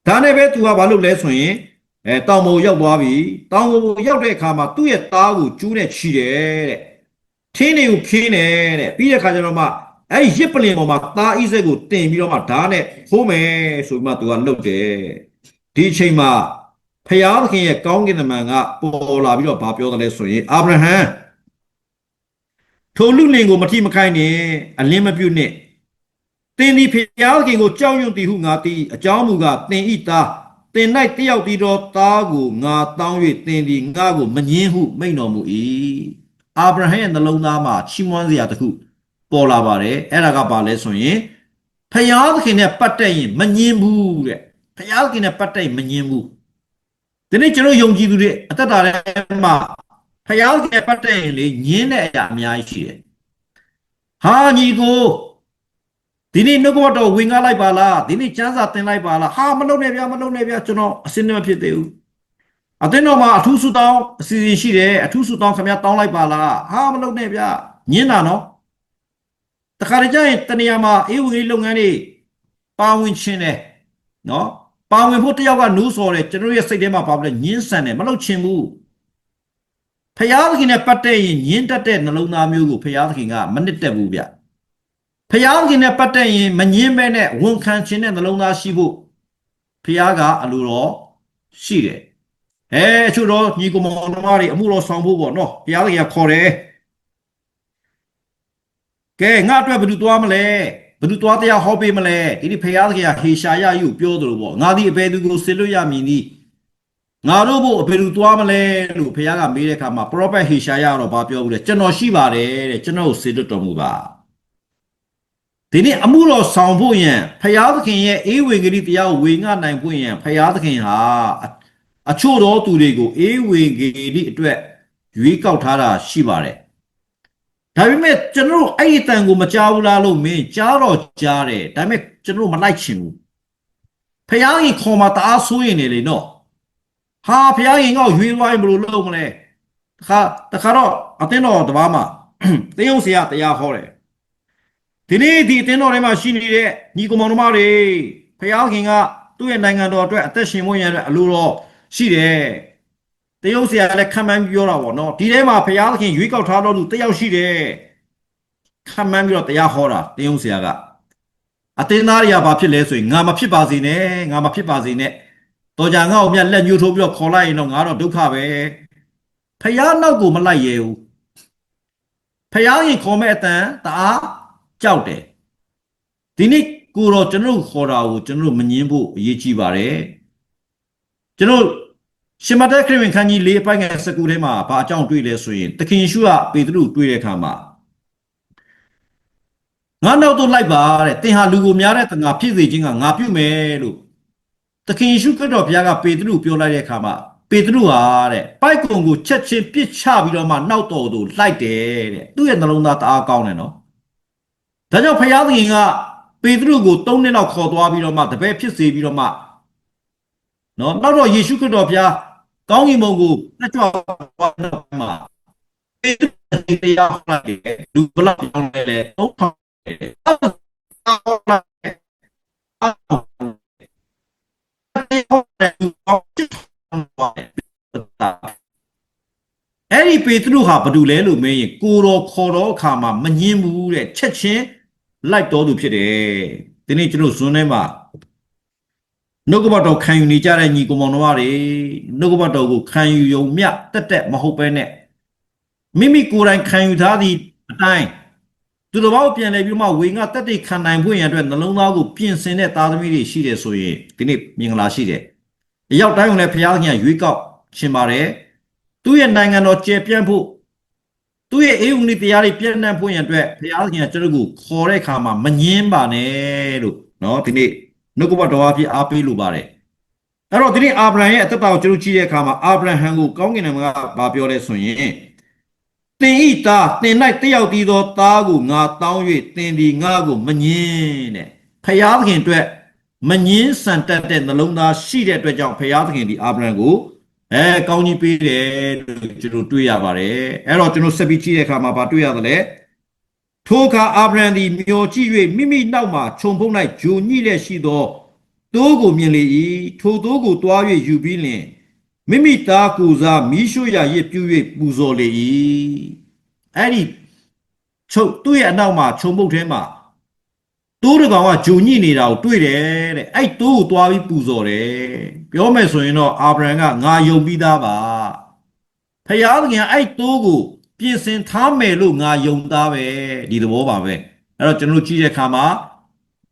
ဒါနဲ့ပဲသူကဘာလုပ်လဲဆိုရင်တောင်ပေါ်ရောက်သွားပြီတောင်ပေါ်ရောက်တဲ့အခါမှာသူ့ရဲ့သားကိုကျူးနဲ့ချီတယ်တဲ့ထင်းတွေကိုခင်းတယ်တဲ့ပြီးတဲ့အခါကျတော့မှအဲ့ရစ်ပလင်ပေါ်မှာသားဣဇက်ကိုတင်ပြီးတော့မှဓာတ်နဲ့ဖိုးမယ်ဆိုပြီးမှသူကလှုပ်တယ်ဒီအချိန်မှာဖယားသခင်ရဲ့ကောင်းကင်တမန်ကပေါ်လာပြီးတော့ဘာပြောတယ်လဲဆိုရင်အာဗြဟံထိုလူလင်ကိုမထိမခိုင်းနဲ့အလင်းမပြုတ်နဲ့သင်ဒီဖယားသခင်ကိုကြောက်ရွံ့သည်ဟုငါသိအကြောင်းမူကားသင်ဤသားသင်၌တယောက်တည်းသောသားကိုငါတောင်း၍သင်ဒီငါကိုမငင်းဟုမိန့်တော်မူ၏အာဗြဟံရဲ့နှလုံးသားမှာချီးမွမ်းစရာတစ်ခုပေါ်လာပါတယ်အဲ့ဒါကဘာလဲဆိုရင်ဖယားသခင်နဲ့ပတ်သက်ရင်မငင်းဘူးတဲ့ဖယားသခင်နဲ့ပတ်သက်ရင်မငင်းဘူးဒီနေ့ကျွန်တော်ယုံကြည်သူတွေအသက်တာထဲမှာဖယားသခင်နဲ့ပတ်သက်ရင်လေငင်းတဲ့အရာအများကြီးရှိတယ်ဟာညီကိုဒီနေ့နှုတ်ကပတ်တော်ဝင်ကားလိုက်ပါလားဒီနေ့ကျမ်းစာသင်လိုက်ပါလားဟာမလုပ်နဲ့ဗျာမလုပ်နဲ့ဗျာကျွန်တော်အစင်းမဖြစ်သေးဘူးအသင်းတော်မှာအထူးဆုတောင်းအစီအစဉ်ရှိတယ်အထူးဆုတောင်းခင်ဗျာတောင်းလိုက်ပါလားဟာမလုပ်နဲ့ဗျာညင်းတာနော်တခါတည်းကျရင်တနေရာမှာအေးဝင်ကြီးလုပ်ငန်းတွေပါဝင်ခြင်းတယ်နော်ပါဝင်ဖို့တယောက်ကနှိုးဆော်တယ်ကျွန်တော်ရဲ့စိတ်ထဲမှာပါပြီးညင်းဆန်တယ်မလုပ်ချင်ဘူးဖယားသခင်နဲ့ပတ်သက်ရင်ညင်းတတ်တဲ့နှလုံးသားမျိုးကိုဖယားသခင်ကမနစ်သက်ဘူးဗျဖယားခင်နဲ့ပတ်သက်ရင်မငင်းပဲနဲ့ဝန်ခံခြင်းနဲ့နှလုံးသားရှိဖို့ဖယားကအလိုတော်ရှိတယ်အချို့တော့ညီကောင်မောင်နှမတွေအမှုတော်ဆောင်ဖို့ပေါ့နော်ဖယားခင်ကခေါ်တယ်ကဲငါအတွက်ဘယ်သူသွားမလဲဘယ်သူသွားတရားဟောပေးမလဲဒီဖယားခင်ကဟေရှာယယူပြောသလိုပေါ့ငါဒီအဘယ်သူကိုဆေလွတ်ရမည်နီငါတို့ဘို့အဘယ်သူသွားမလဲလို့ဖယားကမေးတဲ့အခါမှာပရောဖက်ဟေရှာယကတော့ဗာပြောဘူးလေကျွန်တော်ရှိပါတယ်တဲ့ကျွန်တော်ကိုဆေလွတ်တော်မူပါဒီနေ့အမှုတော်ဆောင်ဖို့ရန်ဖယားသခင်ရဲ့အေးဝင်ဂရိတရားကိုဝေငှနိုင်ဖို့ရန်ဖယားသခင်ဟာအချို့သောသူတွေကိုအေးဝင်ဂရိအတွက်ရွေးကောက်ထားတာရှိပါတယ် ဒါပေမဲ့ကျွန်တော်အဲ့ဒီတန်ကိုမကြားဘူးလားလို့မင်းကြားတော့ကြားတယ်ဒါပေမဲ့ကျွန်တော်မလိုက်ချင်ဘူးဖယားကြီးခေါ်มาတအားဆိုးရင်နေလေနော်ဟာဖယားကြီးငေါ့ရွေးသွားရင်ဘယ်လိုလုပ်မလဲတခါတော့အတင်းတော်တပားမှာတင်းအောင်ဆရာတရားဟောတယ်ဒီနေ့ဒီအတင်းတော်ထဲမှာရှိနေတဲ့ညီကောင်မောင်တို့တွေဖယားခင်ကသူ့ရဲ့နိုင်ငံတော်အတွက်အသက်ရှင်ဖို့ရတဲ့အလိုတော်ရှိတယ်တရုတ်ဆရာလည်းခံမှန်းပြောတာပေါ့နော်ဒီထဲမှာဖယားခင်ရွေးကောက်ထားတော်သူတယောက်ရှိတယ်ခံမှန်းပြီးတော့တရားဟောတာတရုတ်ဆရာကအတင်းသားတွေကဘာဖြစ်လဲဆိုရင်ငါမဖြစ်ပါစေနဲ့ငါမဖြစ်ပါစေနဲ့တော်ကြငါ့ကိုမြတ်လက်ညှိုးထိုးပြီးတော့ခေါ်လိုက်ရင်တော့ငါတော့ဒုက္ခပဲဖယားနောက်ကိုမလိုက်ရဘူးဖယားရင်ခေါ်မဲ့အတန်တအားကြောက်တယ်ဒီနေ့ကိုတော့ကျွန်တော်ခေါ်တာကိုကျွန်တော်မငင်းဖို့အရေးကြီးပါတယ်ကျွန်တော်ရှင်မသက်ခရစ်ဝင်ခန်းကြီး၄အပိုင်းငယ်19ထဲမှာဘာအကြောင်းတွေ့လဲဆိုရင်သခင်ယေရှုကပေတရုတွေ့တဲ့အခါမှာငါနောက်တော့လိုက်ပါတဲ့သင်ဟာလူကိုများတဲ့တန်ခါဖြစ်စေခြင်းကငါပြုမယ်လို့သခင်ယေရှုခရစ်တော်ဘုရားကပေတရုပြောလိုက်တဲ့အခါမှာပေတရုဟာတဲ့ပိုက်ကုံကိုချက်ချင်းပစ်ချပြီးတော့မှနောက်တော်သူလိုက်တယ်တဲ့သူ့ရဲ့နှလုံးသားတအားကောင်းတယ်နော်ဒါကြောင့်ဘုရားသခင်ကပေတရုကို3နှစ်လောက်ခေါ်သွားပြီးတော့မှတပည့်ဖြစ်စေပြီးတော့မှနော်နောက်တော့ယေရှုခရစ်တော်ဘုရားကောင်းကင်ဘုံကိုတက်ကြွသွားတော့မှပေတရုတရားဟောလိုက်တယ်လူဘလောက်ကြောင်းလဲ3000အဲ့ဒီပေတရုဟာဘာလို့လဲလို့မင်းရင်ကိုတော်ခေါ်တော့အခါမှာမငင်းဘူးတဲ့ချက်ချင်းလိုက်တော်သူဖြစ်တယ်ဒီနေ့ကျွန်တော်ဇွန်းထဲမှာနှုတ်ကပတ်တော်ခံယူနေကြတဲ့ညီကောင်မောင်တို့တွေနှုတ်ကပတ်တော်ကိုခံယူယုံမြတက်မဟုတ်ပဲနဲ့မိမိကိုယ်တိုင်ခံယူထားသည့်အတိုင်းသူတော်ဘာကိုပြန်လဲပြီးမှဝေငါတက်တိခံနိုင်ဖို့ရန်အတွက်နှလုံးသားကိုပြင်ဆင်တဲ့သားသမီးတွေရှိတယ်ဆိုရင်ဒီနေ့မင်္ဂလာရှိတယ်အရောက်တိုင်းုံနဲ့ဘုရားခင်ကရွေးကောက်ရှင်ပါတယ်သူ့ရဲ့နိုင်ငံတော်ကျယ်ပြန့်ဖို့သူ့ရဲ့အေဝံဂေလိတရားတွေပြန့်နှံ့ဖို့ရန်အတွက်ဘုရားခင်ကကျွန်တော်ကိုခေါ်တဲ့အခါမှာမငင်းပါနဲ့လို့နော်ဒီနေ့နှုတ်ကပတ်တော်အဖြစ်အားပေးလိုပါတယ်အဲ့တော့ဒီနေ့အာဗြဟံရဲ့အသက်တာကိုကျွန်တော်ကြည့်တဲ့အခါမှာအာဗြဟံကိုကောင်းကင်ဘုရားကဘာပြောလဲဆိုရင်သင်ဤသားသင်၌တယောက်တည်းသောသားကိုငါတောင်း၍သင်သည်ငါကိုမငင်းတဲ့ဖယားသခင်အတွက်မငင်းစံတက်တဲ့နှလုံးသားရှိတဲ့အတွက်ကြောင့်ဖယားသခင်ဒီအာဗြဟံကိုကောင်းကြီးပေးတယ်လို့ကျွန်တော်တွေ့ရပါတယ်အဲ့တော့ကျွန်တော်ဆက်ပြီးကြည့်တဲ့အခါမှာဘာတွေ့ရသလဲထိုအခါအာဗြဟံသည်မျှော်ကြည့်၍မိမိနောက်မှခြုံဖုံး၌ဂျိုညှိလက်ရှိသောသိုးကိုမြင်လေ၏ထိုသိုးကိုတွား၍ယူပြီးလျှင်မိမိသားကိုစားမီးရှို့ရရစ်ပြူ၍ပူဇော်လေ၏အဲ့ဒီသူ့ရဲ့အနောက်မှာခြုံပုတ်ထဲမှာတိုးတကောင်ကဂျုံညိနေတာကိုတွေ့တယ်တဲ့အဲ့တိုးကိုတွားပြီးပူဇော်တယ်ပြောမယ်ဆိုရင်တော့အာဗြဟံကငါယုံပြီးသားပါဖယားသခင်ကအဲ့တိုးကိုပြင်ဆင်ထားမယ်လို့ငါယုံသားပဲဒီသဘောပါပဲအဲ့တော့ကျွန်တော်ကြည့်တဲ့အခါမှာ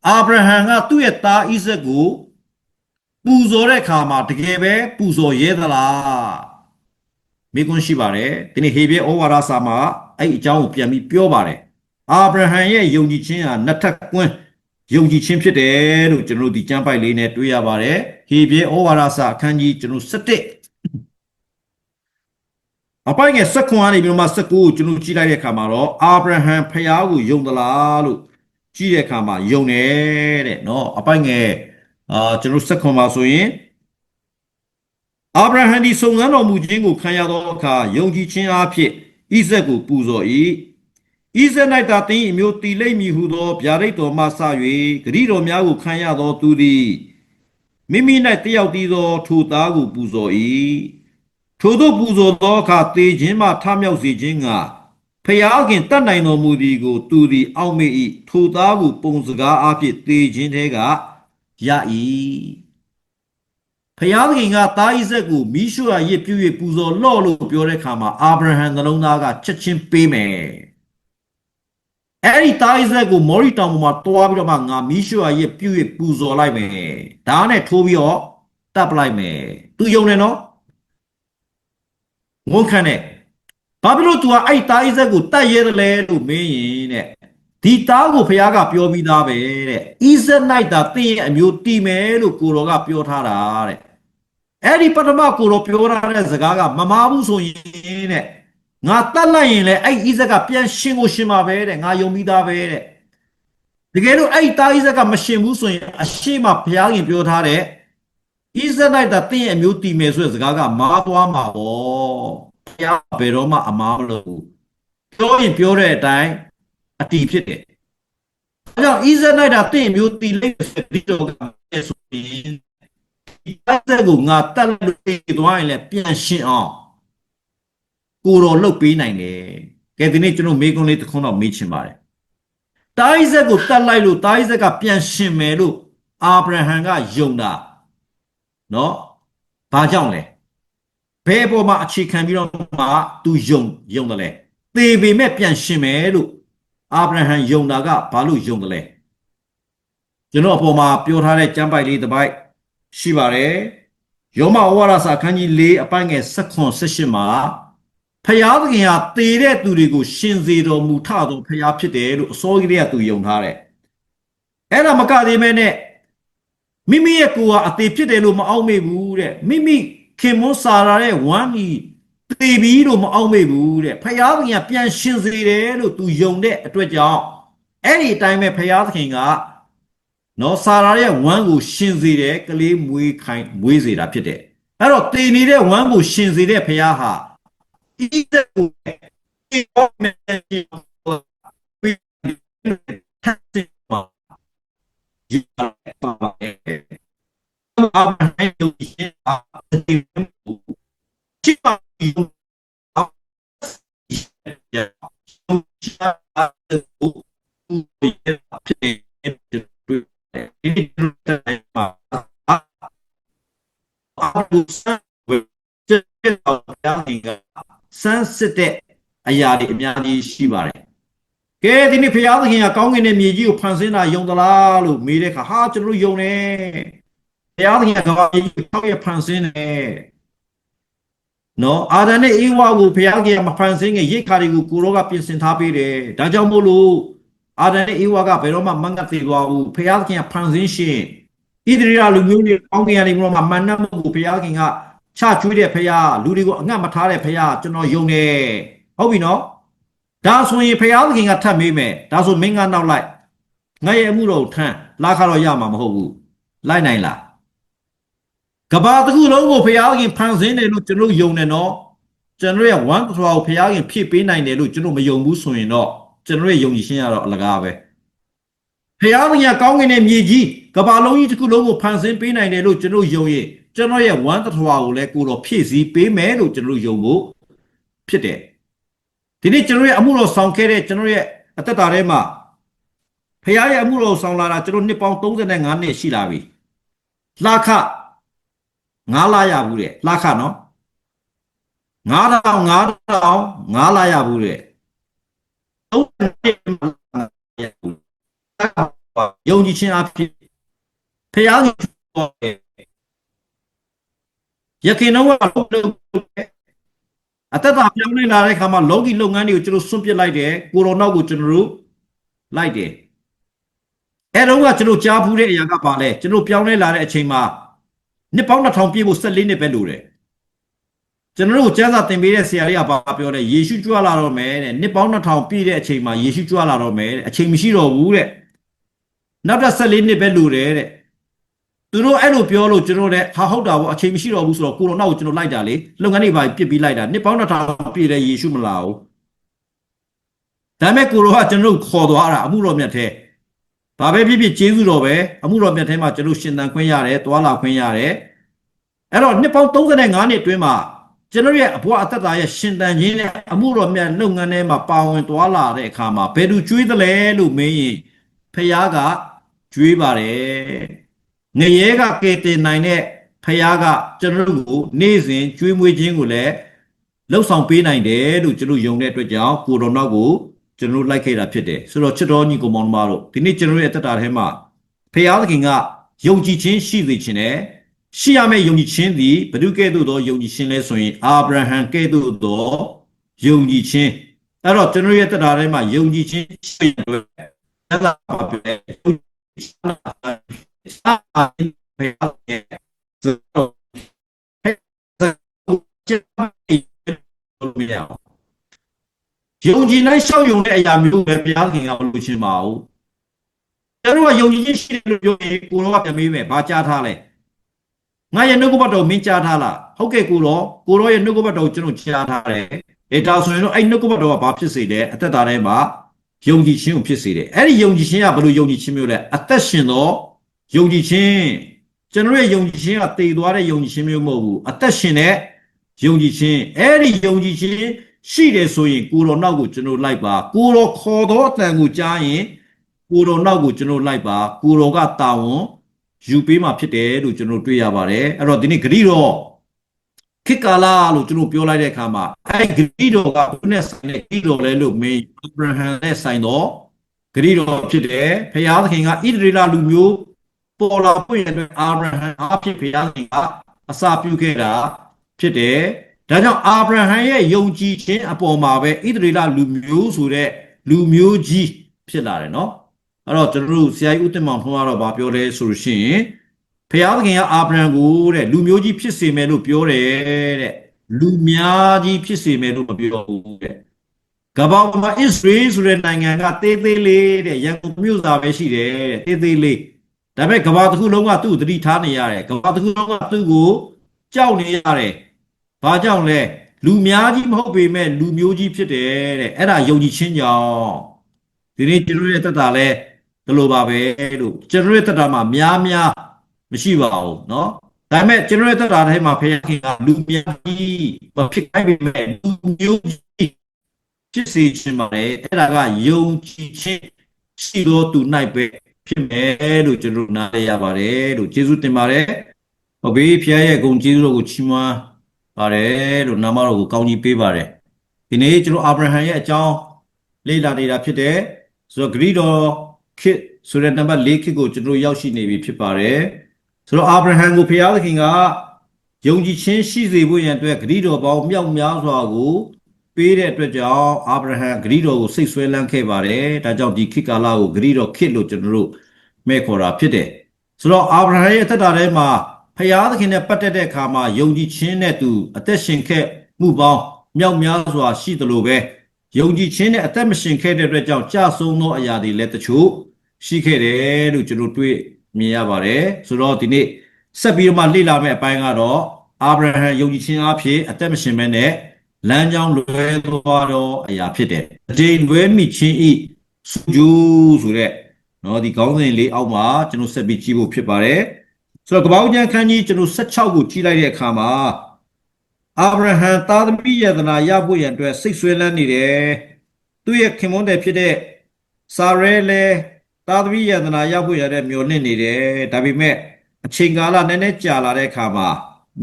အာဗြဟံကသူ့ရဲ့သားဣဇက်ကိုပူဇော်တဲ့အခါမှာတကယ်ပဲပူဇော်ရဲသလားမိကွန်းရှိပါတယ်ဒီနေ့ဟေဘဲဩဝါဒစာမှာအဲ့အကြောင်းကိုပြန်ပြီးပြောပါတယ်အာဗြဟံရဲ့ယုံကြည်ခြင်းဟာနှစ်ထပ်ကွင်းယုံကြည်ခြင်းဖြစ်တယ်လို့ကျွန်တော်ဒီကျမ်းပိုက်လေးနဲ့တွေ့ရပါတယ်ဟေဘဲဩဝါဒစာအခန်းကြီးကျွန်တော်17အပိုင်းငယ်19ကနေပြီးမှ19ကိုကျွန်တော်ကြည့်လိုက်တဲ့အခါမှာတော့အာဗြဟံဖယားကိုယုံသလားလို့ကြည့်တဲ့အခါမှာယုံတယ်တဲ့เนาะအပိုင်းငယ်ကျွန်တော်19မှာဆိုရင်အာဗြဟံဒီစုံစမ်းတော်မူခြင်းကိုခံရသောအခါယုံကြည်ခြင်းအဖြစ်ဣဇက်ကိုပူဇော်၏ဣဇက်၌သာသင်၏အမျိုးတည်လိမ့်မည်ဟုသောဗျာဒိတ်တော်မှစ၍ဂရိတော်များကိုခံရသောသူသည်မိမိ၌တယောက်တည်းသောထိုသားကိုပူဇော်၏ထိုသို့ပူဇော်သောအခါသေခြင်းမှထမြောက်စေခြင်းကဖယားခင်တတ်နိုင်တော်မူသည်ကိုသူသည်အောက်မေ့၏ထိုသားကိုပုံစကားအဖြစ်သေခြင်းထဲကရ၏ဖယားခင်ကသားဣဇက်ကိုမီးရှို့ရရစ်ပြူ၍ပူဇော်လော့လို့ပြောတဲ့အခါမှာအာဗြဟံနှလုံးသားကချက်ချင်းပေးမယ်အဲ့ဒီသားဣဇက်ကိုမောရိတောင်ပေါ်မှာတွားပြီးတော့မှငါမီးရှို့ရရစ်ပြူ၍ပူဇော်လိုက်မယ်ဒါနဲ့ထိုးပြီးတော့တပ်ပလိုက်မယ်သူယုံတယ်နော်ဝန်ခံတယ်ဘာဖြစ်လို့ तू ကအဲ့သားဣဇက်ကိုတတ်ရဲတယ်လဲလို့မင်းရင်တဲ့ဒီသားကိုဖယားကပြောပြီးသားပဲတဲ့ဣဇက်၌သာသင်ရဲ့အမျိုးတည်မယ်လို့ကိုတော်ကပြောထားတာတဲ့အဲ့ဒီပထမကိုတော်ပြောထားတဲ့စကားကမမားဘူးဆိုရင်တဲ့ ငါတတ်လိုက်ရင်လည်းအဲ့ဣဇက်ကပြန်ရှင်ကိုရှင်မှာပဲတဲ့ငါယုံပြီးသားပဲတဲ့တကယ်လို့အဲ့တာဣဇက်ကမရှင်ဘူးဆိုရင်အရှိမဘုရားခင်ပြောထားတဲ့ဣဇက်လိုက်တာတင့်ရဲ့အမျိုးတည်မယ်ဆိုတဲ့စကားကမာသွားမှာပေါ့ဘုရားဘယ်တော့မှအမားမလုပ်ဘူးပြောရင်ပြောတဲ့အတိုင်းအတီးဖြစ်တယ်အဲကြောင့်ဣဇက်လိုက်တာတင့်အမျိုးတည်လိမ့်မယ်ဒီတော့ကဆိုရင်ဒီဣဇက်ကိုငါတတ်လို့တည်သွားရင်လည်းပြန်ရှင်အောင်ကိုတော်လှုပ်ပေးနိုင်တယ်ကဲဒီနေ့ကျွန်တော်မေးခွန်းလေးတစ်ခုတော့မေးချင်ပါတယ်တာဣဇက်ကိုတတ်လိုက်လို့တာဣဇက်ကပြန်ရှင်မယ်လို့အာဗြဟံကယုံတာနော်ဘာကြောင့်လဲဘယ်ပေါ်မှာအခြေခံပြီးတော့မှသူယုံတယ်လဲသေပေမဲ့ပြန်ရှင်မယ်လို့အာဗြဟံယုံတာကဘာလို့ယုံတယ်လဲကျွန်တော်အပေါ်မှာပြောထားတဲ့ကျမ်းပိုက်လေးတစ်ပိုက်ရှိပါတယ်ယောမဩဝါဒစာအခန်းကြီး၄အပိုင်းငယ်18မှာဖျားသခင်ဟာသေတဲ့သူတွေကိုရှင်စေတော်မူထသောဖျားဖြစ်တယ်လို့အစောကြီးတည်းကသူယုံထားတယ်အဲ့ဒါမကသေးမဲနဲ့မိမိရဲ့ကိုယ်ဟာအသေးဖြစ်တယ်လို့မအောက်မေ့ဘူးတဲ့မိမိခင်မွန်းစာရာရဲ့ဝမ်းဒီသေပြီးလို့မအောက်မေ့ဘူးတဲ့ဖျားသခင်ကပြန်ရှင်စေတယ်လို့သူယုံတဲ့အတွက်ကြောင့်အဲ့ဒီအတိုင်းပဲဖျားသခင်ကနော်စာရာရဲ့ဝမ်းကိုရှင်စေတယ်ကလေးမွေးစေတာဖြစ်တယ်အဲ့တော့သေနေတဲ့ဝမ်းကိုရှင်စေတဲ့ဖျားဟာဣဇက်ကိုဒီဘောမယ်ဒီပြီးထပ်စပါယူပါပါအာမဟန်ယုရှင်အာဒီချိပါယူအာရချာအူဒီဖြစ်နေဒီတိုင်မှာအာဘူဆန်ဝေကျတဲ့အောင်ရည်ကစမ်းစစ်တဲ့အရာတွေအများကြီးရှိပါတယ်။ကဲဒီနေ့ဘုရားသခင်ကကောင်းကင်နဲ့မြေကြီးကိုဖန်ဆင်းတာယုံသလားလို့မေးတဲ့အခါဟာကျွန်တော်ယုံတယ်။ဘုရားသခင်ကကောင်းကင်ကိုဖန်ဆင်းတယ်။နော်အာဒံနဲ့အေဝါကိုဘုရားသခင်ကမဖန်ဆင်းခင်ရိတ်ခါတွေကိုကိုရောကပြင်ဆင်ထားပေးတယ်။ဒါကြောင့်မို့လို့အာဒံနဲ့အေဝါကဘယ်တော့မှမငတ်သေးသွားဘူး။ဘုရားသခင်ကဖန်ဆင်းရှင်ဣသရေလလူမျိုးတွေကောင်းကင်ကနေပြီးတော့မှမန္နမကိုဘုရားသခင်ကချကျွေးတဲ့ဖရာလူတွေကိုအငတ်မထားတဲ့ဖရာကျွန်တော်ယုံတယ်ဟုတ်ပြီနော်ဒါဆိုရင်ဖရာသခင်ကထပ်မေးမယ်ဒါဆိုမင်းကနောက်လိုက်ငါရဲ့အမှုတော်ထမ်းလာခါတော့ရမှာမဟုတ်ဘူးလိုက်နိုင်လားကဘာတစ်ခုလုံးကိုဖရာသခင်ဖန်ဆင်းတယ်လို့ကျွန်တော်ယုံတယ်နော်ကျွန်တော်ရဲ့ဝမ်းတော်ကိုဖရာသခင်ဖြည့်ပေးနိုင်တယ်လို့ကျွန်တော်မယုံဘူးဆိုရင်တော့ကျွန်တော်ရဲ့ယုံကြည်ခြင်းကတော့အလကားပဲဖရာသခင်ကကောင်းကင်နဲ့မြေကြီးကဘာလုံးကြီးတစ်ခုလုံးကိုဖန်ဆင်းပေးနိုင်တယ်လို့ကျွန်တော်ယုံရင်ကျွန်တော်ရဲ့ဝမ်းတထွာကိုလည်းကိုတော်ဖြည့်ဆည်းပေးမယ်လို့ကျွန်တော်ယုံဖို့ဖြစ်တယ်ဒီနေ့ကျွန်တော်ရဲ့အမှုတော်ဆောင်ခဲ့တဲ့ကျွန်တော်ရဲ့အသက်တာထဲမှာဖခင်ရဲ့အမှုတော်ဆောင်လာတာကျွန်တော်နှစ်ပေါင်း35နှစ်ရှိလာပြီလှခ9လရဘူးတဲ့လှခနော်9000 9လရဘူးတဲ့ယုံကြည်ခြင်းအဖြစ်ဖခင်ရခင်တော့အသက်တာပြောင်းလဲလာတဲ့အခါမှာလောကီလုပ်ငန်းတွေကိုကျွန်တော်စွန့်ပစ်လိုက်တယ်ကိုရိုနာကိုကျွန်တော်တို့လိုက်တယ်အဲတော့ကကျွန်တော်ကြားဖူးတဲ့အရာကပါလဲကျွန်တော်ပြောင်းလဲလာတဲ့အချိန်မှာနှစ်ပေါင်း2000ပြည့်ဖို့14နှစ်ပဲလိုတယ်ကျွန်တော်တို့ကျမ်းစာသင်ပေးတဲ့ဆရာလေးကပါပြောတယ်ယေရှုကြွလာတော့မယ်တဲ့နှစ်ပေါင်း2000ပြည့်တဲ့အချိန်မှာယေရှုကြွလာတော့မယ်တဲ့အချိန်မရှိတော့ဘူးတဲ့နောက်ထပ်14နှစ်ပဲလိုတယ်တဲ့သူတို့အဲ့လိုပြောလို့ကျွန်တော်လည်းဟာဟုတ်တာပေါ့အချိန်မရှိတော့ဘူးဆိုတော့ကိုရိုနာကိုကျွန်တော်လိုက်တာလေလုပ်ငန်းတွေပါပြစ်ပြီးလိုက်တာနှစ်ပေါင်း2000ပြည့်တဲ့ယေရှုမလာဘူးဒါပေမဲ့ကိုရိုကကျွန်တော်ခေါ်သွားတာအမှုတော်မြတ်ထဲဘာပဲဖြစ်ဖြစ်ကျေးဇူးတော်ပဲအမှုတော်မြတ်ထဲမှာကျွန်တော်ရှင်သန်ခွင့်ရတယ်တွာလာခွင့်ရတယ်အဲ့တော့နှစ်ပေါင်း35နှစ်အတွင်းမှာကျွန်တော်ရဲ့အဘွားအသက်တာရဲ့ရှင်သန်ခြင်းနဲ့အမှုတော်မြတ်လုပ်ငန်းထဲမှာပါဝင်တွာလာတဲ့အခါမှာဘယ်သူကျွေးသလဲလို့မေးရင်ဖခင်ကကျွေးပါတယ်ငရဲကကယ်တင်နိုင်တဲ့ဖခင်ကကျွန်တော်တို့ကိုနေ့စဉ်ကျွေးမွေးခြင်းကိုလည်းလှုပ်ဆောင်ပေးနိုင်တယ်လို့ကျွန်တော်ယုံတဲ့အတွက်ကြောင့်ကိုတော်နောက်ကိုကျွန်တော်လိုက်ခဲ့တာဖြစ်တယ်ဆိုတော့ချစ်တော်ညီကိုမောင်မတို့ဒီနေ့ကျွန်တော်ရဲ့အသက်တာထဲမှာဖခင်သခင်ကယုံကြည်ခြင်းရှိစေခြင်းနဲ့ရှိရမယ့်ယုံကြည်ခြင်းသည်ဘုဒ္ဓကဲ့သို့သောယုံကြည်ခြင်းလဲဆိုရင်အာဗြဟံကဲ့သို့သောယုံကြည်ခြင်းအဲ့တော့ကျွန်တော်ရဲ့အသက်တာထဲမှာယုံကြည်ခြင်းရှိတယ်အဲ့ဒါပါပဲဘယ် ယုံကြည်လိုက်ရှောက်ယုံတဲ့အရာမျိုးပဲဘုရားသခင်ကမလို့ရှင်ပါဘူးကျွန်တော်ကယုံကြည်ခြင်းရှိတယ်လို့ပြောရင်ကိုတော်ကပြန်မေးမယ်ဘာကြားထားလဲငါရဲ့နှုတ်ကပတ်တော်မင်းကြားထားလားဟုတ်ကဲ့ကိုတော်ရဲ့နှုတ်ကပတ်တော်ကျွန်တော်ကြားထားတယ်ဒါဆိုရင်တော့အဲ့နှုတ်ကပတ်တော်ကဘာဖြစ်စေလဲအသက်တာထဲမှာယုံကြည်ခြင်းကိုဖြစ်စေတယ်အဲ့ဒီယုံကြည်ခြင်းကဘယ်လိုယုံကြည်ခြင်းမျိုးလဲအသက်ရှင်သောယုံကြည်ခြင်းကျွန်တော်ရဲ့ယုံကြည်ခြင်းကတည်သွားတဲ့ယုံကြည်ခြင်းမျိုးမဟုတ်ဘူးအသက်ရှင်တဲ့ယုံကြည်ခြင်းအဲ့ဒီယုံကြည်ခြင်းရှိတယ်ဆိုရင်ကိုတော်နောက်ကိုကျွန်တော်လိုက်ပါကိုတော်ခေါ်သောအတန်ကိုကြားရင်ကိုတော်နောက်ကိုကျွန်တော်လိုက်ပါကိုတော်ကတာဝန်ယူပေးမှဖြစ်တယ်လို့ကျွန်တော်တွေ့ရပါတယ်အဲ့တော့ဒီနေ့ဂရိတော်ခေတ်ကာလလို့ကျွန်တော်ပြောလိုက်တဲ့အခါမှာအဲ့ဂရိတော်ကဘုနဲ့ဆိုင်တဲ့ဂရိတော်လဲလို့မင်းအာဗြဟံနဲ့ဆိုင်တော့ဂရိတော်ဖြစ်တယ်ဖခင်သခင်ကဣသရေလလူမျိုးပေါ်လာဖို့ရတဲ့အာဗြဟံအဖြစ်ဖခင်သခင်ကအစာပြုခဲ့တာဖြစ်တယ်ဒါကြောင့်အာဗြဟံရဲ့ယုံကြည်ခြင်းအပေါ်မှာပဲဣသရေလလူမျိုးဆိုတဲ့လူမျိုးကြီးဖြစ်လာတယ်နော်အဲ့တော့ကျွန်တော်တို့ဆရာကြီးဦးတင်မောင်ထွန်းကတော့ဗာပြောတယ်ဆိုလို့ရှိရင်ဖခင်သခင်ကအာဗြဟံကိုတဲ့လူမျိုးကြီးဖြစ်စေမယ်လို့ပြောတယ်တဲ့လူများကြီးဖြစ်စေမယ်လို့မပြောဘူးတဲ့ကမ္ဘာမှာအစ္စရေးဆိုတဲ့နိုင်ငံကတေးသေးလေးတဲ့ရန်ကုန်မြို့သားပဲရှိတယ်တဲ့တေးသေးလေးဒါပေမဲ့ကမ္ဘာတစ်ခုလုံးကသူ့ကိုသတိထားနေရတယ်ကမ္ဘာတစ်ခုလုံးကသူ့ကိုကြောက်နေရတယ်ဘာကြောင့်လဲလူများကြီးမဟုတ်ပေမဲ့လူမျိုးကြီးဖြစ်တယ်တဲ့အဲ့ဒါယုံကြည်ခြင်းကြောင့်ဒီနေ့ကျွန်တော်ရဲ့သက်တာလဲဒီလိုပါပဲလို့ကျွန်တော်ရဲ့သက်တာမှာများမရှိပါဘူးเนาะဒါပေမဲ့ကျွန်တော်ရဲ့သက်တာထဲမှာဖခင်ကလူများကြီးမဖြစ်နိုင်ပေမဲ့လူမျိုးကြီးဖြစ်စေခြင်းပါလေအဲ့ဒါကယုံကြည်ခြင်းရှိတော်သူ၌ပဲဖြစ်မယ်လို့ကျွန်တော်နားလည်ရပါတယ်လို့ယေရှုတင်ပါတယ်ဟုတ်ပြီဖခင်ရဲ့ဂုဏ်ကျေးဇူးတော်ကိုချီးမွမ်းပါတယ်လို့နာမတော်ကိုကောင်းကြီးပေးပါတယ်ဒီနေ့ကျွန်တော်အာဗြဟံရဲ့အကြောင်းလေ့လာနေတာဖြစ်တယ်ဆိုတော့ဂရိတော်ခေတ်ဆိုတဲ့နံပါတ်၄ခေတ်ကိုကျွန်တော်ရောက်ရှိနေပြီဖြစ်ပါတယ်ဆိုတော့အာဗြဟံကိုဘုရားသခင်ကယုံကြည်ခြင်းရှိစေဖို့ရန်အတွက်ဂရိတော်ပေါင်းမြောက်များစွာကိုပေးတဲ့အတွက်ကြောင့်အာဗြဟံဂရိတော်ကိုစိတ်ဆွဲလန်းခဲ့ပါတယ်ဒါကြောင့်ဒီခေတ်ကာလကိုဂရိတော်ခေတ်လို့ကျွန်တော်တို့မဲ့ခေါ်တာဖြစ်တယ်ဆိုတော့အာဗြဟံရဲ့အသက်တာထဲမှာဖျားသခင်နဲ့ပတ်သက်တဲ့အခါမှာယုံကြည်ခြင်းနဲ့သူအသက်ရှင်ခဲ့မှုပေါင်းမြောက်များစွာရှိသလိုပဲယုံကြည်ခြင်းနဲ့အသက်မရှင်ခဲ့တဲ့အတွက်ကြောင့်ကြာဆုံးသောအရာတွေလည်းတချို့ရှိခဲ့တယ်လို့ကျွန်တော်တွေ့မြင်ရပါတယ်ဆိုတော့ဒီနေ့ဆက်ပြီးတော့မှလေ့လာမယ့်အပိုင်းကတော့အာဗြဟံယုံကြည်ခြင်းအဖြစ်အသက်မရှင်မဲနဲ့လမ်းကြောင်းလွဲသွားသောအရာဖြစ်တယ်အကျဉ်းလွဲမိခြင်းဤစုကျူးဆိုတဲ့နော်ဒီခေါင်းစဉ်လေးအောက်မှာကျွန်တော်ဆက်ပြီးကြည့်ဖို့ဖြစ်ပါတယ်ဆိုတော့ကပ္ပဦးကျမ်းခန်းကြီးကျွန်တော်16ကိုကြည့်လိုက်တဲ့အခါမှာအာဗြဟံသားသမီးယတနာရဖို့ရန်အတွက်စိတ်ဆွဲလန်းနေတယ်သူ့ရဲ့ခင်မွန်းတဲ့ဖြစ်တဲ့စာရဲလည်းသားသမီးယတနာရဖို့ရတဲ့မျှော်လင့်နေတယ်ဒါပေမဲ့အချိန်ကာလနည်းနည်းကြာလာတဲ့အခါမှာ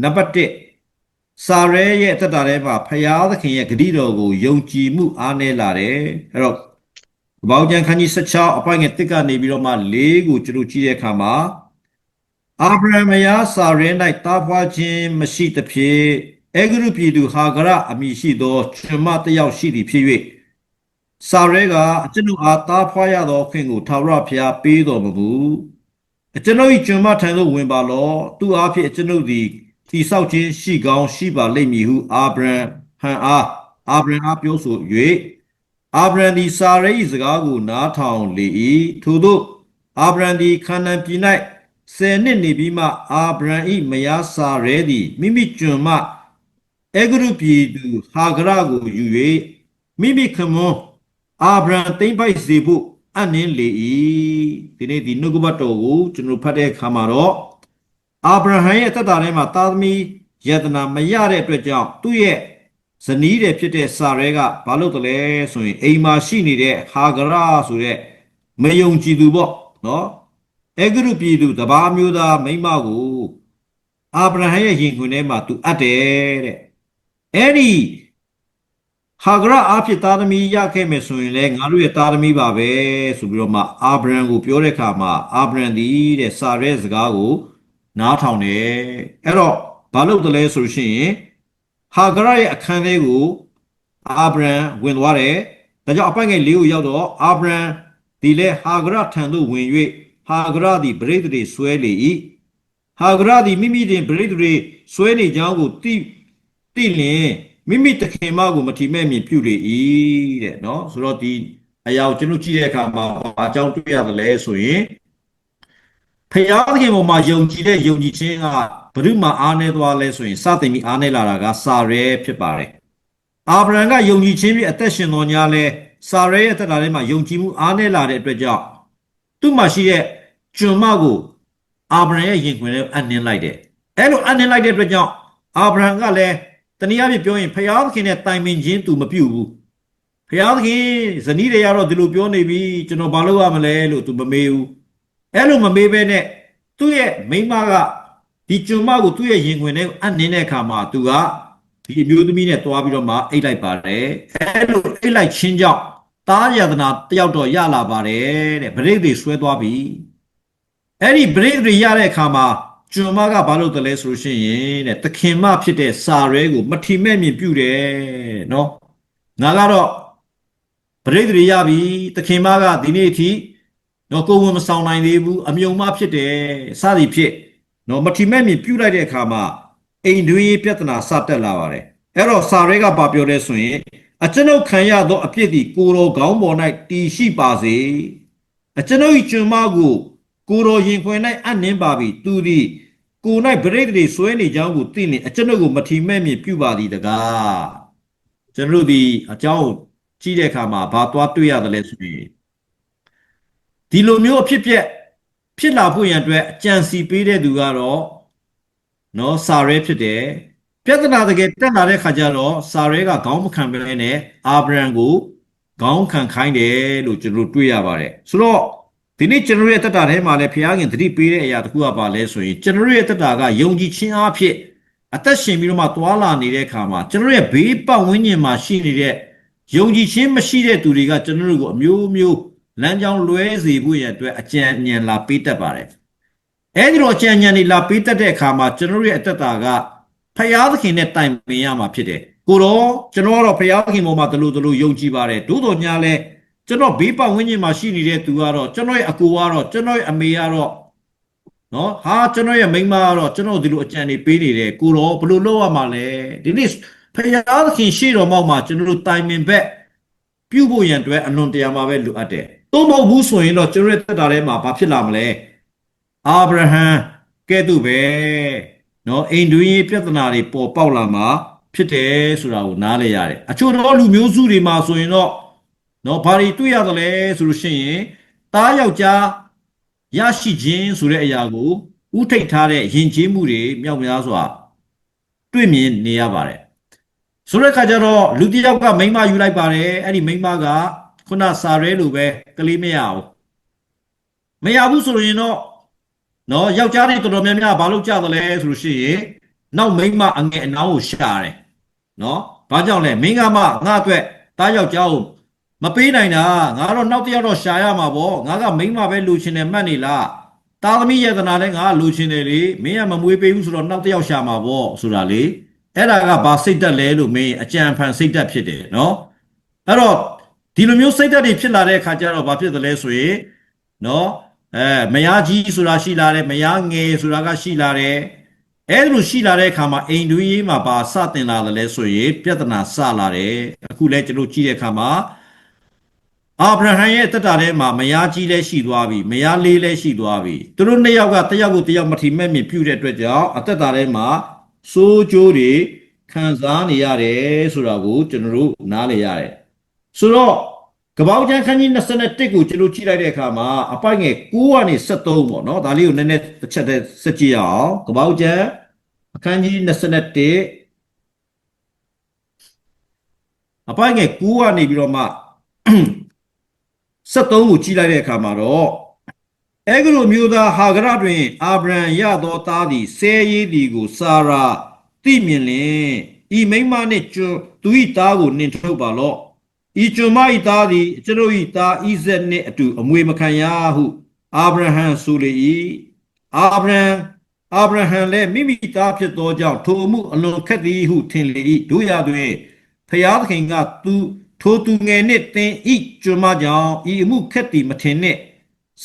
နံပါတ်1စာရဲရဲ့သက်တာထဲမှာဖယားသခင်ရဲ့ဂရုတော်ကိုယုံကြည်မှုအားနည်းလာတယ်အဲ့တော့ကပ္ပဦးကျမ်းခန်းကြီး16အပိုင်းငယ်1ကနေပြီးတော့မှ4ကိုကျွန်တော်ကြည့်တဲ့အခါမှာအာဗြဟံမယားစာရဲ၌တားဖွာခြင်းမရှိသဖြင့်အေဂရုပြည်သူဟာဂရအမည်ရှိသောကျွန်မတစ်ယောက်ရှိသည်ဖြစ်၍စာရဲကအကျွန်ုပ်အားတားဖွာရသောခွင့်ကိုထာဝရဘုရားပေးတော်မမူအကျွန်ုပ်၏ကျွန်မထံသို့ဝင်ပါလောသူအားဖြင့်အကျွန်ုပ်သည်တိဆောက်ခြင်းရှိကောင်းရှိပါလိမ့်မည်ဟုအာဗြဟံအားပြောဆို၍အာဗြဟံသည်စာရဲ၏စကားကိုနားထောင်လေ၏ထို့သောအာဗြဟံသည်ခါနာန်ပြည်၌10နှစ်နေပြီးမှအာဗြဟံ၏မယားစာရဲသည်မိမိကျွန်မအေဂရုပြည်သူဟာဂရကိုယူ၍မိမိခမွန်းအာဗြဟံသိမ့်ပိုက်စေဖို့အနှင်းလေ၏ဒီနေ့ဒီနှုတ်ကပတ်တော်ကိုကျွန်တော်ဖတ်တဲ့အခါမှာတော့အာဗြဟံရဲ့သက်တာထဲမှာသားသမီးယတနာမရတဲ့အတွက်ကြောင့်သူ့ရဲ့ဇနီးတဲ့ဖြစ်တဲ့စာရဲကဘာလုပ်တယ်လဲဆိုရင်အိမ်မှာရှိနေတဲ့ဟာဂရဆိုတဲ့မယုံကြည်သူပေါ့နော်အေဂရုပြည်သူတပါးမျိုးသားမိန်းမကိုအာဗြဟံရဲ့ရင်ခွင်ထဲမှာသူအပ်တယ်တဲ့အဲ့ဒီဟာဂရအဖြစ်သားသမီးရခဲ့မယ်ဆိုရင်လည်းငါတို့ရဲ့သားသမီးပါပဲဆိုပြီးတော့မှအာဗြဟံကိုပြောတဲ့အခါမှာအာဗြဟံဒီတဲ့စာရဲစကားကိုနားထောင်တယ်အဲ့တော့ဘာလုပ်တယ်လဲဆိုရှင်ဟာဂရရဲ့အခန်းထဲကိုအာဗြဟံဝင်သွားတယ်ဒါကြောင့်အပိုင်ငယ်၄ကိုရောက်တော့အာဗြဟံဒီလေဟာဂရထံသို့ဝင်၍ဟာဂရသည်ပရိသေတွေဆွဲလေ၏ဟာဂရသည်မိမိတွင်ပရိသေတွေဆွဲနေကြောင်းကိုသိလျင် မိမိတခင်မကိုမထီမဲ့မြင်ပြုလေ၏တဲ့နော်ဆိုတော့ဒီအရာကိုကျွန်တော်ကြည့်တဲ့အခါမှာဘာကြောင့်တွေ့ရတယ်လဲဆိုရင်ဖျားသခင်ပေါ်မှာယုံကြည်တဲ့ယုံကြည်ခြင်းကဘယ်သူမှအားနည်းသွားလဲဆိုရင်စတင်ပြီးအားနည်းလာတာကစာရဲဖြစ်ပါတယ်အာဗြဟံကယုံကြည်ခြင်းပြီးအသက်ရှင်တော်ညာလဲစာရဲရဲ့တက်တာထဲမှာယုံကြည်မှုအားနည်းလာတဲ့အတွက်ကြောင့်သူ့မှာရှိတဲ့ကျွန်မကိုအာဗြဟံရဲ့ယင်ခွင်ထဲအနှင်းလိုက်တယ်အဲ့လိုအနှင်းလိုက်တဲ့အတွက်ကြောင့်အာဗြဟံကလည်းတနည်းအားဖြင့်ပြောရင်ဖျားသခင်နဲ့တိုင်ပင်ခြင်းသူမပြုဘူးဖျားသခင်ဇနီးတွေကတော့ဒီလိုပြောနေပြီကျွန်တော်ဘာလုပ်ရမလဲလို့သူမမေးဘူးအဲ့လိုမမေးဘဲနဲ့သူ့ရဲ့မိန်းမကဒီကျွန်မကိုသူ့ရဲ့ရင်ခွင်ထဲအနှင်းတဲ့အခါမှာသူကဒီအမျိုးသမီးနဲ့တွားပြီးတော့မှအိတ်လိုက်ပါတယ်အဲ့လိုအိတ်လိုက်ချင်းကြောင့်တားယတနာတယောက်တော့ရလာပါတယ်တဲ့ဗရိတ်တွေဆွဲသွားပြီအဲ့ဒီဗရိတ်တွေရတဲ့အခါမှာကျွန်မကဘာလုပ်တယ်လဲဆိုလို့ရှိရင်တဲ့သခင်မဖြစ်တဲ့စာရဲကိုမထီမဲ့မြင်ပြုတယ်နော်ငါကတော့ဗရိတ်တွေရပြီသခင်မကဒီနေ့အထိနော်ကိုဝင်မဆောင်နိုင်သေးဘူးအမြုံမဖြစ်တယ်စသည်ဖြစ်နော်မထီမဲ့မြင်ပြုလိုက်တဲ့အခါမှာအိမ်တွင်းပြဿနာစတက်လာပါတယ်အဲ့တော့စာရဲကဘာပြောလဲဆိုရင်အကျွန်ုပ်ခံရသောအပြစ်သည်ကိုတော်ခေါင်းပေါ်၌တည်ရှိပါစေအကျွန်ုပ်၏ကျွန်မကိုကိုတော်ရင်ခွင်၌အနှင်းပါပြီသူသည်ကို၌ဗရိတ်တွေဆွဲနေကြောင်းကိုသိနေအကျွန်ုပ်ကိုမထီမဲ့မြင်ပြုပါသည်တကားကျွန်တော်တို့ဒီအကြောင်းကြည့်တဲ့အခါမှာဘာသွားတွေ့ရတယ်လဲဆိုရင်ဒီလိုမျိုးအဖြစ်ဖြစ်လာဖို့ရန်အတွက်အကြံစီပေးတဲ့သူကတော့နော်စာရဲဖြစ်တယ်ပြဿနာတကယ်တက်လာတဲ့ခါကျတော့စာရဲကခေါင်းမခံဘဲနဲ့အာဗြဟံကိုခေါင်းခံခိုင်းတယ်လို့ကျွန်တော်တွေ့ရပါတယ်ဆိုတော့ဒီနေ့ကျွန်တော်ရဲ့တက်တာထဲမှာလည်းဘုရားခင်သတိပေးတဲ့အရာတစ်ခုကပါလဲဆိုရင်ကျွန်တော်ရဲ့တက်တာကယုံကြည်ခြင်းအဖြစ်အသက်ရှင်ပြီးတော့မှသွာလာနေတဲ့အခါမှာကျွန်တော်ရဲ့ဘေးပတ်ဝန်းကျင်မှာရှိနေတဲ့ယုံကြည်ခြင်းမရှိတဲ့သူတွေကကျွန်တော်တို့ကိုအမျိုးမျိုးလမ်းကြောင်းလွဲစေဖို့ရအတွက်အကြံဉာဏ်လာပေးတတ်ပါတယ်အဲဒီတော့အကြံဉာဏ်တွေလာပေးတတ်တဲ့အခါမှာကျွန်တော်ရဲ့အသက်တာကဖယားသခင်နဲ့တိုင်ပင်ရမှာဖြစ်တယ်ကိုတော့ကျွန်တော်ကတော့ဖယားသခင်ပေါ်မှာတလို့ယုံကြည်ပါတယ်သို့တော်ညာလဲကျွန်တော်ဘေးပတ်ဝန်းကျင်မှာရှိနေတဲ့သူကတော့ကျွန်တော်ရဲ့အကိုကတော့ကျွန်တော်ရဲ့အမေကတော့နော်ဟာကျွန်တော်ရဲ့မိန်းမကတော့ကျွန်တော်ဒီလိုအကြံတွေပေးနေတယ်ကိုတော့ဘယ်လိုလုပ်ရမှာလဲဒီနေ့ဖယားသခင်ရှေ့တော်မှာကျွန်တော်တို့တိုင်ပင်ဘက်ပြုဖို့ရန်အတွက်အလွန်တရာမှာပဲလိုအပ်တယ်သို့မဟုတ်ဘူးဆိုရင်တော့ကျွန်တော်ရဲ့တက်တာထဲမှာဘာဖြစ်လာမလဲအာဗြဟံကဲ့သို့ပဲနော်အိမ်တွင်းပြဿနာတွေပေါ်ပေါက်လာမှာဖြစ်တယ်ဆိုတာကိုနားလည်ရတယ်အချို့တော့လူမျိုးစုတွေမှာဆိုရင်တော့နော်ဘာတွေတွေ့ရတယ်လဲဆိုလို့ရှိရင်တားယောက်ျားရရှိခြင်းဆိုတဲ့အရာကိုဥထိတ်ထားတဲ့ယဉ်ကျေးမှုတွေမြောက်များစွာတွေ့မြင်နေရပါတယ်ဆိုတဲ့အခါကျတော့လူတစ်ယောက်ကမိန်းမယူလိုက်ပါတယ်အဲ့ဒီမိန်းမကခုနစာရဲလိုပဲကလေးမရဘူးဆိုရင်တော့နော်ယောက်ျားတွေတော်တော်များများဘာလို့ကြတယ်လဲဆိုလို့ရှိရင်နောက်မိန်းမအငယ်အနောင်းကိုရှာတယ်နော်ဘာကြောင့်လဲမင်းကမှငါအတွက်တားယောက်ျားကိုမပေးနိုင်တာငါတော့နောက်တစ်ယောက်တော့ရှာရမှာပေါ့ငါကမိန်းမပဲလူချင်တယ်မှတ်နေလားတာသမီးယတနာလည်းငါလူချင်တယ်လေမင်းကမမွေးပေးဘူးဆိုတော့နောက်တစ်ယောက်ရှာမှာပေါ့ဆိုတာလေအဲ့ဒါကဘာစိတ်တက်လဲလို့မင်းအကြံဖန်စိတ်တက်ဖြစ်တယ်နော်အဲ့တော့ဒီလိုမျိုးစိတ်တက်တွေဖြစ်လာတဲ့အခါကျတော့ဘာဖြစ်သလဲဆိုရင်နော်မယားကြီးဆိုတာရှိလာတယ်မယားငယ်ဆိုတာကရှိလာတယ်အဲ့လိုရှိလာတဲ့အခါမှာအိမ်တွင်းရေးမှာပါစတင်လာတယ်လဲဆိုရင်ပြဿနာစလာတယ်အခုလဲကျွန်တော်ကြည့်တဲ့အခါမှာအာဗြဟံရဲ့တက်တာထဲမှာမယားကြီးလည်းရှိသွားပြီမယားလေးလည်းရှိသွားပြီသူတို့နှစ်ယောက်ကတယောက်ကိုတယောက်မထီမဲ့မြင်ပြုတဲ့အတွက်ကြောင့်အသက်တာထဲမှာစိုးကျိုးတွေခံစားနေရတယ်ဆိုတာကိုကျွန်တော်တို့နားလည်ရတယ်ဆိုတော့ကပောက်ကျန်းခန်းကြီး21ကိုကျွန်တော်ကြည့်လိုက်တဲ့အခါမှာအပိုက်ငယ်9ကနေ73ပေါ့နော်ဒါလေးကိုနည်းနည်းတစ်ချက်တည်းစကြည့်အောင်ကပောက်ကျန်းအခန်းကြီး21အပိုက်ငယ်9ကနေပြီးတော့မှ73ကိုကြည့်လိုက်တဲ့အခါမှာတော့အဲဂလိုမျိုးသားဟာဂရတွင်အာဗြဟံရသောသားသည်ဆဲရေးသည်ကိုစာရာသိမြင်လင်ဤမိန်းမနှင့်ကျွန်သူ၏သားကိုနှင်ထုတ်ပါလော့ဤကျွန်မ၏သားသည်ကျွန်ုပ်၏သားဣဇက်နှင့်အတူအမွေမခံရဟုအာဗြဟံဆိုလေ၏အာဗြဟံလည်းမိမိသားဖြစ်သောကြောင့်ထိုအမှုအလွန်ခက်သည်ဟုထင်လေ၏တို့ရာတွင်ဖျားသခင်ကထိုသူငယ်နှင့်တင်ဤကျွန်မကြောင့်ဤအမှုခက်သည်မထင်နှင့်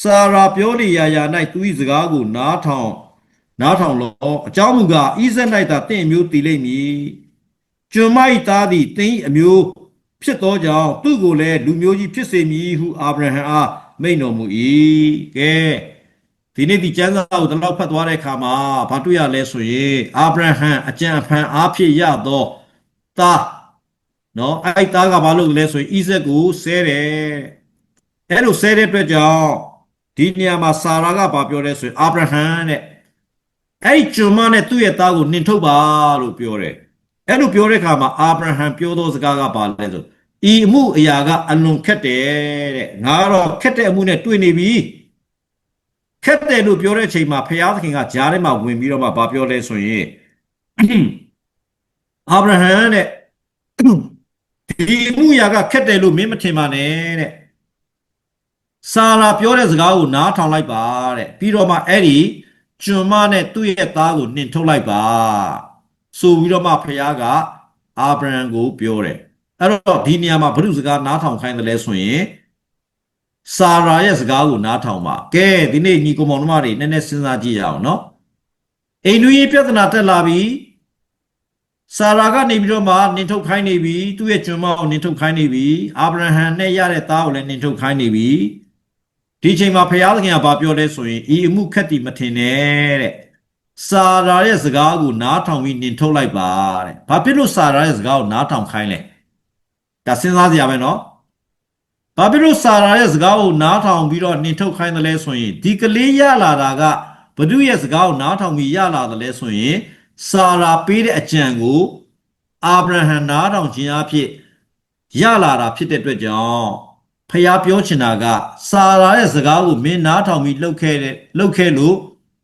စာရာပြောလေရာ၌သူ၏စကားကိုနားထောင်လောအကြောင်းမူကားဣဇက်၌သာတင့်အမျိုးတည်လိမ့်မည် ကျွန်မ၏သားသည်သင်၏အမျိုးဖြစ်သောကြောင့်သူ့ကိုလည်းလူမျိုးကြီးဖြစ်စေမည်ဟုအာဗြဟံအားမိန့်တော်မူ၏ကဲဒီနေ့ဒီကျမ်းစာကိုဒီလောက်ဖတ်သွားတဲ့အခါမှာဘာတွေ့ရလဲဆိုရင်အာဗြဟံအကြံအဖန်အားဖြင့်ရသောသားနော်အဲ့သားကဘာလုပ်လဲဆိုရင်ဣဇက်ကိုဆဲတယ်အဲ့လိုဆဲတဲ့အတွက်ကြောင့်ဒီနေရာမှာစာရာကဘာပြောလဲဆိုရင်အာဗြဟံတဲ့အဲ့ဒီကျွန်မနဲ့သူ့ရဲ့သားကိုနှင်ထုတ်ပါလို့ပြောတယ်အဲ့လိုပြောတဲ့အခါမှာအာဗြဟံပြောသောစကားကဘာလဲဆိုဤအမှုအရာကအလွန်ခက်တယ်တဲ့ငါကတော့ခက်တဲ့အမှုနဲ့တွေ့နေပြီခက်တယ်လို့ပြောတဲ့အချိန်မှာဖျားသခင်ကကြားထဲမှာဝင်ပြီးတော့မှဘာပြောလဲဆိုရင်အာဗြဟံတဲ့ဒီအမှုအရာကခက်တယ်လို့မင်းမထင်ပါနဲ့တဲ့စာရာပြောတဲ့စကားကိုနားထောင်လိုက်ပါတဲ့ပြီးတော့မှအဲ့ဒီကျွန်မနဲ့သူ့ရဲ့သားကိုနှင်ထုတ်လိုက်ပါဆိုပြီးတော့မှဖျားကအာဗြဟံကိုပြောတယ်အဲ့တော့ဒီနေရာမှာဘုရုစကားနားထောင်ခိုင်းတယ်လဲဆိုရင်စာရာရဲ့စကားကိုနားထောင်ပါကဲဒီနေ့ညီကောင်မောင်တို့တွေနည်းနည်းစဉ်းစားကြည့်ရအောင်နော်အိမ်လူကြီးပြဿနာတက်လာပြီစာရာကနေပြီးတော့မှနှင်ထုတ်ခိုင်းနေပြီသူ့ရဲ့ကျွန်မကိုနှင်ထုတ်ခိုင်းနေပြီအာဗြဟံနဲ့ရတဲ့သားကိုလည်းနှင်ထုတ်ခိုင်းနေပြီဒီချိန်မှာဖျားသခင်ကဘာပြောလဲဆိုရင်ဤအမှုခက်တီမထင်နဲ့တဲ့စာရာရဲ့စကားကိုနားထောင်ပြီးနှင်ထုတ်လိုက်ပါတဲ့ဘာဖြစ်လို့စာရာရဲ့စကားကိုနားထောင်ခိုင်းလဲဒါစဉ်းစားစရာပဲနော်ဘာဖြစ်လို့စာရာရဲ့စကားကိုနားထောင်ပြီးတော့နှင်ထုတ်ခိုင်းတယ်လဲဆိုရင်ဒီကလေးရလာတာကဘဒုရဲ့စကားကိုနားထောင်ပြီးရလာတယ်လဲဆိုရင်စာရာပေးတဲ့အကြံကိုအာဗြဟံနားထောင်ခြင်းအဖြစ်ရလာတာဖြစ်တဲ့အတွက်ကြောင့်ဖျားပြောချင်တာကစာရာရဲ့စကားကိုမင်းနားထောင်ပြီးလှုပ်ခဲလို့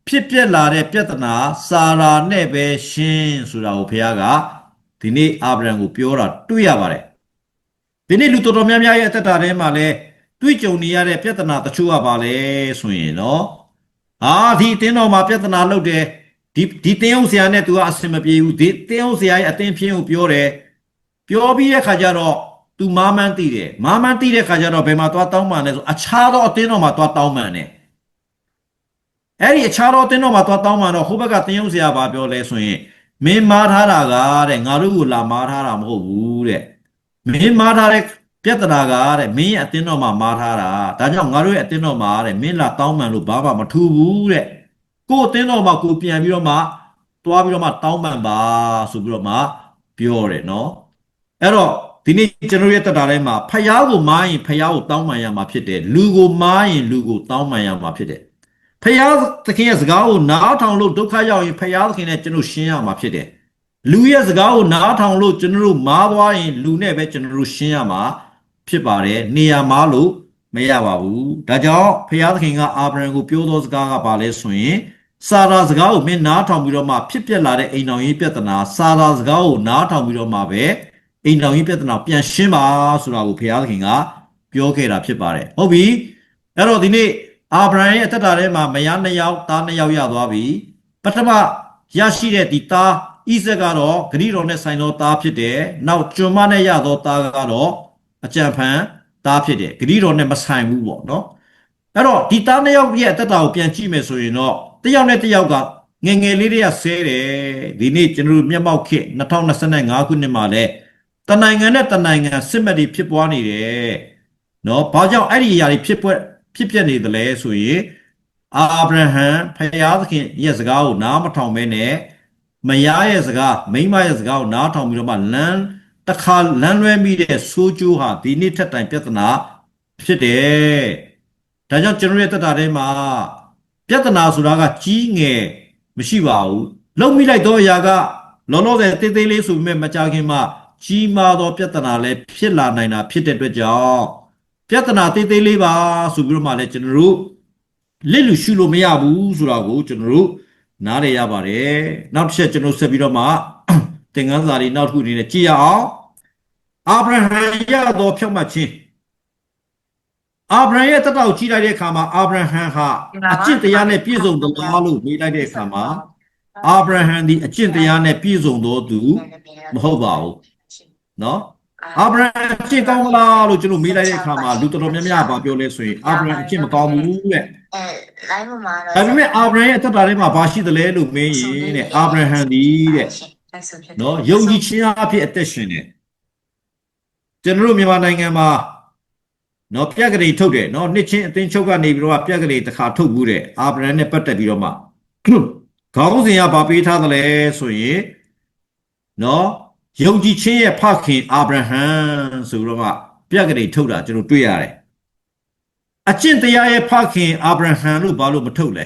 ဖြစ်ပြက်လာတဲ့ပြဿနာစာရာနဲ့ပဲရှင်းဆိုတာကိုဖျားကဒီနေ့အာဗြဟံကိုပြောတာတွေ့ရပါတယ်ဒီနေ့လူတော်တော်များများရဲ့အသက်တာထဲမှာလဲတွေ့ကြုံနေရတဲ့ပြဿနာတချို့ကပါလဲဆိုရင်နော်ဒီအတင်းတော်မှာပြဿနာလုပ်တယ်ဒီတင်းအောင်ဆရာနဲ့သူကအဆင်မပြေဘူးဒီတင်းအောင်ဆရာရဲ့အတင်းဖြင်းကိုပြောတယ်ပြောပြီးတဲ့ခါကျတော့သူမာမန်းသိတယ်မာမန်းသိတဲ့ခါကျတော့ဘယ်မှာသွားတောင်းပန်လဲဆိုအခြားသောအတင်းတော်မှာသွားတောင်းပန်တယ်အဲ့ဒီအခြားသောအတင်းတော်မှာသွားတောင်းပန်တော့ဟိုဘက်ကတင်းအောင်ဆရာဘာပြောလဲဆိုရင်မင်းမားထားတာကတဲ့ငါတို့ကိုလာမားထားတာမဟုတ်ဘူးတဲ့မင်းမားထားတဲ့ပြဿနာကတဲ့မင်းရဲ့အတင်းတော်မှာမားထားတာဒါကြောင့်ငါတို့ရဲ့အတင်းတော်မှာတဲ့မင်းလာတောင်းပန်လို့ဘာမှမထူဘူးတဲ့ကိုယ်အတင်းတော်မှာကိုပြန်ပြီးတော့မှတွားပြီးတော့မှတောင်းပန်ပါဆိုပြီးတော့မှပြောတယ်နော်အဲ့တော့ဒီနေ့ကျွန်တော်ရဲ့တက်တာထဲမှာဖယားကိုမားရင်ဖယားကိုတောင်းပန်ရမှာဖြစ်တယ်လူကိုမားရင်လူကိုတောင်းပန်ရမှာဖြစ်တယ်ဖယားသခင်ရဲ့စကားကိုနားထောင်လို့ဒုက္ခရောက်ရင်ဖယားသခင်နဲ့ကျွန်တော်ရှင်းရမှာဖြစ်တယ်လူရဲ့စကားကိုနားထောင်လို့ကျွန်တော်တို့မားသွားရင်လူနဲ့ပဲကျွန်တော်တို့ရှင်းရမှာဖြစ်ပါတယ်နေရာမားလို့မရပါဘူးဒါကြောင့်ဖယားသခင်ကအာဗြဟံကိုပြောသောစကားကပါလဲဆိုရင်စာရာစကားကိုမင်းနားထောင်ပြီးတော့မှဖြစ်ပျက်လာတဲ့အိမ်တော်ကြီးပြဿနာစာရာစကားကိုနားထောင်ပြီးတော့မှပဲအိမ်တော်ကြီးပြဿနာပြန်ရှင်းပါဆိုတာကိုဖယားသခင်ကပြောခဲ့တာဖြစ်ပါတယ်ဟုတ်ပြီအဲ့တော့ဒီနေ့အာဗြဟံရဲ့အသက်တာထဲမှာမယား2ယောက်သား2ယောက်ရသွားပြီပထမရရှိတဲ့ဒီသားဣဇက်ကတော့ဂရိတော်နဲ့ဆိုင်သောသားဖြစ်တယ်နောက်ကျွန်မနဲ့ရသောသားကတော့အကြံဖန်သားဖြစ်တယ်ဂရိတော်နဲ့မဆိုင်ဘူးပေါ့နော်အဲ့တော့ဒီသား2ယောက်ရဲ့အသက်တာကိုပြန်ကြည့်မယ်ဆိုရင်တော့တစ်ယောက်နဲ့တစ်ယောက်ကငယ်ငယ်လေးတွေကဆဲတယ်ဒီနေ့ကျွန်တော်တို့မျက်မှောက်ခေတ်2025ခုနှစ်မှာလဲတနိုင်ငံနဲ့တနိုင်ငံစစ်မှတ်တွေဖြစ်ပွားနေတယ်နော်ဘာကြောင့်အဲ့ဒီအရာတွေဖြစ်ပြနေတယ်လဲဆိုရင်အာဗြဟံဖယားသခင်ရဲ့စကားကိုနားမထောင်ဘဲနဲ့မယားရဲ့စကားမိန်းမရဲ့စကားကိုနားထောင်ပြီးတော့မှလမ်းလွဲမိတဲ့ဆိုးကျိုးဟာဒီနေ့ထက်တိုင်ပြဿနာဖြစ်တယ်ဒါကြောင့်ကျွန်တော်ရဲ့တက်တာထဲမှာပြဿနာဆိုတာကကြီးငယ်မရှိပါဘူးလုံမိလိုက်တော့အရာကလောလောဆယ်တေးသေးလေးဆိုပေမဲ့မကြခင်မှာကြီးမားသောပြဿနာလည်းဖြစ်လာနိုင်တာဖြစ်တဲ့အတွက်ကြောင့်ပြဿနာတေးသေးလေးပါဆိုပြီးတော့မှလည်းကျွန်တော်တို့လစ်လူရှုလို့မရဘူးဆိုတာကိုကျွန်တော်တို့နားလည်ရပါတယ်နောက်တစ်ချက်ကျွန်တော်ဆက်ပြီးတော့မှသင်ခန်းစာတွေနောက်တစ်ခုအနေနဲ့ကြည့်ရအောင်အာဗြဟံရသောဖြောင့်မတ်ခြင်းအာဗြဟံရဲ့တက်တောက်ကြည့်လိုက်တဲ့အခါမှာအာဗြဟံဟာအကျင့်တရားနဲ့ပြည့်စုံသလားလို့မေးလိုက်တဲ့အခါမှာအာဗြဟံဒီအကျင့်တရားနဲ့ပြည့်စုံသောသူမဟုတ်ပါဘူးနော်အာဗြဟံအကျင့်ကောင်းလားလို့ကျွန်တော်မေးလိုက်တဲ့အခါမှာလူတော်တော်များများဘာပြောလဲဆိုရင်အာဗြဟံအကျင့်မကောင်းဘူးတဲ့live မှာဒါပေမဲ့အာဗြဟံရဲ့တက်တာထဲမှာဘာရှိသလဲလို့မေးရင်တဲ့အာဗြဟံဒီတဲ့ နော်ယုံကြည်ခြင်းအဖြစ်အသက်ရှင်တယ်ကျွန်တော်တို့မြန်မာနိုင်ငံမှာနော်ပြက်ကလေးထုတ်တယ်နော်နှစ်ချင်းအသင်းချုပ်ကနေပြီးတော့ပြက်ကလေးတစ်ခါထုတ်ဘူးတဲ့အာဗြဟံနဲ့ပတ်သက်ပြီးတော့မှခေါင်းစဉ်ကဗာပေးထားတယ်လဲဆိုရင်နော်ယုံကြည်ခြင်းရဲ့ဖခင်အာဗြဟံဆိုပြီးတော့မှပြက်ကလေးထုတ်တာကျွန်တော်တွေ့ရတယ်အကျင့်တရားရဲ့ဖခင်အာဗြဟံလို့ဘာလို့မထုတ်လဲ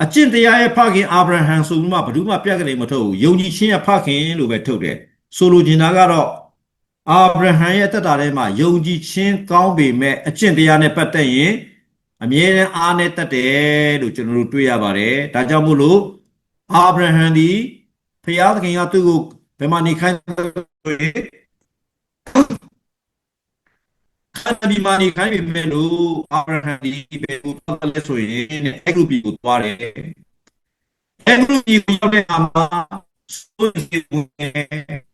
အကျင့်တရားရဲ့ဖခင်အာဗြဟံဆိုပြီးမှဘယ်သူမှပြက်ကလေးမထုတ်ဘူးယုံကြည်ခြင်းရဲ့ဖခင်လို့ပဲထုတ်တယ်ဆိုလိုချင်တာကတော့အာဗြဟံရဲ့တက်တာထဲမှာယုံကြည်ခြင်းကောင်းပေမဲ့အကျင့်တရားနဲ့ပတ်သက်ရင်အမြဲတမ်းအားနဲ့တက်တယ်လို့ကျွန်တော်တို့တွေ့ရပါတယ်ဒါကြောင့်မို့လို့အာဗြဟံဒီဖျားသခင်ကသူ့ကိုဘယ်မှာနေခိုင်းလဲခန္ဓာဒီမာနေခိုင်းပေမဲ့လို့အာဗြဟံဒီဘယ်ကိုသွားလဲဆိုရင်အဲ့လိုပြည်ကိုသွားတယ်အဲ့လိုပြည်ကိုရောက်တဲ့အခါမှာဆိုရင်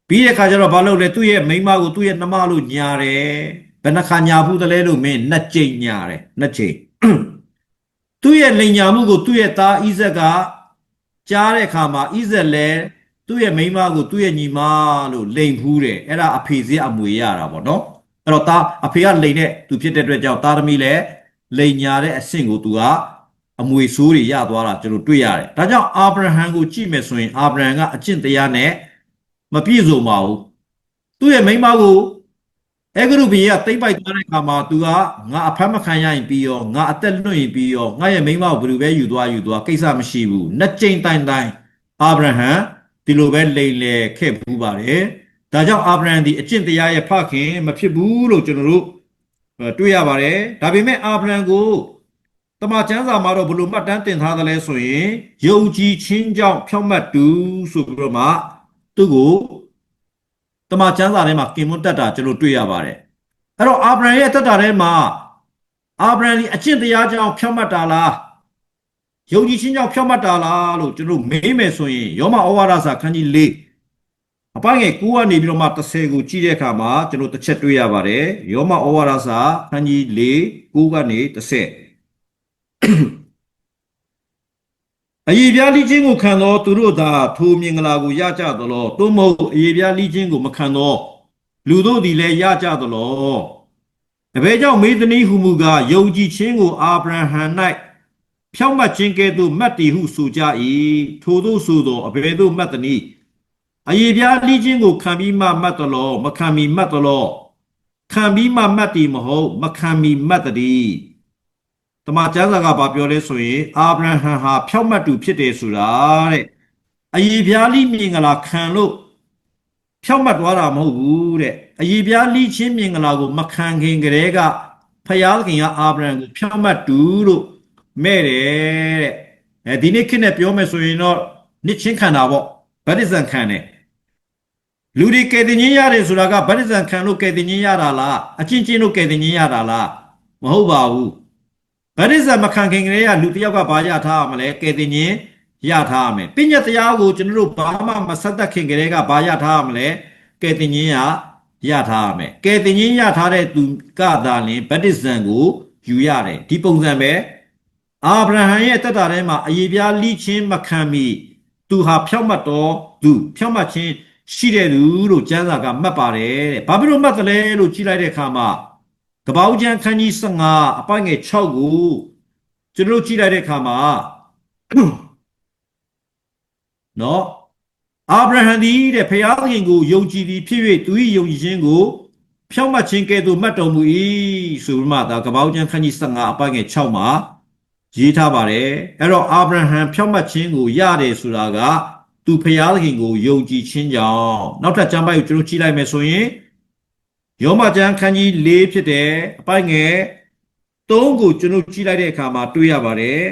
ပြီးတဲ့အခါကျတော့ဘာလုပ်လဲသူ့ရဲ့မိန်းမကိုသူ့ရဲ့နှမလို့ညာတယ်ဘယ်နှခါညာဘူးတလဲလို့မင်းနှစ်ကြိမ်ညာတယ်နှစ်ကြိမ်သူ့ရဲ့လိန်ညာမှုကိုသူ့ရဲ့သားဣဇက်ကကြားတဲ့အခါမှာဣဇက်လည်းသူ့ရဲ့မိန်းမကိုသူ့ရဲ့ညီမလို့လိန်ဖူးတယ်အဲ့ဒါအဖေစီအမွေရတာပေါ့နော်အဲ့တော့သားအဖေကလိန်တဲ့သူဖြစ်တဲ့အတွက်ကြောင့်သားသမီးလည်းလိန်ညာတဲ့အဆင့်ကိုသူကအမွေဆိုးတွေရသွားတာကျွန်တော်တွေ့ရတယ်ဒါကြောင့်အာဗြဟံကိုကြည့်မယ်ဆိုရင်အာဗြဟံကအကျင့်တရားနဲ့မပြည့်စုံပါဘူးသူ့ရဲ့မိန်းမကိုအဲဂရုဘီကတိမ့်ပိုက်သွားတဲ့အခါမှာသူကငါအဖမ်းမခံရရင်ပြီးရောငါအသက်လွတ်ရင်ပြီးရောငါရဲ့မိန်းမကိုဘယ်လိုပဲယူသွားကိစ္စမရှိဘူးနှစ်ကြိမ်တိုင်အာဗြဟံဒီလိုပဲလိန်လေခဲ့ဘူးပါတယ်ဒါကြောင့်အာဗြဟံဒီအကျင့်တရားရဲ့ဖခင်မဖြစ်ဘူးလို့ကျွန်တော်တို့တွေ့ရပါတယ်ဒါပေမဲ့အာဗြဟံကိုတမန်ကျမ်းစာမှာတော့ဘယ်လိုမှတ်တမ်းတင်ထားသလဲဆိုရင်ယုံကြည်ခြင်းကြောင့်ဖြောင့်မတ်သူဆိုပြီးတော့မှသူ့ကိုတမန်ကျမ်းစာထဲမှာကင်မွန်းတက်တာကျွန်တော်တွေ့ရပါတယ်အဲ့တော့အာဗြဟံရဲ့တက်တာထဲမှာအာဗြဟံဒီအကျင့်တရားကြောင့်ဖြောင့်မတ်တာလားယုံကြည်ခြင်းကြောင့်ဖြောင့်မတ်တာလားလို့ကျွန်တော်မေးမယ်ဆိုရင်ယောမဩဝါဒစာခန်းကြီး4အပိုင်းငယ်9ကနေပြီးတော့မှ10ကိုကြည့်တဲ့အခါမှာကျွန်တော်တစ်ချက်တွေ့ရပါတယ်ယောမဩဝါဒစာခန်းကြီး4 9ကနေ10အယေပြားလိချင်းကိုခံသောသူတို့သာထိုမင်္ဂလာကိုရကြသလောသို့မဟုတ်အယေပြားလိချင်းကိုမခံသောလူတို့သည်လည်းရကြသလောအဘယ်ကြောင့်မေသနီဟုမူကားယုံကြည်ခြင်းကိုအာဗြဟံ၌ဖြောင့်မတ်ခြင်းကဲ့သို့မတ်တီဟုဆိုကြ၏ထိုသို့ဆိုသောအဘယ်သို့မတ်သနည်းအယေပြားလိချင်းကိုခံပြီးမှမတ်သလောမခံမီမတ်သလောခံပြီးမှမတ်တီမဟုတ်မခံမီမတ်တည်းတမန်ကျမ်းစာကဘာပြောလဲဆိုရင်အာဗြဟံဟာဖြောင့်မတ်သူဖြစ်တယ်ဆိုတာတဲ့အယေပြားလိမင်္ဂလာခံလို့ဖြောင့်မတ်သွားတာမဟုတ်ဘူးတဲ့အယေပြားလိချင်းမင်္ဂလာကိုမခံခင်ကတည်းကဖယားခင်ကအာဗြဟံကိုဖြောင့်မတ်သူလို့မဲ့တယ်တဲ့ဒီနေ့ခေတ်နဲ့ပြောမယ်ဆိုရင်တော့နှစ်ချင်းခံတာပေါ့ဗတ္တိဇံခံတယ်လူတွေကယ်တင်ခြင်းရတယ်ဆိုတာကဗတ္တိဇံခံလို့ကယ်တင်ခြင်းရတာလားအချင်းချင်းလို့ကယ်တင်ခြင်းရတာလားမဟုတ်ပါဘူးဗတ္တိဇံမခံခင်ကလေးကလူတယောက်ကဘာရထားရမလဲကယ်တင်ခြင်းရထားရမယ်ပညတ်တရားကိုကျွန်တော်တို့ဘာမှမဆက်သက်ခင်ကလေးကဘာရထားရမလဲကယ်တင်ခြင်းရထားရမယ်ကယ်တင်ခြင်းရထားတဲ့သူကသာလင်ဗတ္တိဇံကိုယူရတယ်ဒီပုံစံပဲအာဗြဟံရဲ့တက်တာထဲမှာအယေပြားလိချင်းမခံမီသူဟာဖြောင့်မတ်တော်သူဖြောင့်မတ်ခြင်းရှိတဲ့သူလို့ကျမ်းစာကမှတ်ပါတယ်တဲ့ဘာဖြစ်လို့မှတ်တယ်လဲလို့ကြည့်လိုက်တဲ့အခါမှာကပ္ပဦးကျမ်းခန်းကြီး15အပိုင်းငယ်6ကိုကျွန်တော်တို့ကြည့်လိုက်တဲ့အခါမှာနော်အာဗြဟံသည်တဲ့ဖျားသခင်ကိုယုံကြည်သည်ဖြစ်၍သူ၏ယုံကြည်ခြင်းကိုဖြောင့်မတ်ခြင်းကဲ့သို့မှတ်တော်မူ၏ဆိုပြီးမှဒါကပ္ပဦးကျမ်းခန်းကြီး15အပိုင်းငယ်6မှာရေးထားပါတယ်အဲ့တော့အာဗြဟံဖြောင့်မတ်ခြင်းကိုရတယ်ဆိုတာကသူဖျားသခင်ကိုယုံကြည်ခြင်းကြောင့်နောက်ထပ်ကျမ်းပိုက်ကိုကျွန်တော်ကြည့်လိုက်မယ်ဆိုရင်ယောမကျမ်းခန်းကြီး4ဖြစ်တယ်အပိုင်းငယ်3ကိုကျွန်တော်ကြည့်လိုက်တဲ့အခါမှာတွေ့ရပါတယ်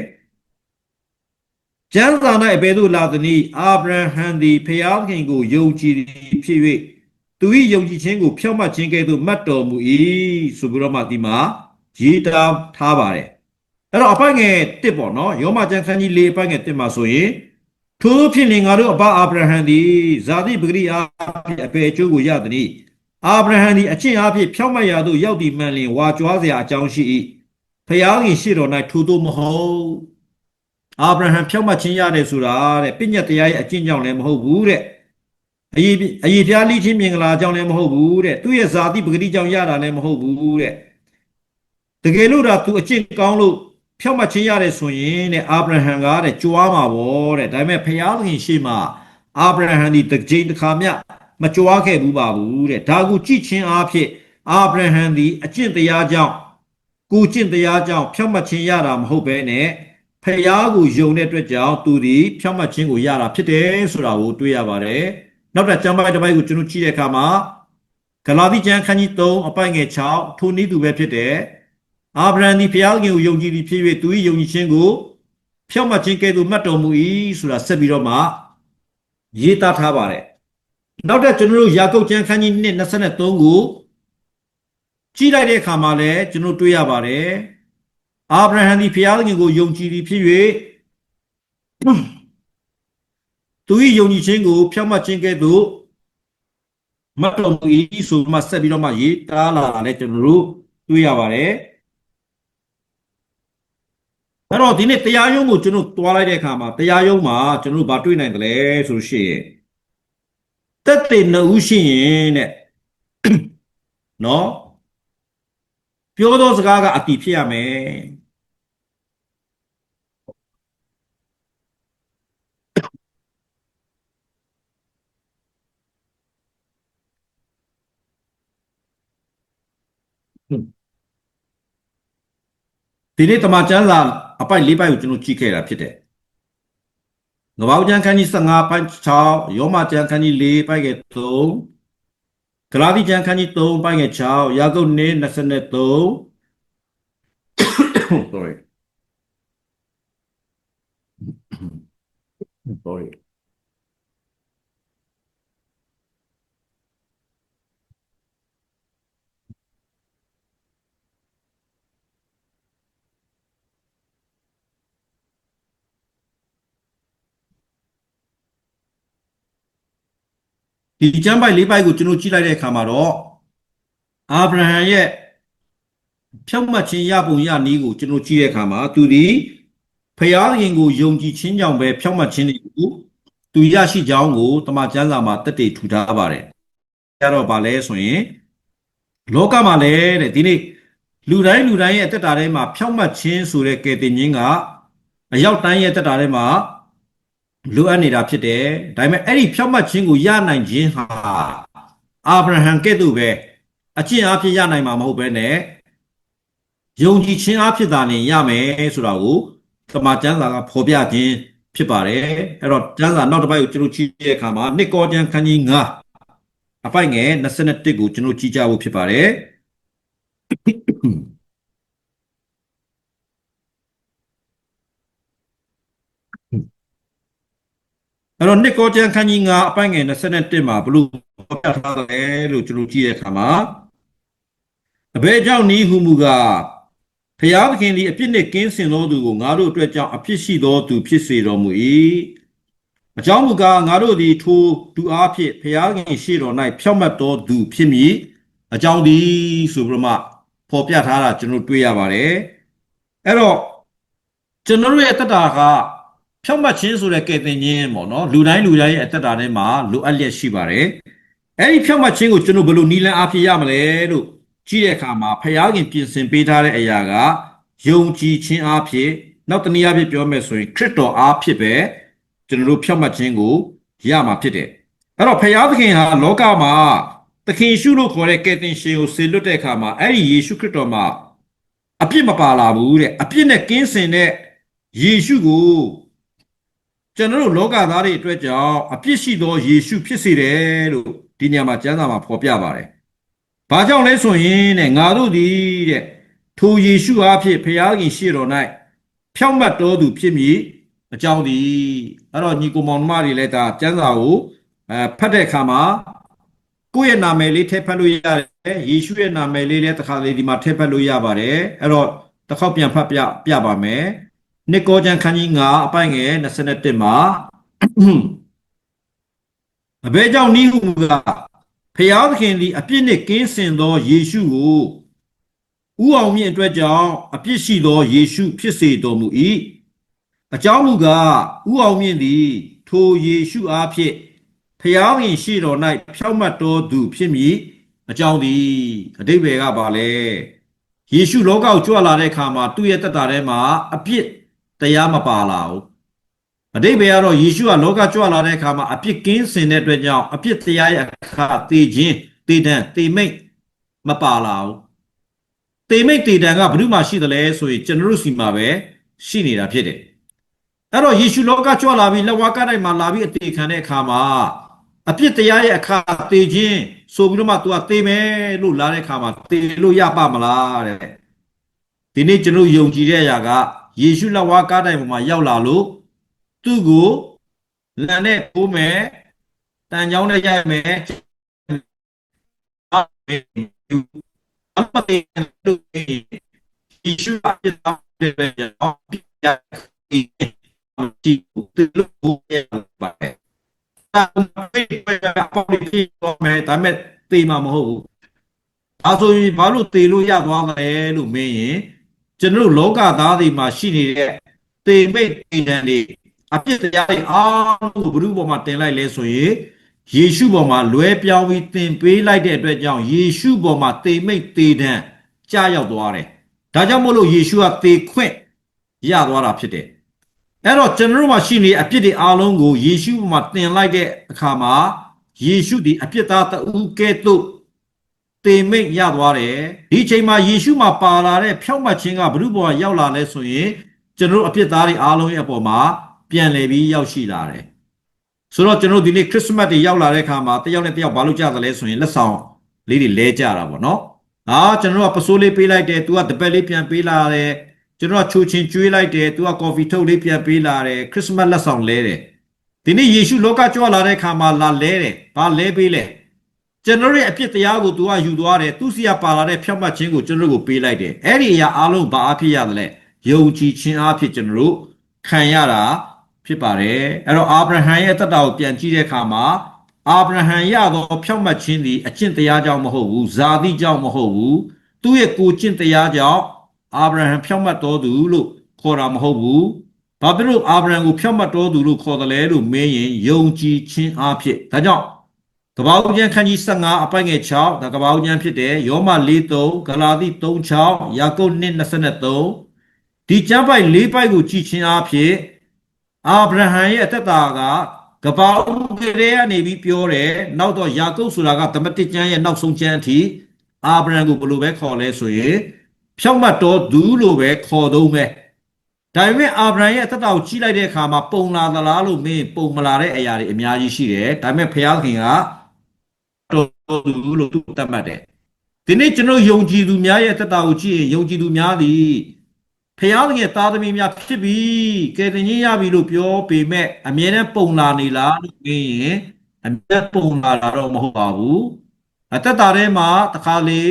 ကျမ်းစာ၌အဘယ်သို့လာသနည်းအာဗြဟံသည်ဖျားသခင်ကိုယုံကြည်သည်ဖြစ်၍သူ၏ယုံကြည်ခြင်းကိုဖြောင့်မတ်ခြင်းကဲ့သို့မှတ်တော်မူ၏ဆိုပြီးတော့မှဒီမှာရေးထားပါတယ်အဲ့တော့အပိုင်းငယ်1ပေါ့နော်ယောမကျမ်းခန်းကြီး4အပိုင်းငယ်1မှာဆိုရင်ထို့ဖြစ်လင်ငါတို့အဘအာဗြဟံသည်ဇာတိပဂရိအားဖြင့်အပေအကျိုးကိုရသည်။အာဗြဟံသည်အကျင့်အားဖြင့်ဖြောင့်မတ်ရာသို့ရောက်သည်မှန်လျင်ဝါကြွားစရာအကြောင်းရှိ၏။ဖျားခင်ရှိတော်၌ထို့သို့မဟုတ် အာဗြဟံဖြောင့်မတ်ခြင်းရတယ်ဆိုတာတဲ့ပညတ်တရားရဲ့အကျင့်ကြောင့်လည်းမဟုတ်ဘူးတဲ့အရေးဖျားလိချင်းမြင်္ဂလာကြောင့်လည်းမဟုတ်ဘူးတဲ့သူ့ရဲ့ဇာတိပဂတိကြောင့်ရတာလည်းမဟုတ်ဘူးတဲ့တကယ်လို့ဒါသူအကျင့်ကောင်းလို့ဖြောင့်မတ်ခြင်းရတယ်ဆိုရင်တဲ့အာဗြဟံကတဲ့ကြွားမှာပေါ့တဲ့ဒါပေမဲ့ဖျားသခင်ရှေ့မှာအာဗြဟံဒီတစ်ကြိမ်တစ်ခါမြမကြွားခဲ့ဘူးပါဘူးတဲ့ဒါကိုကြည့်ချင်းအားဖြင့်အာဗြဟံဒီအကျင့်တရားကြောင့်ကိုကျင့်တရားကြောင့်ဖြောင့်မတ်ခြင်းရတာမဟုတ်ဘဲနဲ့ဖျားကိုယုံတဲ့အတွက်ကြောင့်သူဒီဖြောင့်မတ်ခြင်းကိုရတာဖြစ်တယ်ဆိုတာကိုတွေ့ရပါတယ်နောက်တစ်ကျမ်းပိုင်းတစ်ပိုင်းကိုကျွန်တော်ကြည့်တဲ့အခါမှာဂလာတိကျမ်းခန်းကြီး3အပိုင်ငယ်6ထိုနည်းသူပဲဖြစ်တယ်အာဗြဟံဒီဖျားခင်ကိုယုံကြည်ပြီးဖြစ်၍သူ၏ယုံကြည်ခြင်းကိုဖြောင့်မတ်ခြင်းကဲ့သို့မှတ်တော်မူ၏ဆိုတာဆက်ပြီးတော့မှရေးသားထားပါတယ်နောက်တဲ့ကျွန်တော်တို့ယာကုပ်ကျမ်းခန်းကြီး2:23ကိုကြည့်လိုက်တဲ့အခါမှာလည်းကျွန်တော်တွေ့ရပါတယ်အာဗြဟံဒီဖျားခင်ကိုယုံကြည်ပြီးဖြစ်၍သူ၏ယုံကြည်ခြင်းကိုဖြောင့်မတ်ခြင်းကဲ့သို့မှတ်တော်မူ၏ဆိုမှဆက်ပြီးတော့မှရေးသားလာတယ်ကျွန်တော်တို့တွေ့ရပါတယ်အဲ့တော့ဒီနေ့တရားရုံးကိုကျွန်တော်တွားလိုက်တဲ့အခါမှာတရားရုံးမှာကျွန်တော်တို့ဘာတွေ့နိုင်တယ်လဲဆိုလို့ရှိရင်တက်တဲ့နှုတ်ရှိရင်တဲ့နော်ပြောသောစကားကအတည်ဖြစ်ရမယ်ဒီနေ့တမန်ကျမ်းစာအပိုက်၄ပိုက်ကိုကျွန်တော်ကြည့်ခဲ့တာဖြစ်တယ်ငဘောက်ကျမ်းခန်းကြီး15ပိုက်6ယောမကျမ်းခန်းကြီး4ပိုက်က3ဂလာတိကျမ်းခန်းကြီး3ပိုက်က6ယာကုပ်23 sorry sorry ဒီကျမ်းပိုက်၄ပိုက်ကိုကျွန်တော်ကြည့်လိုက်တဲ့အခါမှာတော့အာဗြဟံရဲ့ဖြောင့်မတ်ခြင်းရပုံရနည်းကိုကျွန်တော်ကြည့်တဲ့အခါမှာသူဒီဖျားခင်ကိုယုံကြည်ခြင်းကြောင့်ပဲဖြောင့်မတ်ခြင်းတွေကိုသူရရှိကြောင်းကိုတမန်ကျမ်းစာမှာတက်တည်ထူထားပါတယ်။အဲတော့ဗာလဲဆိုရင်လောကမှာလည်းတဲ့ဒီနေ့လူတိုင်းရဲ့အသက်တာထဲမှာဖြောင့်မတ်ခြင်းဆိုတဲ့ကယ်တင်ခြင်းကအရောက်တိုင်းရဲ့အသက်တာထဲမှာလိုအပ်နေတာဖြစ်တယ်။ဒါပေမဲ့အဲ့ဒီဖြောင့်မတ်ခြင်းကိုရနိုင်ခြင်းဟာအာဗြဟံကဲ့သို့ပဲအကျင့်အဖြစ်ရနိုင်မှာမဟုတ်ဘဲနဲ့ယုံကြည်ခြင်းအဖြစ်သာနေရမယ်ဆိုတာကိုတမန်ကျမ်းစာကဖော်ပြခြင်းဖြစ်ပါတယ်။အဲ့တော့ကျမ်းစာနောက်တစ်ပိုက်ကိုကျွန်တော်ကြည့်တဲ့အခါမှာနှစ်ကောကျမ်းခန်းကြီး9အပိုက်ငယ်21ကိုကျွန်တော်ကြည့်ကြဖို့ဖြစ်ပါတယ်။အဲ့တော့နှစ်ကောကျမ်းခန်းကြီး9အပိုက်ငယ်21မှာဘလို့ဖော်ပြထားတယ်လို့ကျွန်တော်ကြည့်တဲ့အခါမှာအဘယ်ကြောင့်နည်းဟုမူကားဖျားသခင်သည်အပြစ်နှင့်ကင်းစင်သောသူကိုငါတို့အတွက်ကြောင့်အဖြစ်ရှိသောသူဖြစ်စေတော်မူ၏အကြောင်းမူကားငါတို့သည်ထိုသူအားဖြင့်ဖျားသခင်ရှေ့တော်၌ဖြောင့်မတ်သောသူဖြစ်မည်အကြောင်းသည်ဆိုပြီးမှဖော်ပြထားတာကျွန်တော်တွေ့ရပါတယ်အဲ့တော့ကျွန်တော်ရဲ့အတ္တကဖြောင့်မတ်ခြင်းဆိုတဲ့ကယ်တင်ခြင်းပေါ့နော်လူတိုင်းရဲ့အတ္တထဲမှာလိုအပ်လျက်ရှိပါတယ်အဲ့ဒီဖြောင့်မတ်ခြင်းကိုကျွန်တော်ဘယ်လိုနည်းလမ်းအားဖြင့်ရမလဲလို့ကြည့်တဲ့အခါမှာဖျားခင်ပြင်ဆင်ပေးထားတဲ့အရာကယုံကြည်ခြင်းအားဖြင့်နောက်တနည်းအားဖြင့်ပြောမယ်ဆိုရင်ခရစ်တော်အားဖြင့်ပဲကျွန်တော်တို့ဖြောင့်မတ်ခြင်းကိုရမှာဖြစ်တယ်အဲ့တော့ဖျားသခင်ဟာလောကမှာသခင်ရှုလို့ခေါ်တဲ့ကယ်တင်ရှင်ကိုဆေလွတ်တဲ့အခါမှာအဲ့ဒီယေရှုခရစ်တော်မှာအပြစ်မပါလာဘူးတဲ့အပြစ်နဲ့ကင်းစင်တဲ့ယေရှုကိုကျွန်တော်တို့လောကသားတွေအတွက်ကြောင့်အပြစ်ရှိသောယေရှုဖြစ်စေတယ်လို့ဒီညမှာကျမ်းစာမှာဖော်ပြပါတယ်။ဘာကြောင့်လဲဆိုရင်တဲ့ငါတို့သည်တဲ့ထိုယေရှုအားဖြင့်ဖျားခင်ရှေ့တော်၌ဖြောင့်မတ်တော်သူဖြစ်မည်အကြောင်းသည်အဲ့တော့ညီကိုမောင်နှမတွေလည်းဒါကျမ်းစာကိုဖတ်တဲ့အခါမှာကိုယ့်ရဲ့နာမည်လေးထည့်ဖတ်လို့ရတယ်ယေရှုရဲ့နာမည်လေးလည်းတစ်ခါလေးဒီမှာထည့်ဖတ်လို့ရပါတယ်အဲ့တော့တစ်ခေါက်ပြန်ဖတ်ပြပါမယ်နှစ်ကောကျမ်းခန်းကြီး9အပိုင်ငယ်21မှာအဘယ်ကြောင့်နည်းဟုမူကားဖျားသခင်သည်အပြစ်နှင့်ကင်းစင်သောယေရှုကိုဥအောင်မြင့်အတွက်ကြောင့်အပြစ်ရှိသောယေရှုဖြစ်စေတော်မူ၏ အကြောင်းမူကားဥအောင်မြင့်သည်ထိုယေရှုအားဖြင့်ဖျားခင်ရှိတော်၌ဖြောက်မှတ်တော်သူဖြစ်မည်အကြောင်းသည်အတိပ္ပယ်ကပါလေယေရှုလောကကိုကြွလာတဲ့အခါမှာသူ့ရဲ့တက်တာထဲမှာအပြစ်တရားမပါလာဘူးအတိပ္ပယ်ကတော့ယေရှုကလောကကြွလာတဲ့အခါမှာအပြစ်ကင်းစင်တဲ့အတွက်ကြောင့်အပြစ်တရားရဲ့အခါတေခြင်းတေတံတေမိတ်မပါလာဘူးတေမိတ်တေတံကဘယ်သူမှရှိတယ်လဲဆိုရင်ကျွန်တော်တို့စီမှာပဲရှိနေတာဖြစ်တယ်အဲ့တော့ယေရှုလောကကြွလာပြီးလက်ဝါးကတိုင်းမှာလာပြီးအသေးခံတဲ့အခါမှာအပြစ်တရားရဲ့အခါတေခြင်းဆိုပြီးတော့မှ तू ကတေမယ်လို့လာတဲ့အခါမှာတေလို့ရပါမလားတဲ့ဒီနေ့ကျွန်တော်ယုံကြည်တဲ့အရာကယေရှုလက်ဝါးကတိုင်းပေါ်မှာရောက်လာလို့သူ့ကိုလမ်းနဲ့ပိုးမယ်တန်ကြောင်းနဲ့ရိုက်မယ်အပတေလို့ယေရှုအပြစ်တော်တဲ့ကြောင့်ဒီသူ့လို့ရပါတယ်ဒါပေမဲ့ဒါမဲ့တေမှာမဟုတ်ဘူးအဲဆိုရင်ဘာလို့တေလို့ရသွားတယ်လို့မင်းရင်ကျွန်တော်လောကသားတွေမှာရှိနေတဲ့တေမိတ်တေတံတွေအပြစ်တရားတွေအားလုံးကိုဘုရားပေါ်မှာတင်လိုက်လဲဆိုရင်ယေရှုပေါ်မှာလွဲပြောင်းပြီးတင်ပေးလိုက်တဲ့အတွက်ကြောင့်ယေရှုပေါ်မှာတေမိတ်တေတံကြာရောက်သွားတယ်ဒါကြောင့်မို့လို့ယေရှုကတေခွင့်ရသွားတာဖြစ်တယ်အဲ့တော့ကျွန်တော်တို့မှာရှိနေအပြစ်တွေအားလုံးကိုယေရှုမှာတင်လိုက်တဲ့အခါမှာယေရှုဒီအပြစ်သားတဦးကဲ့သို့တေမိတ်ရသွားတယ်ဒီအချိန်မှာယေရှုမှာပါလာတဲ့ဖြောင့်မတ်ခြင်းကဘုရုဘောရောက်လာလဲဆိုရင်ကျွန်တော်တို့အပြစ်သားတွေအားလုံးရဲ့အပေါ်မှာပြန်လည်ပြီးရောက်ရှိလာတယ်ဆိုတော့ကျွန်တော်တို့ဒီနေ့ခရစ်စမတ်တွေရောက်လာတဲ့အခါမှာတယောက်နဲ့တယောက်ဘာလို့ကြသလဲဆိုရင်လက်ဆောင်လေးတွေလဲကြတာပေါ့နော်ကျွန်တော်ကပစိုးလေးပေးလိုက်တယ်သူကတပက်လေးပြန်ပေးလာတယ်ကျွန်တော်ကချိုချင်းကျွေးလိုက်တယ်သူကကော်ဖီထုတ်လေးပြန်ပေးလာတယ်ခရစ်စမတ်လက်ဆောင်လဲတယ်ဒီနေ့ယေရှုလောကကြွလာတဲ့အခါမှာလာလဲတယ်ဘာလဲပေးလဲကျွန်တော်ရဲ့အပြစ်တရားကိုသူကယူသွားတယ်သူစီကပါလာတဲ့ဖြောင့်မတ်ခြင်းကိုကျွန်တော်တို့ကိုပေးလိုက်တယ်အဲ့ဒီအရာအားလုံးဘာအဖြစ်ရတယ်လဲယုံကြည်ခြင်းအဖြစ်ကျွန်တော်တို့ခံရတာဖြစ်ပါတယ်အဲ့တော့အာဗြဟံရဲ့တတ်တာကိုပြန်ကြည့်တဲ့အခါမှာအာဗြဟံရသောဖြောင့်မတ်ခြင်းသည်အကျင့်တရားကြောင့်မဟုတ်ဘူးဇာတိကြောင့်မဟုတ်ဘူးသူ့ရဲ့ကိုယ်ကျင့်တရားကြောင့်အာဗြဟံဖြောင့်မတ်တော်သူလို့ခေါ်တာမဟုတ်ဘူးဘာဖြစ်လို့အာဗြဟံကိုဖြောင့်မတ်တော်သူလို့ခေါ်တယ်လဲလို့မေးရင်ယုံကြည်ခြင်းအဖြစ်ဒါကြောင့်ကပ္ပဦးကျမ်းခန်းကြီး15အပိုင်ငယ်6ဒါကပ္ပဦးကျမ်းဖြစ်တယ်ယောမ4:3ဂလာတိ3:6ယာကုပ်1:23ဒီကျမ်းပိုက်4ပိုက်ကိုကြည်ခြင်းအဖြစ်အာဗြဟံရဲ့အသက်တာကကပ္ပဦးကလေးကနေပြီးပြောတယ်နောက်တော့ယာကုပ်ဆိုတာကသမတိကျမ်းရဲ့နောက်ဆုံးကျမ်းအထိအာဗြဟံကိုဘယ်လိုပဲခေါ်လဲဆိုရင်ဖြောင့်မတ်တော်သူလို့ပဲခေါ်တော့မယ်ဒါပေမဲ့အာဗြဟံရဲ့အသက်တာကိုကြည့်လိုက်တဲ့အခါမှာပုံလာသလားလို့မင်းပုံမလာတဲ့အရာတွေအများကြီးရှိတယ်ဒါပေမဲ့ဘုရားခင်ကတော်သူလို့သူသတ်မှတ်တယ်ဒီနေ့ကျွန်တော်ယုံကြည်သူများရဲ့အသက်တာကိုကြည့်ရင်ယုံကြည်သူများသည်ဖျားသခင်သားသမီးများဖြစ်ပြီကယ်တင်ခြင်းရပြီလို့ပြောပေမဲ့အမြဲတမ်းပုံလာနေလားလို့ပြောရင်အမြဲပုံလာတာတော့မဟုတ်ပါဘူးအသက်တာထဲမှာတစ်ခါလေ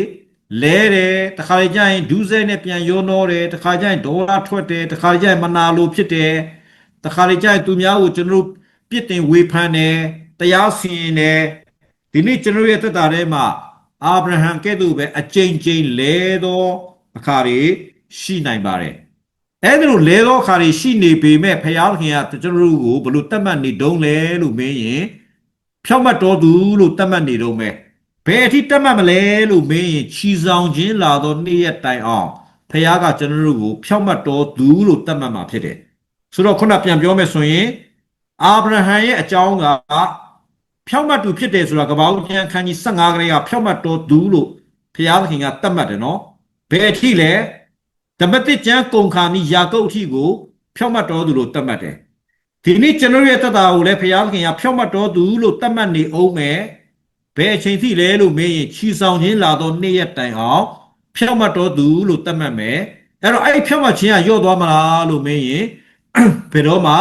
လဲတယ်တစ်ခါလေကျရင်ဒူးစဲနဲ့ပြန်ရောနှောတယ်တစ်ခါကျရင်ဒေါ်လာထွက်တယ်တစ်ခါကျရင်မနာလိုဖြစ်တယ်တစ်ခါလေကျရင်သူများကိုကျွန်တော်ပြစ်တင်ဝေဖန်တယ်တရားစီရင်တယ်ဒီနေ့ကျွန်တော်ရဲ့သက်တာထဲမှာအာဗြဟံကဲ့သို့ပဲအကျဉ်းချင်းလဲသောအခါတွေရှိနိုင်ပါတယ်အဲ့ဒါလိုလဲသောအခါတွေရှိနေပေမဲ့ဘုရားသခင်ကကျွန်တော်တို့ကိုဘယ်လိုတတ်မှတ်နေတုံးလဲလို့မင်းရင်ဖြောင့်မတ်တော်သူလို့တတ်မှတ်နေတုံးပဲဘယ်အထိတတ်မှတ်မလဲလို့မင်းရင်ချီဆောင်ခြင်းလာသောနေ့ရက်တိုင်အောင်ဘုရားကကျွန်တော်တို့ကိုဖြောင့်မတ်တော်သူလို့တတ်မှတ်မှာဖြစ်တယ်ဆိုတော့ခုနပြန်ပြောမယ်ဆိုရင်အာဗြဟံရဲ့အကြောင်းကဖြောင့်မတ်သူဖြစ်တယ်ဆိုတာကပ္ပဦးကျမ်းခန်းကြီး15ကလေးကဖြောင့်မတ်တော်သူလို့ဘုရားသခင်ကတတ်မှတ်တယ်နော်ဘယ်အထိလဲဓမ္မတိကျမ်းကုန်ခါနီယာကုပ်အထိကိုဖြောင့်မတ်တော်သူလို့တတ်မှတ်တယ်ဒီနေ့ကျွန်တော်ရဲ့တတ်တာကိုလည်းဘုရားသခင်ကဖြောင့်မတ်တော်သူလို့တတ်မှတ်နေအောင်မယ်ဘယ်အချိန်ထိလဲလို့မေးရင်ချီဆောင်ခြင်းလာတော့နေ့ရက်တိုင်အောင်ဖြောင့်မတ်တော်သူလို့တတ်မှတ်မယ်အဲ့တော့အဲ့ဖြောင့်မတ်ခြင်းကညော့သွားမလားလို့မေးရင်ဘယ်တော့မှ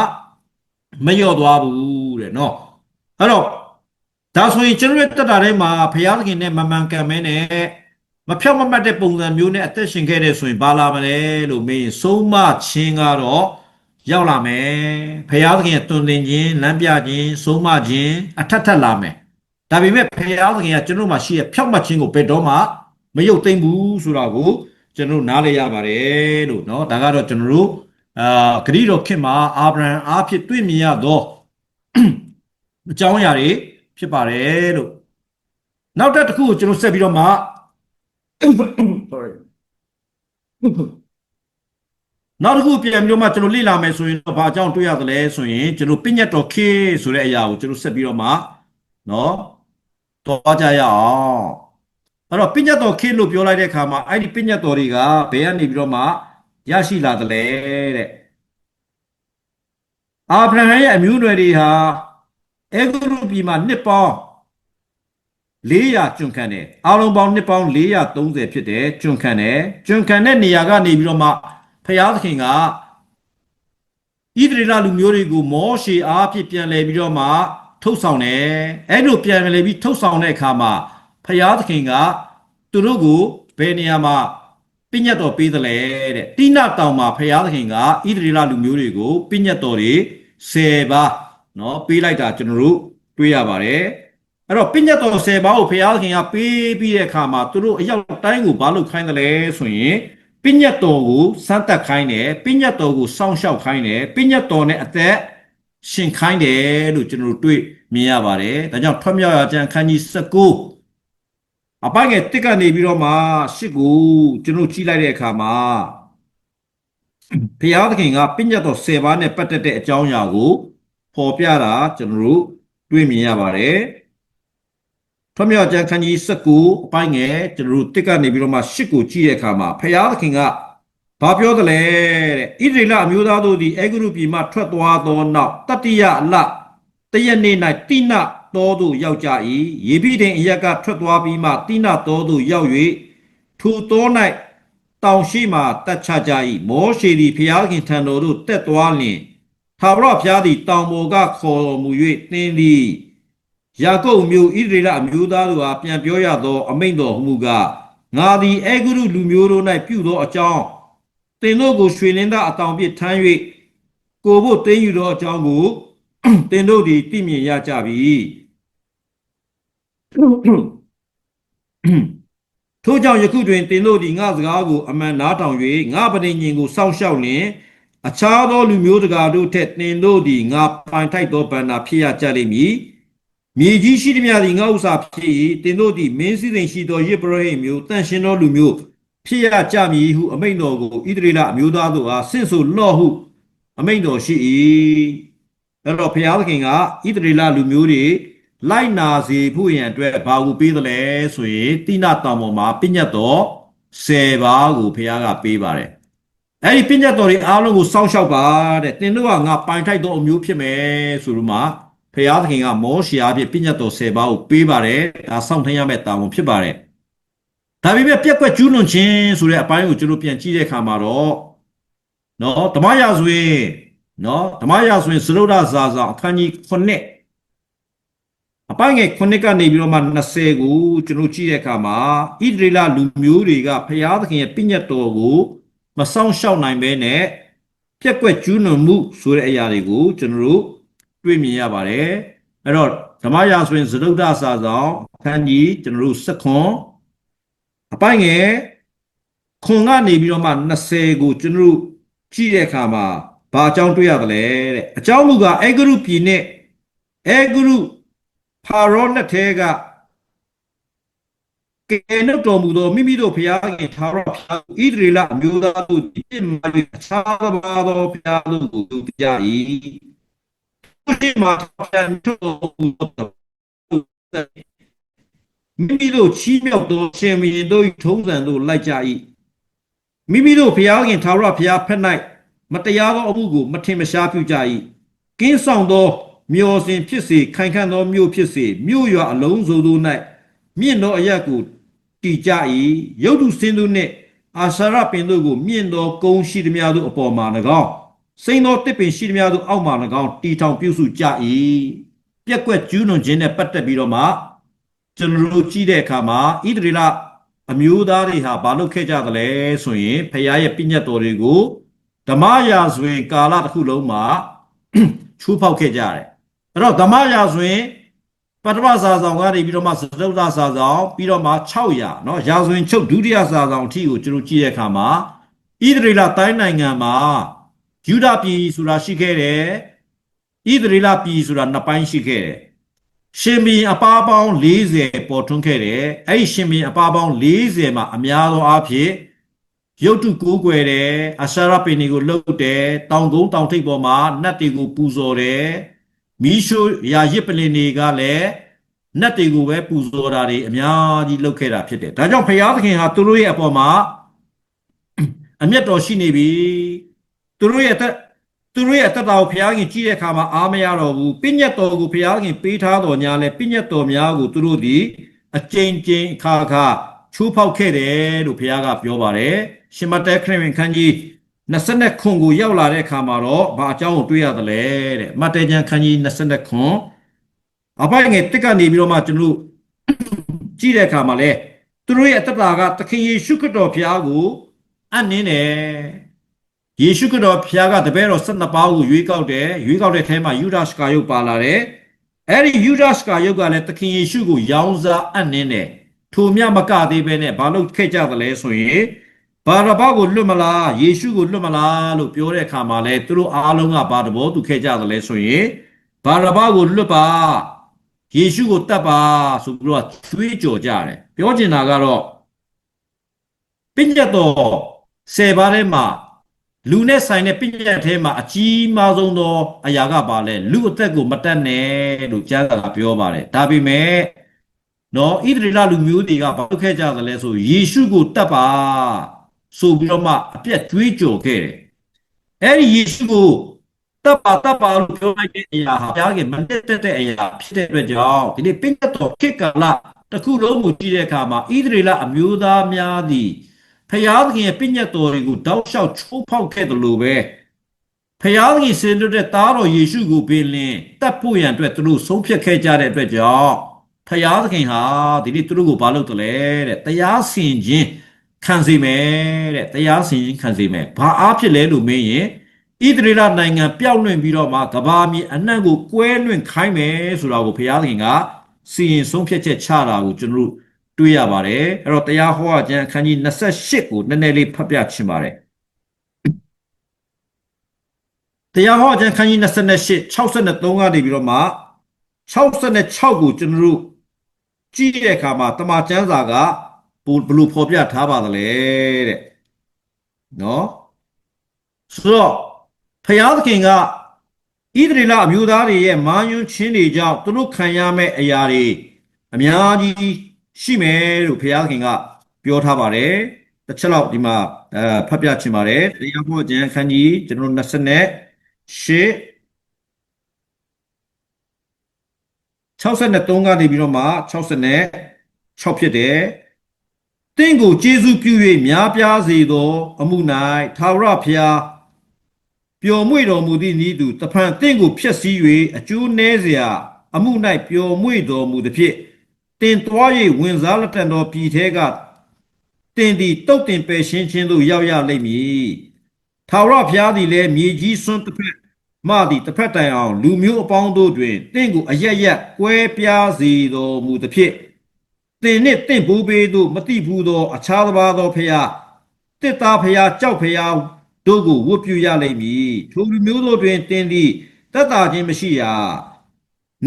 မညော့သွားဘူးတဲ့နော်အဲ့တော့ဒါဆိုရင်ကျွန်တော်ရဲ့တတ်တာထဲမှာဘုရားသခင်နဲ့မမှန်ကန်မဲနဲ့မဖြောင့်မမတ်တဲ့ပုံစံမျိုးနဲ့အသက်ရှင်ခဲ့တဲ့ဆိုရင်ဘာလာမလဲလို့မေးရင်ဆုံးမခြင်းကတော့ရောက်လာမယ်ဘုရားသခင်ရဲ့တွင်တင်ခြင်းလမ်းပြခြင်းဆုံးမခြင်းအထက်ထက်လာမယ်ဒါပေမဲ့ဘုရားသခင်ကကျွန်တော်မှာရှိတဲ့ဖြောင့်မတ်ခြင်းကိုဘယ်တော့မှမယုတ်သိမ့်ဘူးဆိုတာကိုကျွန်တော်နားလည်ရပါတယ်လို့เนาะဒါကတော့ကျွန်တော်တို့ ဂရိတော်ခင်မှာအာဗြဟံအားဖြင့်တွေ့မြင်ရသောအကြောင်းအရာတွေဖြစ်ပါတယ်လို့နောက်တစ်ခုကိုကျွန်တော်ဆက်ပြီးတော့မှ sorry နောက်တစ်ခုပြန်ပြီးတော့မှကျွန်တော်လေ့လာမယ်ဆိုရင်တော့ဘာအကြောင်းတွေ့ရသလဲဆိုရင်ကျွန်တော်ပညတ်တော်ခေဆိုတဲ့အရာကိုကျွန်တော်ဆက်ပြီးတော့မှနော်တော့ကြရအောင်အဲ့တော့ပညတ်တော်ခေလို့ပြောလိုက်တဲ့အခါမှာအဲ့ဒီပညတ်တော်တွေကဘယ်ကနေပြီးတော့မှရရှိလာသလဲတဲ့အာဗြဟံရဲ့အမျိုးအနွယ်တွေဟာအေဂုရုပြည်မှာနှစ်ပေါင်း400ကျွန်ခံတယ်အားလုံးပေါင်းနှစ်ပေါင်း430ဖြစ်တယ်ကျွန်ခံတယ်ကျွန်ခံတဲ့နေရာကနေပြီးတော့မှဖျားသခင်ကဣသရေလလူမျိုးတွေကိုမောရှေအားဖြင့်ပြန်လဲပြီးတော့မှထုတ်ဆောင်တယ်အဲ့လိုပြန်လဲပြီးထုတ်ဆောင်တဲ့အခါမှာဖျားသခင်ကသူတို့ကိုဘယ်နေရာမှာပညတ်တော်ပေးသလဲတဲ့တိနတောင်မှာဖျားသခင်ကဣသရေလလူမျိုးတွေကိုပညတ်တော်တွေ10ပါးเนาะပေးလိုက်တာကျွန်တော်တို့တွေ့ရပါတယ်အဲ့တော့ပညတ်တော်10ပါးကိုဖျားသခင်ကပေးပြီးတဲ့အခါမှာသူတို့အရောက်တိုင်းကိုဘာလို့ခိုင်းတယ်လဲဆိုရင်ပညတ်တော်ကိုစမ်းသပ်ခိုင်းတယ်ပညတ်တော်ကိုစောင့်ရှောက်ခိုင်းတယ်ပညတ်တော်နဲ့အသက်ရှင်ခိုင်းတယ်လို့ကျွန်တော်တို့တွေ့မြင်ရပါတယ်ဒါကြောင့်ထွတ်မြောက်ရာကျမ်းခန်းကြီး19အပိုင်းငယ်1ကနေပြီးတော့မှ8ကိုကျွန်တော်ကြည့်လိုက်တဲ့အခါမှာဘုရားသခင်ကပညတ်တော်10ပါးနဲ့ပတ်သက်တဲ့အကြောင်းအရာကိုပေါ်ပြတာကျွန်တော်တို့တွေ့မြင်ရပါတယ်ထွတ်မြောက်ကျမ်းခန်းကြီး19အပိုင်းငယ်ကျွန်တော်တို့1ကနေပြီးတော့မှ8ကိုကြည့်တဲ့အခါမှာဘုရားသခင်ကဘာပြောသလဲတဲ့ဣသရေလအမျိုးသားတို့သည်အေဂုရုပြည်မှထွက်သွားသောနောက်တတိယလတရက်နေ့၌တိနတောသို့ရောက်ကြ၏ယေဘိဒင်အရက်ကထွက်သွားပြီးမှတိနတောသို့ရောက်၍ထိုတော၌တောင်ရှိမှတက်ချကြ၏မောရှေသည်ဘုရားခင်ထံတော်သို့တက်သွားလျင်ထာဝရဘုရားသည်တောင်ပေါ်ကခေါ်တော်မူ၍သင်သည်ယာကုပ်မျိုးဣသရေလအမျိုးသားတို့အားပြန်ပြောရသောအမိန့်တော်မူကားငါသည်အေဂုရုလူမျိုးတို့၌ပြုသောအကြောင်းသင်တို့ကိုရွှေလင်းသားအတောင်ပြစ်ထမ်း၍ကိုယ်ဖို့သိမ်းယူသောအကြောင်းကိုသင်တို့သည်သိမြင်ရကြပြီထို့ကြောင့်ယခုတွင်သင်တို့သည်ငါစကားကိုအမှန်နားထောင်၍ငါပဋိညာဉ်ကိုစောင့်ရှောက်လျင်အခြားသောလူမျိုးတကာတို့ထက်သင်တို့သည်ငါပိုင်ထိုက်သောဗန္နာဖြစ်ရကြလိမ့်မည်မြေကြီးရှိသည်များသည်ငါဥစ္စာဖြစ်၏သင်တို့သည်မင်းစည်းစိမ်ရှိသောယေဘရဟိမျိုးတန်ရှင်သောလူမျိုးဖြစ်ရကြမည်ဟုအမိန့်တော်ကိုဣသရေလအမျိုးသားတို့အားဆင့်ဆိုလော့ဟုအမိန့်တော်ရှိ၏အဲ့တော့ဘုရားသခင်ကဣသရေလလူမျိုးတွေလိုက်နာစေဖို့ရန်အတွက်ဘာကိုပေးသလဲဆိုရင်တိနတောင်ပေါ်မှာပညတ်တော်10ပါးကိုဘုရားကပေးပါတယ်အဲ့ဒီပညတ်တော်တွေအားလုံးကိုစောင့်ရှောက်ပါတဲ့သင်တို့ကငါပိုင်ထိုက်သောအမျိုးဖြစ်မယ်ဆိုလို့မှဘုရားသခင်ကမောရှေအားဖြင့်ပညတ်တော်10ပါးကိုပေးပါတယ်ဒါစောင့်ထင်းရမယ့်တာဝန်ဖြစ်ပါတယ်ဒါပေမဲ့ပြက်ကွက်ကျူးလွန်ခြင်းဆိုတဲ့အပိုင်းကိုကျွန်တော်ပြန်ကြည့်တဲ့အခါမှာတော့နော်ဓမ္မရာဇဝင်နော်ဓမ္မရာဇဝင်စရုဒ္ဓဇာဆောင်အခန်းကြီး9အပိုင်းငယ်9ကနေပြီးတော့မှ20ကိုကျွန်တော်ကြည့်တဲ့အခါမှာဣသရေလလူမျိုးတွေကဘုရားသခင်ရဲ့ပညတ်တော်ကိုမဆောင်ရှောက်နိုင်ဘဲနဲ့ပြက်ကွက်ကျူးလွန်မှုဆိုတဲ့အရာတွေကိုကျွန်တော်တို့တွေ့မြင်ရပါတယ်အဲ့တော့ဓမ္မရာဇဝင်စရုဒ္ဓဇာဆောင်အခန်းကြီးကျွန်တော်တို့19အပိုင်းငယ်ခွန်ကနေပြီးတော့မှ20ကိုကျွန်တော်တို့ကြည့်တဲ့အခါမှာဘာအကြောင်းတွေ့ရသလဲတဲ့အကြောင်းမူကားအေဂရုပြည်နဲ့အေဂရုဖာရောလက်ထဲကကဲနှုတ်တော်မူသောမိမိတို့ဘုရားခင်ထာဝရဘုရားဣသရေလအမျိုးသားတို့ပြစ်မှားအခြားသောဘုရားတို့ကိုသူပြ၏ဒီမှာပြန်ထုတ်မူသောမိမိတို့ချီးမြှောက်သောရှင်မင်းတို့ထုံးစံတို့လိုက်ကြ၏မိမိတို့ဘုရားခင်ထာဝရဘုရားဖက်၌မတရားသောအမှုကိုမထင်မရှားပြုကြ၏ကင်းဆောင်သောမျော်စင်ဖြစ်စေခိုင်ခန့်သောမြို့ဖြစ်စေမြို့ရွာအလုံးစုံတို့၌မြင့်သောအရက်ကိုတည်ကြ၏ရုပ်တုစင်တို့နှင့်အာရှာရပင်တို့ကိုမြင့်သောကုန်းရှိသည်များတို့အပေါ်မှာ၎င်းစိန်သောတစ်ပင်ရှိသည်များတို့အောက်မှာ၎င်းတီထောင်ပြုစုကြ၏ပြက်ကွက်ကျူးလွန်ခြင်းနဲ့ပတ်သက်ပြီးတော့မှကျွန်တော်တို့ကြည့်တဲ့အခါမှာဣသရေလအမျိုးသားတွေဟာဘာလုပ်ခဲ့ကြသလဲဆိုရင်ဖခင်ရဲ့ပညတ်တော်တွေကိုဓမ္မရာဇဝင်ကာလတစ်ခုလုံးမှာချိုးဖောက်ခဲ့ကြတယ်အဲ့တော့ဓမ္မရာဇဝင်ပထမစာဆောင်ကနေပြီးတော့မှစတုတ္ထစာဆောင်ပြီးတော့မှ600เนาะရာဇဝင်ချုပ်ဒုတိယစာဆောင်အထိကိုကျွန်တော်ကြည့်တဲ့အခါမှာဣသရေလတိုင်းနိုင်ငံမှာ ယူဒပြည်ဆိုတာရှိခဲ့တယ်ဣသရေလပြည်ဆိုတာနှစ်ပိုင်းရှိခဲ့တယ်ရှင်ဘီအပါပေါင်း40ပေါ်ထွန်းခဲ့တယ်အဲ့ဒီရှင်ဘီအပါပေါင်း40မှာအများသောအားဖြင့်ရုပ်တုကိုးကွယ်တယ်အရှာရပင်တွေကိုလှုပ်တယ်တောင်ကုန်းတောင်ထိပ်ပေါ်မှာနတ်တွေကိုပူဇော်တယ်မီးရှို့ရာရစ်ပလင်တွေကလည်းနတ်တွေကိုပဲပူဇော်တာတွေအများကြီးလုပ်ခဲ့တာဖြစ်တယ်ဒါကြောင့်ဘုရားသခင်ဟာသူတို့ရဲ့အပေါ်မှာအမျက်တော်ရှိနေပြီသူတို့ရဲ့အသက်တာကိုဘုရားခင်ကြည့်တဲ့အခါမှာအားမရတော့ဘူးပညတ်တော်ကိုဘုရားခင်ပေးထားတော်ညာလဲပညတ်တော်များကိုသူတို့ဒီအကျဉ်းချင်းအခါချိုးဖောက်ခဲ့တယ်လို့ဘုရားကပြောပါတယ်ရှင်မဿဲခရစ်ဝင်ခန်းကြီး29ခုကိုရောက်လာတဲ့အခါမှာတော့ဘာအကြောင်းကိုတွေ့ရတယ်လဲတဲ့မဿဲကျမ်းခန်းကြီး29ခုအပိုင်းငယ်တစ်ကနေပြီးတော့မှကျွန်တော်ကြည့်တဲ့အခါမှာလဲသူတို့ရဲ့အသက်တာကသခင်ယေရှုခရစ်တော်ဘုရားကိုအပ်နှင်းတယ်ယေရှုခရစ်တော်ဘုရားကတပည့်တော်12ပါးကိုရွေးကောက်တယ်ရွေးကောက်တဲ့ထဲမှာယူဒရှကာယုတ်ပါလာတယ်အဲ့ဒီယူဒရှကာယုတ်ကလည်းသခင်ယေရှုကိုရောင်းစားအပ်နှင်းတယ်ထိုမြမကသေးပဲနဲ့ဘာလို့ခဲ့ကြသလဲဆိုရင်ဘာရဘကိုလွတ်မလားယေရှုကိုလွတ်မလားလို့ပြောတဲ့အခါမှာလဲသူတို့အားလုံးကဘာတဘောသူခဲ့ကြသလဲဆိုရင်ဘာရဘကိုလွတ်ပါယေရှုကိုတတ်ပါဆိုပြီးတော့သွေးကြော်ကြတယ်ပြောချင်တာကတော့ပညတ်တော်10ပါးထဲမှာလူနဲ့ဆိုင်တဲ့ပညတ်ထဲမှာအကြီးမားဆုံးသောအရာကပါလဲလူအသက်ကိုမတတ်နဲ့လို့ကျမ်းစာကပြောပါတယ်ဒါပေမဲ့နော်ဣသရေလလူမျိုးတွေကဘာလုပ်ခဲ့ကြသလဲဆိုယေရှုကိုတတ်ပါဆိုပြီးတော့မှအပြတ်ကြွေးကြော်ခဲ့တယ်အဲ့ဒီယေရှုကိုတတ်ပါလို့ပြောလိုက်တဲ့အရာဟာဘုရားကမတက်တဲ့အရာဖြစ်တဲ့အတွက်ကြောင့်ဒီနေ့ပညတ်တော်ခေတ်ကာလတစ်ခုလုံးကိုကြည့်တဲ့အခါမှာဣသရေလအမျိုးသားများသည်ဖျားသခင်ရဲ့ပညတ်တော်တွေကိုတောက်လျှောက်ချိုးဖောက်ခဲ့တယ်လို့ပဲဖျားသခင်စင်တဲ့သားတော်ယေရှုကိုပင်လင်တတ်ဖို့ရန်အတွက်သူတို့ဆုံးဖြတ်ခဲ့ကြတဲ့အတွက်ကြောင့်ဖျားသခင်ဟာဒီနေ့သူတို့ကိုဘာလုပ်တယ်လဲတဲ့တရားစင်ခြင်းခံစေမယ်တဲ့တရားစင်ခြင်းခံစေမယ်ဘာအားဖြစ်လဲလို့မင်းရင်ဣသရေလနိုင်ငံပျောက်လွင့်ပြီးတော့မှကဘာမြေအနှံ့ကိုကွဲလွင့်ခိုင်းမယ်ဆိုတာကိုဖျားသခင်ကစီရင်ဆုံးဖြတ်ချက်ချတာကိုကျွန်တော်တို့တွေ့ရပါတယ်အဲ့တော့တရားဟောကျမ်းအခန်းကြီး28ကိုနည်းနည်းလေးဖတ်ပြချင်ပါတယ်တရားဟောကျမ်းအခန်းကြီး28 63ကနေပြီးတော့မှ66ကိုကျွန်တော်တို့ကြည့်တဲ့အခါမှာတမန်ကျမ်းစာကဘလို့ဖော်ပြထားပါသလဲတဲ့နော်ဆိုတော့ဖျားသခင်ကဣသရေလအမျိုးသားတွေရဲ့မာယွန်းချင်းတွေကြောင့်သူတို့ခံရမယ့်အရာတွေအများကြီးရှိမယ်လို့ဘုရားခင်ကပြောထားပါတယ်တစ်ချက်လောက်ဒီမှာဖတ်ပြချင်ပါတယ်တရားဟောကျမ်းအခန်းကြီးကျွန်တော်28 63ကနေပြီးတော့မှ66ဖြစ်တယ်တင့်ကိုကျေးဇူးပြု၍များပြားစေသောအမှု၌ထာဝရဘုရားပျော်မွေ့တော်မူသည့်နည်းတူတဖန်တင့်ကိုဖျက်ဆီး၍အကျိုးနည်းเสียအမှု၌ပျော်မွေ့တော်မူသဖြင့်တင်သွား၍ဝင်စားလက်တန်တော်ပြည်ထဲကတင်သည်တုတ်တင်ပယ်ရှင်းခြင်းသို့ရောက်ရလိမ့်မည်ထာဝရဘုရားသည်လည်းမြေကြီးစွန်းတစ်ဖက်မှသည်တစ်ဖက်တိုင်အောင်လူမျိုးအပေါင်းတို့တွင်တင့်ကိုအယက်ရက်ကွဲပြားစေတော်မူသဖြင့်တင်နှင့်တင့်ဘိုးဘေးတို့မတိဘူးသောအခြားတစ်ပါးသောဘုရားတစ်သားဘုရားကြောက်ဘုရားတို့ကိုဝတ်ပြုရလိမ့်မည်ထိုလူမျိုးတို့တွင်တင်သည်သက်သာခြင်းမရှိရာ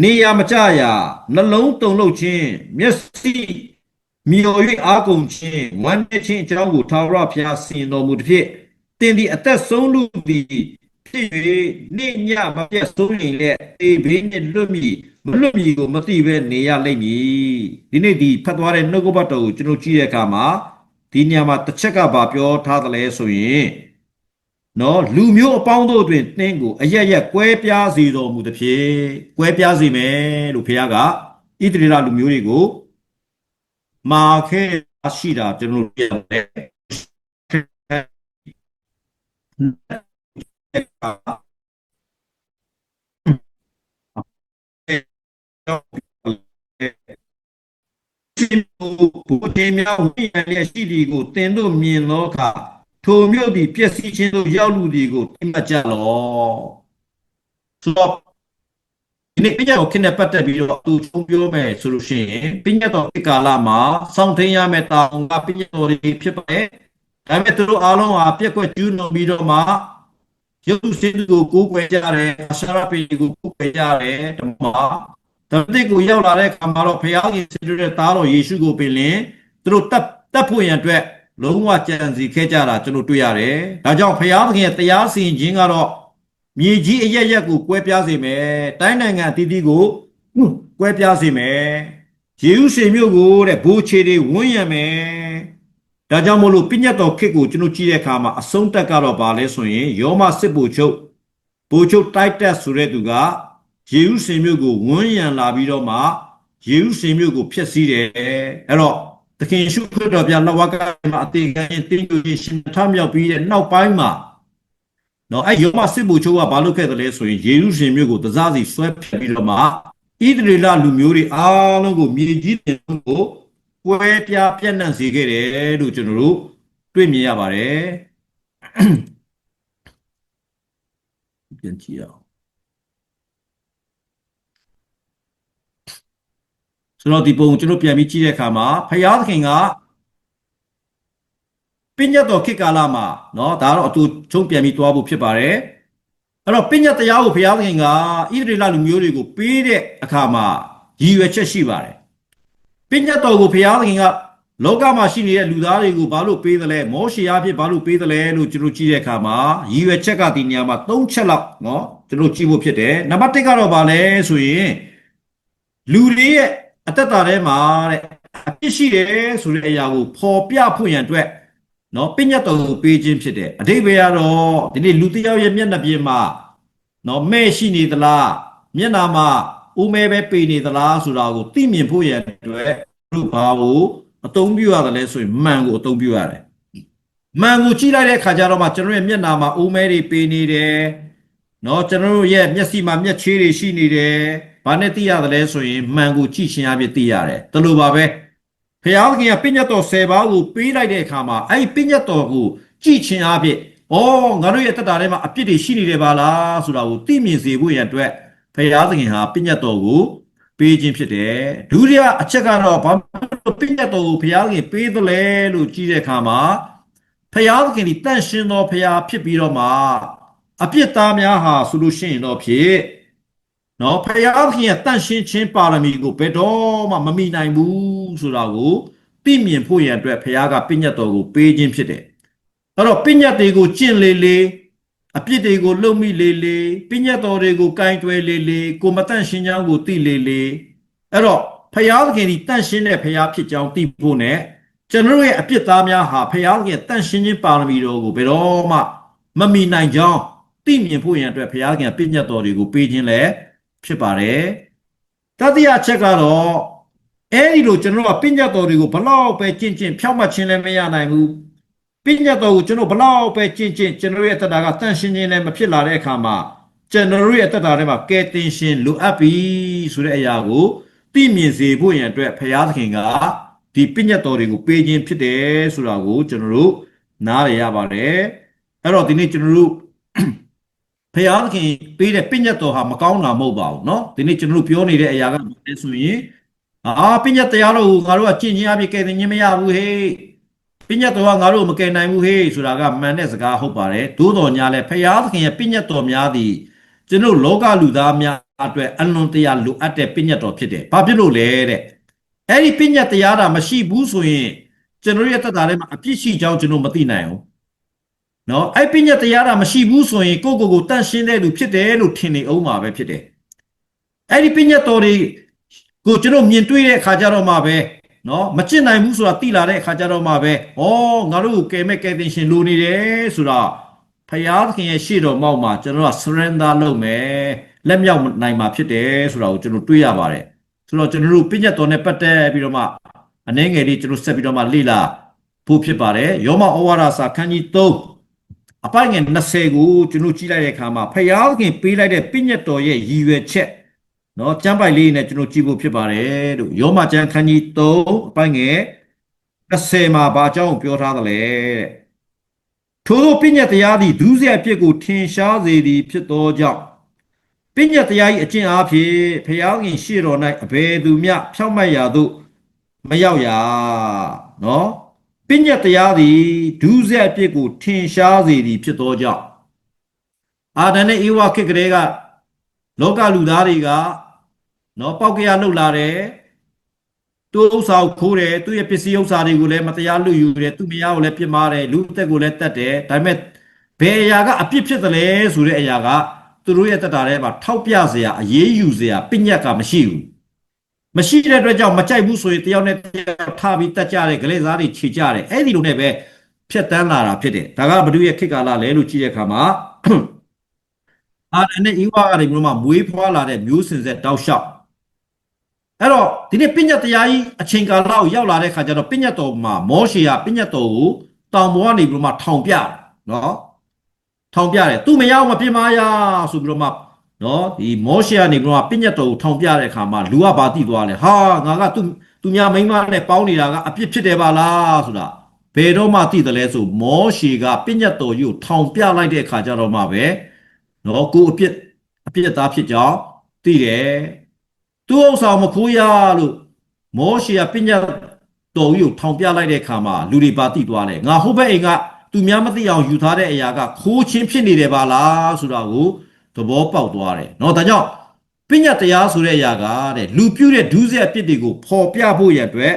နေရမကြရာနှလုံးတုန်လှုပ်ခြင်းမျက်စိမြော်၍အာကုန်ခြင်းဝမ်းနည်းခြင်းအကြောင်းကိုထာဝရဘုရားစီရင်တော်မူသဖြင့်တင်သည်အသက်ဆုံးလူသည်ဖြစ်၍နေညမပြတ်ဆုံးနေလက်တေဘေးနှင့်လွတ်မည်မလွတ်မည်ကိုမသိဘဲနေရလိမ့်မည်ဒီနေ့ဒီဖတ်သွားတဲ့နှုတ်ကပတ်တော်ကိုကျွန်တော်ကြည့်တဲ့အခါမှာဒီနေရာမှာတစ်ချက်ကဘာပြောထားသလဲဆိုရင်နော်လူမျိုးအပေါင်းတို့တွင်တင်းကိုအရရက်ကွဲပြားစေတော်မူသဖြင့်ကွဲပြားစေမယ်လို့ဘုရားကဣသရေလလူမျိုးတွေကိုမာခဲရှိတာကျွန်တော်တို့ပြောတယ်ဘုရားမြောက်ဝိညာဉ်ရဲ့ရှိဒီကိုတင်တို့မြင်သောအခါထိုမြို့သည်ပျက်စီးခြင်းသို့ရောက်လူသည်ကိုသိမှတ်ကြလောဆိုတော့ဒီနေ့ပညာတော်ခင်းနဲ့ပတ်သက်ပြီးတော့သူချုံပြောမယ်ဆိုလို့ရှိရင်ပညာတော်ခေတ်ကာလမှာစောင့်ထိန်ရမယ့်တောင်းကပညာတော်တွေဖြစ်ပါတယ်ဒါပေမဲ့သူတို့အားလုံးဟာပြက်ကွက်ကျူးလွန်ပြီးတော့မှ ရုပ်စင်ကိုကိုးကွယ်ကြတယ်အရှာရပေကိုကိုးကွယ်ကြတယ်ဓမ္မဓမ္မတိကိုရောက်လာတဲ့အခါမှာတော့ဘုရားခင်ဆင်တူတဲ့သားတော်ယေရှုကိုပင်လင်သူတို့တတ်ဖို့ရန်အတွက်လုံးဝကြံစီခဲ့ကြတာကျွန်တော်တွေ့ရတယ်။ဒါကြောင့်ဘုရားသခင်ရဲ့တရားစီရင်ခြင်းကတော့မြေကြီးအရက်ရက်ကိုကွဲပြားစေမယ်။တိုင်းနိုင်ငံအသီးသီးကိုကွဲပြားစေမယ်။ယေရုရှလင်မြို့ကိုတဲ့ဘိုးချေတွေဝန်းရံမယ်။ဒါကြောင့်မို့လို့ပြည့်ညတ်တော်ခေတ်ကိုကျွန်တော်ကြည့်တဲ့အခါမှာအဆုံးတက်ကတော့ဗာလဲဆိုရင်ယောမစစ်ဘိုလ်ချုပ်တိုက်တက်ဆိုတဲ့သူကယေရုရှလင်မြို့ကိုဝန်းရံလာပြီးတော့မှယေရုရှလင်မြို့ကိုဖျက်ဆီးတယ်အဲ့တော့သခင်ရှုခရစ်တော်ဗျာလက်ဝါးကမှာအသေးခံရင်တင်းကျပ်ရှင်ထမြောက်ပြီးတဲ့နောက်ပိုင်းမှာနော်အဲ့ယောမစစ်ဘိုလ်ချုပ်ကဘာလုပ်ခဲ့တယ်လဲဆိုရင်ယေရုရှလင်မြို့ကိုတစားစီဆွဲဖျက်ပြီးတော့မှဣသရေလလူမျိုးတွေအားလုံးကိုမြေကြီးတင်ကိုကွဲပြားပြန့်နှံ့စေခဲ့တယ်လို့ကျွန်တော်တို့တွေ့မြင်ရပါတယ်ပြန်ကြည့်အောင်ဆိုတော့ဒီပုံကျွန်တော်ပြန်ပြီးကြည့်တဲ့အခါမှာဖယားသခင်ကပညတ်တော်ခေတ်ကာလမှာเนาะဒါတော့အတူချုံပြန်ပြီးသွားဖို့ဖြစ်ပါတယ်အဲ့တော့ပညတ်တရားကိုဖယားသခင်ကဣသရေလလူမျိုးတွေကိုပေးတဲ့အခါမှာရည်ရွယ်ချက်ရှိပါတယ်ပညတ်တော်ကိုဖယားသခင်ကလောကမှာရှိနေတဲ့လူသားတွေကိုဘာလို့ပေးသလဲမောရှေအဖြစ်ဘာလို့ပေးသလဲလို့ကျွန်တော်ကြည့်တဲ့အခါမှာရည်ရွယ်ချက်ကဒီနေရာမှာ၃ချက်လောက်เนาะကျွန်တော်ကြည့်ဖို့ဖြစ်တယ်နံပါတ်1ကတော့ဘာလဲဆိုရင်လူတွေရဲ့အသက်တာထဲမှာတဲ့အဖြစ်ရှိတယ်ဆိုတဲ့အရာကိုပေါ်ပြဖို့ရန်အတွက်နော်ပညတ်တော်ကိုပေးခြင်းဖြစ်တယ်အဓိပ္ပာယ်ကတော့ဒီနေ့လူတစ်ယောက်ရဲ့မျက်နှာပြင်မှာနော်မဲ့ရှိနေသလားမျက်နှာမှာဦးမဲပဲပေနေသလားဆိုတာကိုသိမြင်ဖို့ရန်အတွက်တို့ဘာကိုအသုံးပြုရတယ်လဲဆိုရင်မှန်ကိုအသုံးပြုရတယ်မှန်ကိုကြည့်လိုက်တဲ့အခါကျတော့မှကျွန်တော်ရဲ့မျက်နှာမှာဦးမဲတွေပေနေတယ်နော်ကျွန်တော်ရဲ့မျက်စိမှာမျက်ချေးတွေရှိနေတယ်ဘာနဲ့သိရတယ်လဲဆိုရင်မှန်ကိုကြည့်ရှင်အဖြစ်သိရတယ်တလို့ပါပဲဖျားသခင်ကပညတ်တော်10ပါးကိုပေးလိုက်တဲ့အခါမှာအဲ့ပညတ်တော်ကိုကြည့်ရှင်အဖြစ်ဩငါတို့ရဲ့တက်တာထဲမှာအပြစ်တွေရှိနေတယ်ပါလားဆိုတာကိုသိမြင်စေဖို့ရန်အတွက်ဖျားသခင်ဟာပညတ်တော်ကိုပေးခြင်းဖြစ်တယ်ဒုတိယအချက်ကတော့ဘာလို့ပညတ်တော်ကိုဖျားသခင်ပေးသလဲလို့ကြည့်တဲ့အခါမှာဖျားသခင်ဒီတန့်ရှင်းသောဖျားဖြစ်ပြီးတော့မှအပြစ်သားများဟာဆိုလို့ရှိရင်တော့ဖြစ်နော်ဖယားခင်ရဲ့တန့်ရှင်းခြင်းပါရမီကိုဘယ်တော့မှမမိနိုင်ဘူးဆိုတာကိုသိမြင်ဖို့ရန်အတွက်ဖယားကပညတ်တော်ကိုပေးခြင်းဖြစ်တယ်အဲ့တော့ပညတ်တွေကိုကျင့်လေလေအပြစ်တွေကိုလုံမိလေလေပညတ်တော်တွေကိုကင်တွယ်လေလေကိုမတန့်ရှင်းကြောင်းကိုသိလေလေအဲ့တော့ဖယားခင်ဒီတန့်ရှင်းတဲ့ဖယားဖြစ်ကြောင်းသိဖို့ ਨੇ ကျွန်တော်ရဲ့အပြစ်သားများဟာဖယားခင်တန့်ရှင်းခြင်းပါရမီတော်ကိုဘယ်တော့မှမမိနိုင်ကြောင်းသိမြင်ဖို့ရန်အတွက်ဖယားခင်ပညတ်တော်တွေကိုပေးခြင်းလဲဖြစ်ပါတယ်တတိယချက်ကတော့အဲ့ဒီလိုကျွန်တော်ကပညတ်တော်တွေကိုဘလောက်ပဲကျင့်ဖြောက်မှတ်ခြင်းလည်းမရနိုင်ဘူးပညတ်တော်ကိုကျွန်တော်ဘလောက်ပဲကျင့်ကျွန်တော်ရဲ့အတ္တကတန့်ရှင်းခြင်းလည်းမဖြစ်လာတဲ့အခါမှာကျွန်တော်ရဲ့အတ္တထဲမှာကဲတင်ရှင်လိုအပ်ပြီဆိုတဲ့အရာကိုသိမြင်စေဖို့ရန်အတွက်ဖယားသခင်ကဒီပညတ်တော်တွေကိုပေးခြင်းဖြစ်တယ်ဆိုတာကိုကျွန်တော်တို့နားလည်ရပါတယ်အဲ့တော့ဒီနေ့ကျွန်တော်တို့ဖယားသခင်ပေးတဲ့ပညတ်တော်ဟာမကောင်းတာမဟုတ်ပါဘူးเนาะဒီနေ့ကျွန်တော်တို့ပြောနေတဲ့အရာကဘာလဲဆိုရင်ပညတ်တရားတော်ကိုငါတို့ကကျင့်ခြင်းအပြည့်ကဲ့တင်ခြင်းမရဘူးဟေ့ပညတ်တော်ကငါတို့မကယ်နိုင်ဘူးဟေ့ဆိုတာကမှန်တဲ့စကားဟုတ်ပါတယ်သို့တော်ညာလဲဖယားသခင်ရဲ့ပညတ်တော်များသည်ကျွန်တော်လောကလူသားများအတွက်အလွန်တရာလိုအပ်တဲ့ပညတ်တော်ဖြစ်တယ်ဘာဖြစ်လို့လဲတဲ့အဲ့ဒီပညတ်တရားတာမရှိဘူးဆိုရင်ကျွန်တော်ရဲ့တတ်တာထဲမှာအပြစ်ရှိကြောင်းကျွန်တော်မသိနိုင်ဘူးနော်အဲ့ပညတ်တရားတာမရှိဘူးဆိုရင်ကိုတန့်ရှင်းတဲ့လူဖြစ်တယ်လို့ထင်နေအောင်မှာပဲဖြစ်တယ်အဲ့ဒီပညတ်တော်တွေကိုကျွန်တော်မြင်တွေ့တဲ့အခါကျတော့မှပဲနော်မကျင့်နိုင်ဘူးဆိုတာသိလာတဲ့အခါကျတော့မှပဲဩငါတို့ကိုကယ်မဲ့ကယ်တင်ရှင်လိုနေတယ်ဆိုတာဖယားသခင်ရဲ့ရှေ့တော်မောက်မှာကျွန်တော်က surrender လုပ်မယ်လက်မြောက်နိုင်မှာဖြစ်တယ်ဆိုတာကိုကျွန်တော်တွေ့ရပါတယ်ဆိုတော့ကျွန်တော်တို့ပညတ်တော်နဲ့ပတ်သက်ပြီးတော့မှအနည်းငယ်လေးကျွန်တော်ဆက်ပြီးတော့မှလေ့လာဖို့ဖြစ်ပါတယ်ယောမဩဝါဒစာခန်းကြီး3အပိုင်းငယ်20ကိုကျွန်တော်ကြည့်လိုက်တဲ့အခါမှာဖယားသခင်ပေးလိုက်တဲ့ပညတ်တော်ရဲ့ရည်ရွယ်ချက်နော်ကျမ်းပိုက်လေးနဲ့ကျွန်တော်ကြည့်ဖို့ဖြစ်ပါတယ်လို့ယောမကျမ်းခန်းကြီး3အပိုင်းငယ်20မှာဘာအကြောင်းပြောထားသလဲတဲ့ထို့သောပညတ်တရားသည်ဒုစရိုက်အပြစ်ကိုထင်ရှားစေသည်ဖြစ်သောကြောင့်ပညတ်တရား၏အကျင့်အားဖြင့်ဖယားသခင်ရှေ့တော်၌အဘယ်သူမျှဖြောင့်မတ်ရာသို့မရောက်ရနော်ပညတ်တရားသည်ဒုစရိုက်အပြစ်ကိုထင်ရှားစေသည်ဖြစ်သောကြောင့် အာဒန်နဲ့အေဝါခေတ်ကလေးကလောကလူသားတွေကနော်ပောက်ကရလှုပ်လာတယ်သူ့ဥစ္စာကိုခိုးတယ်သူ့ရဲ့ပစ္စည်းဥစ္စာတွေကိုလည်းမတရားလူယူတယ်သူ့မယားကိုလည်းပြစ်မှားတယ်လူအသက်ကိုလည်းတတ်တယ်ဒါပေမဲ့ဘယ်အရာကအပြစ်ဖြစ်တယ်လဲဆိုတဲ့အရာကသူတို့ရဲ့တက်တာထဲမှာထောက်ပြစရာအရေးယူစရာပညတ်ကမရှိဘူးမရှိတဲ့အတွက်ကြောင့်မကြိုက်ဘူးဆိုရင်တယောက်နဲ့တယောက်ထားပြီးတက်ကြတယ်ဂလဲစားတွေခြေကြတယ်အဲ့ဒီလိုနဲ့ပဲဖြတ်တန်းလာတာဖြစ်တယ်ဒါကဘဒုရဲ့ခေတ်ကာလလဲလို့ကြည့်တဲ့အခါမှာအာဒန်နဲ့ဧဝါကနေပြီးတော့မှမွေးဖွားလာတဲ့မျိုးစင်ဆက်တောက်လျှောက်အဲ့တော့ဒီနေ့ပညတ်တရားကြီးအချိန်ကာလကိုရောက်လာတဲ့ခါကျတော့ပညတ်တော်မှာမောရှေကပညတ်တော်ကိုတောင်ပေါ်ကနေပြီးတော့မှထောင်ပြတယ်နော်ထောင်ပြတယ်သူမရအောင်မပြစ်မှားရဆိုပြီးတော့မှနော်ဒီမောရှေကနေပြီးတော့ပညတ်တော်ကိုထောင်ပြတဲ့အခါမှာလူကဘာသိသွားလဲဟာငါကသူများမိန်းမနဲ့ပေါင်းနေတာကအပြစ်ဖြစ်တယ်ပါလားဆိုတာဘယ်တော့မှသိတယ်လဲဆိုမောရှေကပညတ်တော်ကြီးကိုထောင်ပြလိုက်တဲ့အခါကျတော့မှပဲနော်ကိုအပြစ်သားဖြစ်ကြောင်းသိတယ်သူ့ဥစ္စာမခိုးရလို့မောရှေကပညတ်တော်ကြီးကိုထောင်ပြလိုက်တဲ့အခါမှာလူတွေပါသိသွားတယ်ငါဟိုဘက်အိမ်ကသူများမသိအောင်ယူထားတဲ့အရာကခိုးချင်းဖြစ်နေတယ်ပါလားဆိုတာကိုသဘောပေါက်သွားတယ်เนาะဒါကြောင့်ပညတ်တရားဆိုတဲ့အရာကတဲ့လူပြုတဲ့ဒုစရိုက်အပြစ်တွေကိုပေါ်ပြဖို့ရတဲ့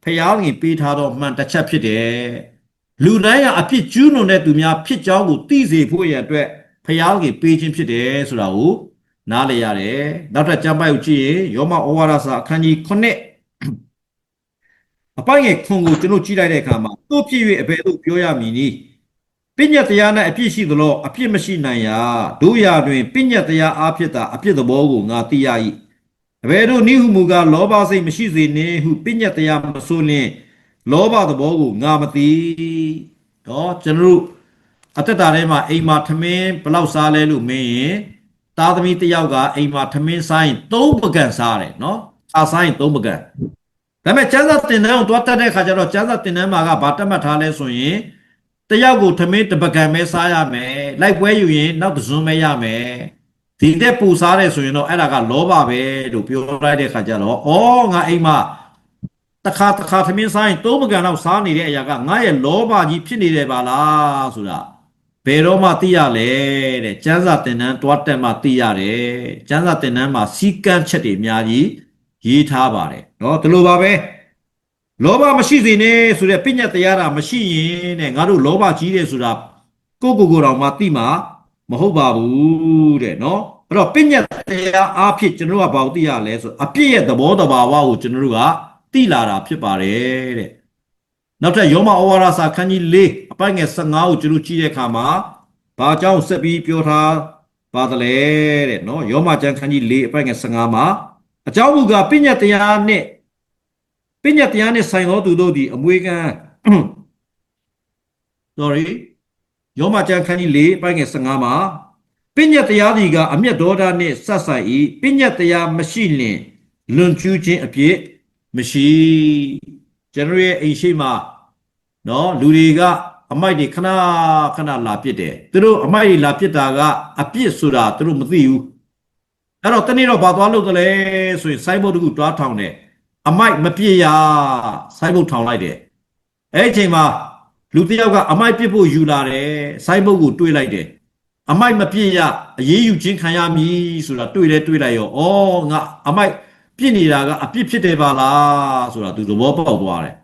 ဖျားခင်ပေးထားတော့မှန်တစ်ချက်ဖြစ်တယ်လူတိုင်းကအပြစ်ကျူးလွန်တဲ့သူများဖြစ်ကြောင်းကိုသိစေဖို့ရတဲ့ဖျားခင်ပေးခြင်းဖြစ်တယ်ဆိုတာကိုနားလည်ရတယ်နောက်ထပ်ကျမ်းပိုက်ကိုကြည့်ရင်ယောမဩဝါဒစာအခန်းကြီး9အပိုင်းငယ်ခွန်ကိုကျွန်တော်ကြည့်လိုက်တဲ့အခါမှာတို့ဖြစ်၍အဘယ်သို့ပြောရမည်နည်းပညတ်တရား၌အပြစ်ရှိသလိုအပြစ်မရှိနိုင်ရာတို့ရာတွင်ပညတ်တရားအားဖြင့်သာအပြစ်သဘောကိုငါသိရ၏အဘယ်တို့နိဟုမူကားလောဘစိတ်မရှိစေနှင့်ဟုပညတ်တရားမဆိုလျင်လောဘသဘောကိုငါမသိတော့ကျွန်တော်တို့အသက်တာထဲမှာအိမ်မှာထမင်းဘလောက်စားလဲလို့မင်းရင်သားသမီးတစ်ယောက်ကအိမ်မှာထမင်းစားရင်3ပကံစားတယ်နော်စားရင်3ပကံဒါပေမဲ့ကျန်းစာတင်တန်းကိုတွားတက်တဲ့ခါကျတော့ကျန်းစာတင်တန်းမှာကဘာတက်မှတ်ထားလဲဆိုရင်တယောက်ကိုထမင်းတစ်ပကံပဲစားရမယ်လိုက်ပွဲယူရင်နောက်တစ်စွန်းပဲရမယ်ဒီတဲ့ပူစားတယ်ဆိုရင်တော့အဲ့ဒါကလောဘပဲလို့ပြောလိုက်တဲ့ခါကျတော့ဩငါအိမ်မှာတစ်ခါထမင်းစားရင်3ပကံလောက်စားနေတဲ့အရာကငါရဲ့လောဘကြီးဖြစ်နေတယ်ပါလားဆိုတာဘယ်တော့မှသိရလဲတဲ့ကျမ်းစာသင်တန်းတွားတက်မှသိရတယ်ကျမ်းစာသင်တန်းမှာစီကန်းချက်တွေအများကြီးရေးထားပါတယ်เนาะဒီလိုပါပဲလောဘမရှိစေနဲ့ဆိုတဲ့ပညတ်တရားတာမရှိရင်တဲ့ငါတို့လောဘကြီးတယ်ဆိုတာကိုတော်မှသိမှာမဟုတ်ပါဘူးတဲ့เนาะအဲ့တော့ပညတ်တရားအားဖြင့်ကျွန်တော်တို့ကဘာလို့သိရလဲဆိုအပြည့်ရဲ့သဘောတဘာဝကိုကျွန်တော်တို့ကသိလာတာဖြစ်ပါတယ်တဲ့နောက်ထပ်ယောမဩဝါဒစာခန်းကြီး4အပိုင်းငယ်15ကိုကျွန်တော်ကြည့်တဲ့အခါမှာဘာအကြောင်းဆက်ပြီးပြောထားပါတယ်လဲတဲ့เนาะယောမကျမ်းခန်းကြီး4အပိုင်းငယ်15မှာအကြောင်းမူကားပညတ်တရားနဲ့ဆိုင်သောသူတို့သည်အမွေခံ sorry ယောမကျမ်းခန်းကြီး4အပိုင်းငယ်15မှာပညတ်တရားဒီကအမျက်ဒေါသနှင့်ဆက်ဆိုင်၏ပညတ်တရားမရှိလျင်လွန်ကျူးခြင်းအပြစ်မရှိကျွန်တော်ရဲ့အိမ်ရှိမှာနော်လူတွေကအမိုက်တွေခဏလာပစ်တယ်သူတို့အမိုက်တွေလာပစ်တာကအပြစ်ဆိုတာသူတို့မသိဘူးအဲ့တော့တနေ့တော့ဘာသွားလို့တလဲဆိုရင်စိုင်းဘုတ်တခုတွားထောင်တယ်အမိုက်မပြည့်ရစိုင်းဘုတ်ထောင်လိုက်တယ်အဲ့ဒီအချိန်မှာလူတစ်ယောက်ကအမိုက်ပြစ်ဖို့ယူလာတယ်စိုင်းဘုတ်ကိုတွေးလိုက်တယ်အမိုက်မပြည့်ရအရေးယူခြင်းခံရမည်ဆိုတာတွေးလိုက်ရောဩငါအမိုက်ပြစ်နေတာကအပြစ်ဖြစ်တယ်ပါလားဆိုတာသူသဘောပေါက်သွားတယ်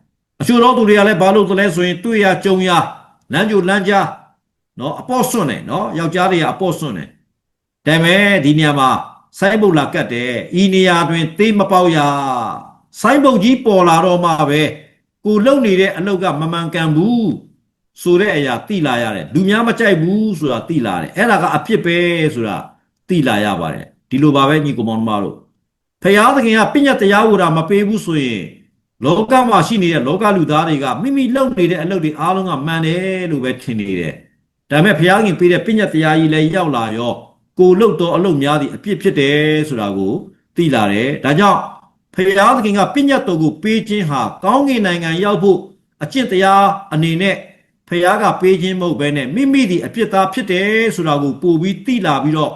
အချို့တော့သူတွေကလည်းဘာလို့တလဲဆိုရင်တွေ့ရကြုံရလမ်းကြိုလမ်းကြားနော်အပေါ့စွန့်တယ်နော်ယောက်ျားတွေကအပေါ့စွန့်တယ်ဒါပေမဲ့ဒီနေရာမှာစိုင်းဘုတ်လာကတ်တယ်ဤနေရာတွင်သေးမပေါက်ရစိုင်းဘုတ်ကြီးပေါ်လာတော့မှပဲကိုလုံနေတဲ့အလုပ်ကမမှန်ကန်ဘူးဆိုတဲ့အရာသိလာရတယ်လူများမကြိုက်ဘူးဆိုတာသိလာတယ်အဲ့ဒါကအဖြစ်ပဲဆိုတာသိလာရပါတယ်ဒီလိုပါပဲညီကောင်မောင်တို့ဖယားသခင်ကပညတ်တရားဝတာမပေးဘူးဆိုရင်လောကမှာရှိနေတဲ့လောကလူသားတွေကမိမိလုပ်နေတဲ့အလုပ်တွေအားလုံးကမှန်တယ်လို့ပဲထင်နေတယ်ဒါပေမဲ့ဖယားခင်ပေးတဲ့ပညတ်တရားကြီးလည်းရောက်လာရောကိုလုပ်တော့အလုပ်များသည့်အပြစ်ဖြစ်တယ်ဆိုတာကိုသိလာတယ်ဒါကြောင့်ဖယားသခင်ကပညတ်တော်ကိုပေးခြင်းဟာကောင်းကင်နိုင်ငံရောက်ဖို့အကျင့်တရားအနေနဲ့ဖယားကပေးခြင်းမဟုတ်ဘဲနဲ့မိမိဒီအပြစ်သားဖြစ်တယ်ဆိုတာကိုပို့ပြီးသိလာပြီးတော့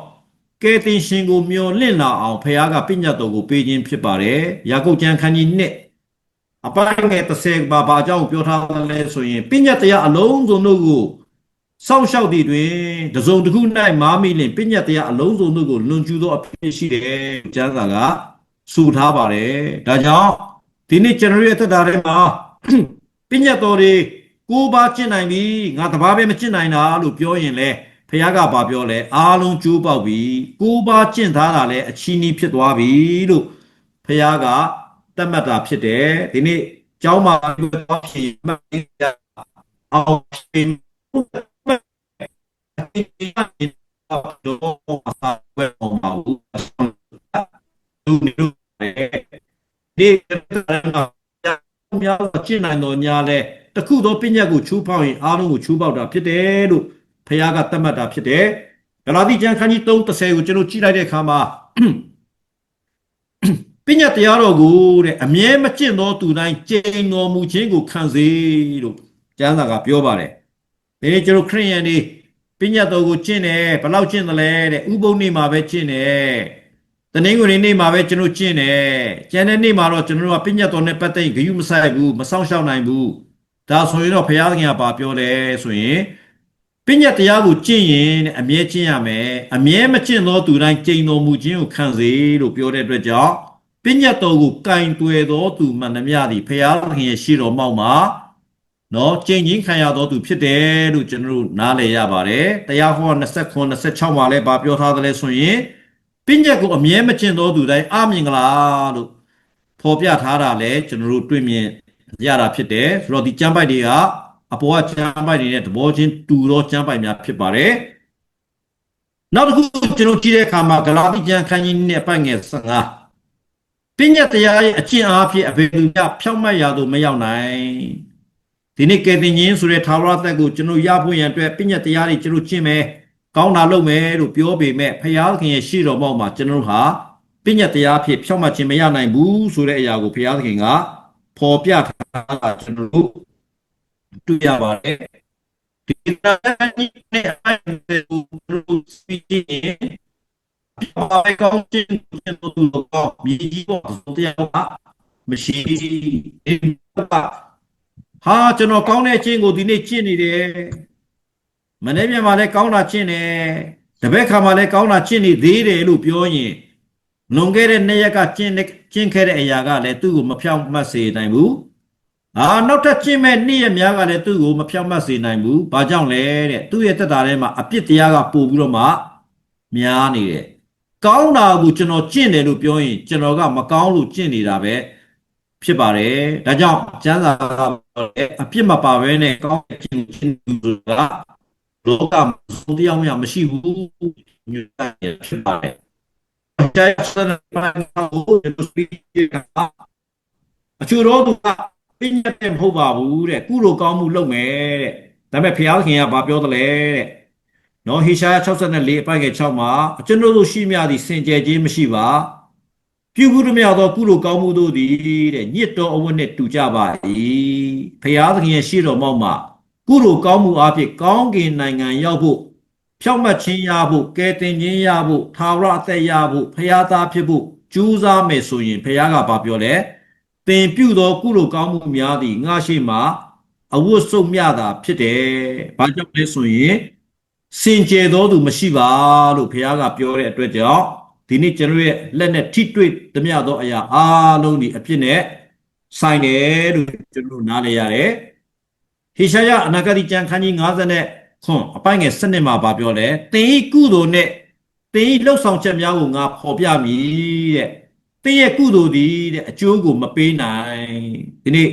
ကဲတင်ရှင်ကိုမျော်လင့်လာအောင်ဖယားကပညတ်တော်ကိုပေးခြင်းဖြစ်ပါတယ်ယာကုပ်ကျမ်းခန်းကြီး1အပိုင်းငယ်30ဘာအကြောင်းပြောထားလဲဆိုရင်ပညတ်တရားအလုံးစုံတို့ကို စောင့်ရှောက်သည့်တွင်တစုံတစ်ခု၌မာမိလင်ပညတ်တရားအလုံးစုံတို့ကိုလွန်ကျူးသောအဖြစ်ရှိတယ်ကျမ်းစာကဆိုထားပါတယ်ဒါကြောင့်ဒီနေ့ကျွန်တော်ရဲ့သက်တာထဲမှာပညတ်တော်တွေကိုးပါးကျင့်နိုင်ပြီငါတပါးပဲမကျင့်နိုင်တာလို့ပြောရင်လေဖခင်ကဘာပြောလဲအားလုံးကျိုးပေါက်ပြီကိုးပါးကျင့်ထားတာလည်းအချီးနှီးဖြစ်သွားပြီလို့ဖခင်ကတတ်မှတ်တာဖြစ်တယ်ဒီနေ့ကျောင်းမှာပြောဖြစ်မှတ်အောင်ရှင်ဒီများကျင့်နိုင်တော်များလဲတခုသောပညာကိုချိုးဖောက်ရင်အားလုံးကိုချိုးဖောက်တာဖြစ်တယ်လို့ဖခင်ကသတ်မှတ်တာဖြစ်တယ်ဂလာတိကျမ်းခန်းကြီး3:30ကိုကျွန်တော်ကြည့်လိုက်တဲ့အခါမှာပညာတရားတော်ကိုတဲ့အမြဲမကျင့်သောသူတိုင်းကျင့်တော်မူခြင်းကိုခံစေလို့ကျမ်းစာကပြောပါတယ်ဒီနေ့ကျွန်တော်ခရိယန်တွေပညာတော်ကိုကျင့်တယ်ဘယ်လောက်ကျင့်သလဲတဲ့ဥပုံနေ့မှာပဲကျင့်တယ်တနင်္ဂနွေနေ့မှာပဲကျွန်တော်ကျင့်တယ်ကျန်တဲ့နေ့မှာတော့ကျွန်တော်ကပညာတော်နဲ့ပတ်သက်ရင်ဂရုမစိုက်ဘူးမဆောင်ရှောက်နိုင်ဘူးဒါဆိုရင်တော့ဘုရားသခင်ကဘာပြောလဲဆိုရင်ပညာတရားကိုကျင့်ရင်အမြဲကျင့်ရမယ်အမြဲမကျင့်သောသူတိုင်းကျင့်တော်မူခြင်းကိုခံစေလို့ပြောတဲ့အတွက်ကြောင့်ပညာတော်ကိုကင်တွယ်သောသူမှန်သမျှသည်ဘုရားသခင်ရဲ့ရှိတော်မောက်မှာနော်ကျင့်ချင်းခံရသောသူဖြစ်တယ်လို့ကျွန်တော်တို့နားလည်ရပါတယ်တရားဟော29 26မှာလည်းဗာပြောထားတယ်လဲဆိုရင်ပညာကိုအမြဲမကျင့်သောသူတိုင်းအမြင်ကလားလို့ဖော်ပြထားတာလဲကျွန်တော်တို့တွေ့မြင်ရတာဖြစ်တယ်ဆိုတော့ဒီကျမ်းပိုက်တွေကအပေါ်ကကျမ်းပိုက်တွေနဲ့သဘောချင်းတူသောကျမ်းပိုက်များဖြစ်ပါတယ်နောက်တစ်ခုကျွန်တော်ကြည့်တဲ့အခါမှာဂလာတိကျမ်းခန်းကြီးနဲ့ပတ်ငယ်15ပညာတရားရဲ့အကျင့်အားဖြင့်အဘယ်သူမျှဖြောင့်မတ်ရာသို့မရောက်နိုင်ဒီနေ့ကယ်တင်ခြင်းဆိုတဲ့ထာဝရသက်ကိုကျွန်တော်ရဖို့ရန်အတွက်ပညာတရားတွေကျွန်တော်ကျင့်မယ်ကောင်းတာလုပ်မယ်လို့ပြောပေမဲ့ဖခင်သခင်ရဲ့ရှေ့တော်ဘောက်မှာကျွန်တော်ဟာပညာတရားဖြင့်ဖြောင့်မတ်ခြင်းမရနိုင်ဘူးဆိုတဲ့အရာကိုဖခင်သခင်ကဖော်ပြထားတာကျွန်တော်တို့တွေ့ရပါတယ်ဒီနေ့အတိုင်းကိုစီးရင်ဘာကောင်းခြင်းတို့တော့မြည်ကြီးတော့တရားကမရှိဟာကျွန်တော်ကောင်းတဲ့အခြင်းကိုဒီနေ့ကျင့်နေတယ်မနေ့ပြန်မှာလည်းကောင်းတာကျင့်တယ်တပည့်ခါမှာလည်းကောင်းတာကျင့်နေသေးတယ်လို့ပြောရင်လွန်ခဲ့တဲ့2ရက်ကကျင့်ခဲ့တဲ့အရာကလည်းသူ့ကိုမဖြောင့်မတ်စေနိုင်ဘူးနောက်ထပ်ကျင့်မဲ့2ရက်များကလည်းသူ့ကိုမဖြောင့်မတ်စေနိုင်ဘူးဘာကြောင့်လဲတဲ့သူ့ရဲ့တက်တာထဲမှာအပြစ်တရားကပို့ပြီးတော့မှများနေတယ်ကောင်းတာကိုကျွန်တော်ကျင့်တယ်လို့ပြောရင်ကျွန်တော်ကမကောင်းလို့ကျင့်နေတာပဲဖြစ်ပါတယ်ဒါကြောင့်ကျမ်းစာကအပြစ်မပါဘဲနဲ့ကောင်းတဲ့ကျင့်ဆိုတာလောကမှာသုံးတရားမှမရှိဘူးညွှန်ကြားရဖြစ်ပါတယ်အကျဉ်းစံပိုင်းကိုအချို့တော့သူကပညာတတ်မဟုတ်ပါဘူးတဲ့ကုလိုကောင်းမှုလုပ်မယ်တဲ့ဒါပေမဲ့ဘုရားခင်ကဘာပြောသလဲတဲ့နော်ဟေရှာယ64အပိုင်ငယ်6မှာအကျွန်ုပ်တို့ရှိမြသည်စင်ကြယ်ခြင်းမရှိပါပြုမှုတို့များသောကုလိုကောင်းမှုတို့သည်တဲ့ညစ်တော်အဝတ်နှင့်တူကြပါ၏ဘုရားသခင်ရဲ့ရှေ့တော်မောက်မှာကုလိုကောင်းမှုအဖြစ်ကောင်းကင်နိုင်ငံရောက်ဖို့ဖြောင့်မတ်ခြင်းရဖို့ကယ်တင်ခြင်းရဖို့ထာဝရအသက်ရဖို့ဘုရားသားဖြစ်ဖို့ကြိုးစားမယ်ဆိုရင်ဘုရားကဘာပြောလဲသင်ပြုသောကုလိုကောင်းမှုများသည်ငါရှိမှအဝတ်စုပ်မြတာဖြစ်တယ်။ဘာကြောင့်လဲဆိုရင်စင်ကြယ်သောသူမရှိပါလို့ဘုရားကပြောတဲ့အတွက်ကြောင့်ဒီနေ့ကျွန်တော်ရဲ့လက်နဲ့ထိတွေ့သမျှသောအရာအားလုံးဒီအဖြစ်နဲ့ဆိုင်တယ်လို့ကျွန်တော်နားလည်ရတယ်။ဟေရှာယအနာဂတ်ကျမ်းခန်းကြီး50နဲ့အပိုင်းငယ်7မှာဗာပြောလဲသင်ဤကုသိုလ်နဲ့သင်ဤလှုပ်ဆောင်ချက်များကိုငါဖော်ပြမည်တဲ့သင်ရဲ့ကုသိုလ်ဒီတဲ့အကျိုးကိုမပေးနိုင်ဒီနေ့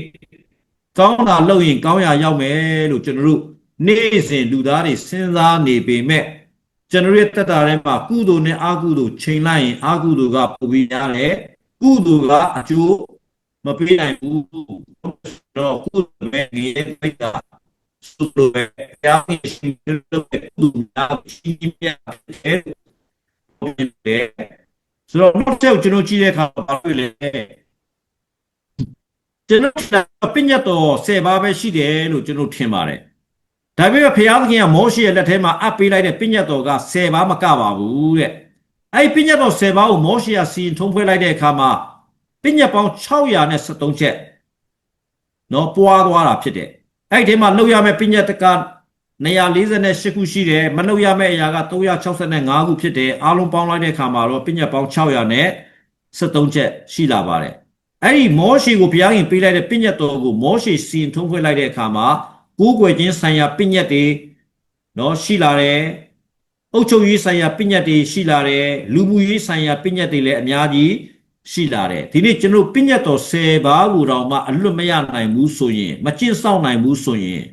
ကောင်းတာလုပ်ရင်ကောင်းရာရောက်မယ်လို့ကျွန်တော်တို့နေ့စဉ်လူသားတွေစဉ်းစားနေပေမဲ့ကျွန်တော်ရဲ့တက်တာထဲမှာကုသိုလ်နဲ့အကုသိုလ်ချိန်လိုက်ရင်အကုသိုလ်ကပိုပြီးများတယ်ကုသိုလ်ကအကျိုးမပေးနိုင်ဘူးတော့ကုသိုလ်ပဲနေပိတ်တာစုလို့ပဲရာရှိလို့ပဲကုသိုလ်များရှိမြတ်တယ်ဆိုတော့ကျွန်တော်ကြည့်တဲ့အခါဘာတွေ့လဲကျွန်တော်ပညာတော်10ပါးပဲရှိတယ်လို့ကျွန်တော်ထင်ပါတယ်ဒါပေမဲ့ဘုရားသခင်ကမောရှေရဲ့လက်ထဲမှာအပ်ပေးလိုက်တဲ့ပညာတော်က10ပါးမကပါဘူးတဲ့အဲ့ဒီပညာတော်10ပါးကိုမောရှေကစီရင်ထုံးဖွဲ့လိုက်တဲ့အခါမှာပညာပေါင်း613ချက်နော်ပွားသွားတာဖြစ်တယ်အဲ့ဒီထဲမှာလောက်ရမယ့်ပညာတက 248ခုရှိတယ်မလုပ်ရမယ့်အရာက365ခုဖြစ်တယ်အားလုံးပေါင်းလိုက်တဲ့အခါမှာတော့ပညတ်ပေါင်း600နဲ့73ချက်ရှိလာပါတယ်အဲ့ဒီမောရှေကိုဘုရားခင်ပေးလိုက်တဲ့ပညတ်တော်ကိုမောရှေစီရင်ထုံးဖွဲ့လိုက်တဲ့အခါမှာကိုးကွယ်ခြင်းဆိုင်ရာပညတ်တွေနော်ရှိလာတယ်အုပ်ချုပ်ရေးဆိုင်ရာပညတ်တွေရှိလာတယ်လူမှုရေးဆိုင်ရာပညတ်တွေလည်းအများကြီးရှိလာတယ်ဒီနေ့ကျွန်တော်ပညတ်တော်10ပါးကိုတော့မှအလွတ်မရနိုင်ဘူးဆိုရင်မကျင့်ဆောင်နိုင်ဘူးဆိုရင်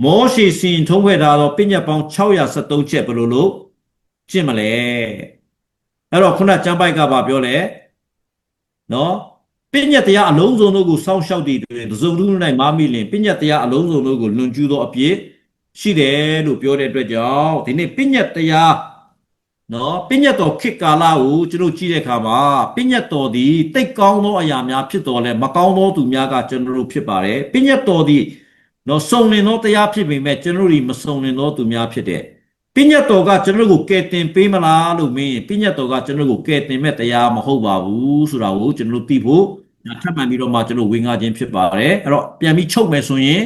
မောရှေစီရင်ထုံးဖွဲ့ထားသောပညတ်ပေါင်း673ချက်ဘယ်လိုလုပ်ကျင့်မလဲအဲ့တော့ခုနကျမ်းပိုက်ကဘာပြောလဲနော်ပညတ်တရားအလုံးစုံတို့ကိုစောင့်ရှောက်တည်တွင်သုံးလူ၌မာမိလင်ပညတ်တရားအလုံးစုံတို့ကိုလွန်ကျူးသောအပြစ်ရှိတယ်လို့ပြောတဲ့အတွက်ကြောင့်ဒီနေ့ပညတ်တရားနော်ပညတ်တော်ခေတ်ကာလကိုကျွန်တော်ကြည့်တဲ့အခါမှာပညတ်တော်သည်တိတ်ကောင်းသောအရာများဖြစ်တော်လဲမကောင်းသောသူများကကျွန်တော်တို့ဖြစ်ပါတယ်ပညတ်တော်သည်နော်စုံလင်သောတရားဖြစ်ပေမဲ့ကျွန်တော်တို့မစုံလင်သောသူများဖြစ်တဲ့ပညတ်တော်ကကျွန်တော်ကိုကယ်တင်ပေးမလားလို့မင်းပညတ်တော်ကကျွန်တော်ကိုကယ်တင်မဲ့တရားမဟုတ်ပါဘူးဆိုတာကိုကျွန်တော်သိဖို့ထပ်မှန်ပြီးတော့မှကျွန်တော်ဝေငှခြင်းဖြစ်ပါတယ်အဲ့တော့ပြန်ပြီးချုပ်မယ်ဆိုရင်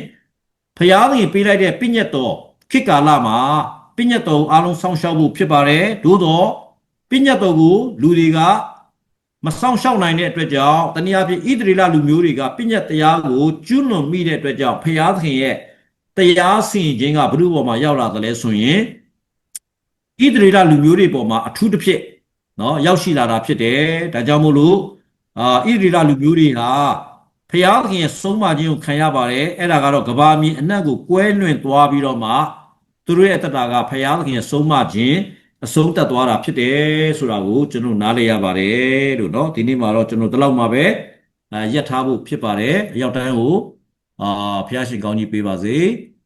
ဖျားသခင်ပေးလိုက်တဲ့ပညတ်တော်ခေတ်ကာလမှာပညတ်တော်အားလုံးစောင့်ရှောက်ဖို့ဖြစ်ပါတယ်သို့တော့ပညတ်တော်ကိုလူတွေကမဆောင်ရှောက်နိုင်တဲ့အတွက်ကြောင့်တနည်းအားဖြင့်ဣသရေလလူမျိုးတွေကပညတ်တရားကိုကျွလွန်မိတဲ့အတွက်ကြောင့်ဖျားသခင်ရဲ့တရားစီရင်ခြင်းကဘုရုပေါ်မှာရောက်လာတယ်လဲဆိုရင်ဣသရေလလူမျိုးတွေပေါ်မှာအထူးတစ်ဖြစ်နော်ရောက်ရှိလာတာဖြစ်တယ်ဒါကြောင့်မို့လို့ဣသရေလလူမျိုးတွေဟာဖျားသခင်ရဲ့ဆုံးမခြင်းကိုခံရပါတယ်အဲ့ဒါကတော့ကဘာမြေအနက်ကိုကွဲလွင့်သွားပြီးတော့မှသူတို့ရဲ့အတ္တကဖျားသခင်ရဲ့ဆုံးမခြင်းအဆုံးတက်သွားတာဖြစ်တယ်ဆိုတာကိုကျွန်တော်နားလည်ရပါတယ်လို့เนาะဒီနေ့မှာတော့ကျွန်တော်ဒီလောက်မှာပဲရက်ထားဖို့ဖြစ်ပါတယ်အရောက်တိုင်းကိုဖျားရှင်ကောင်းကြီးပေးပါစေ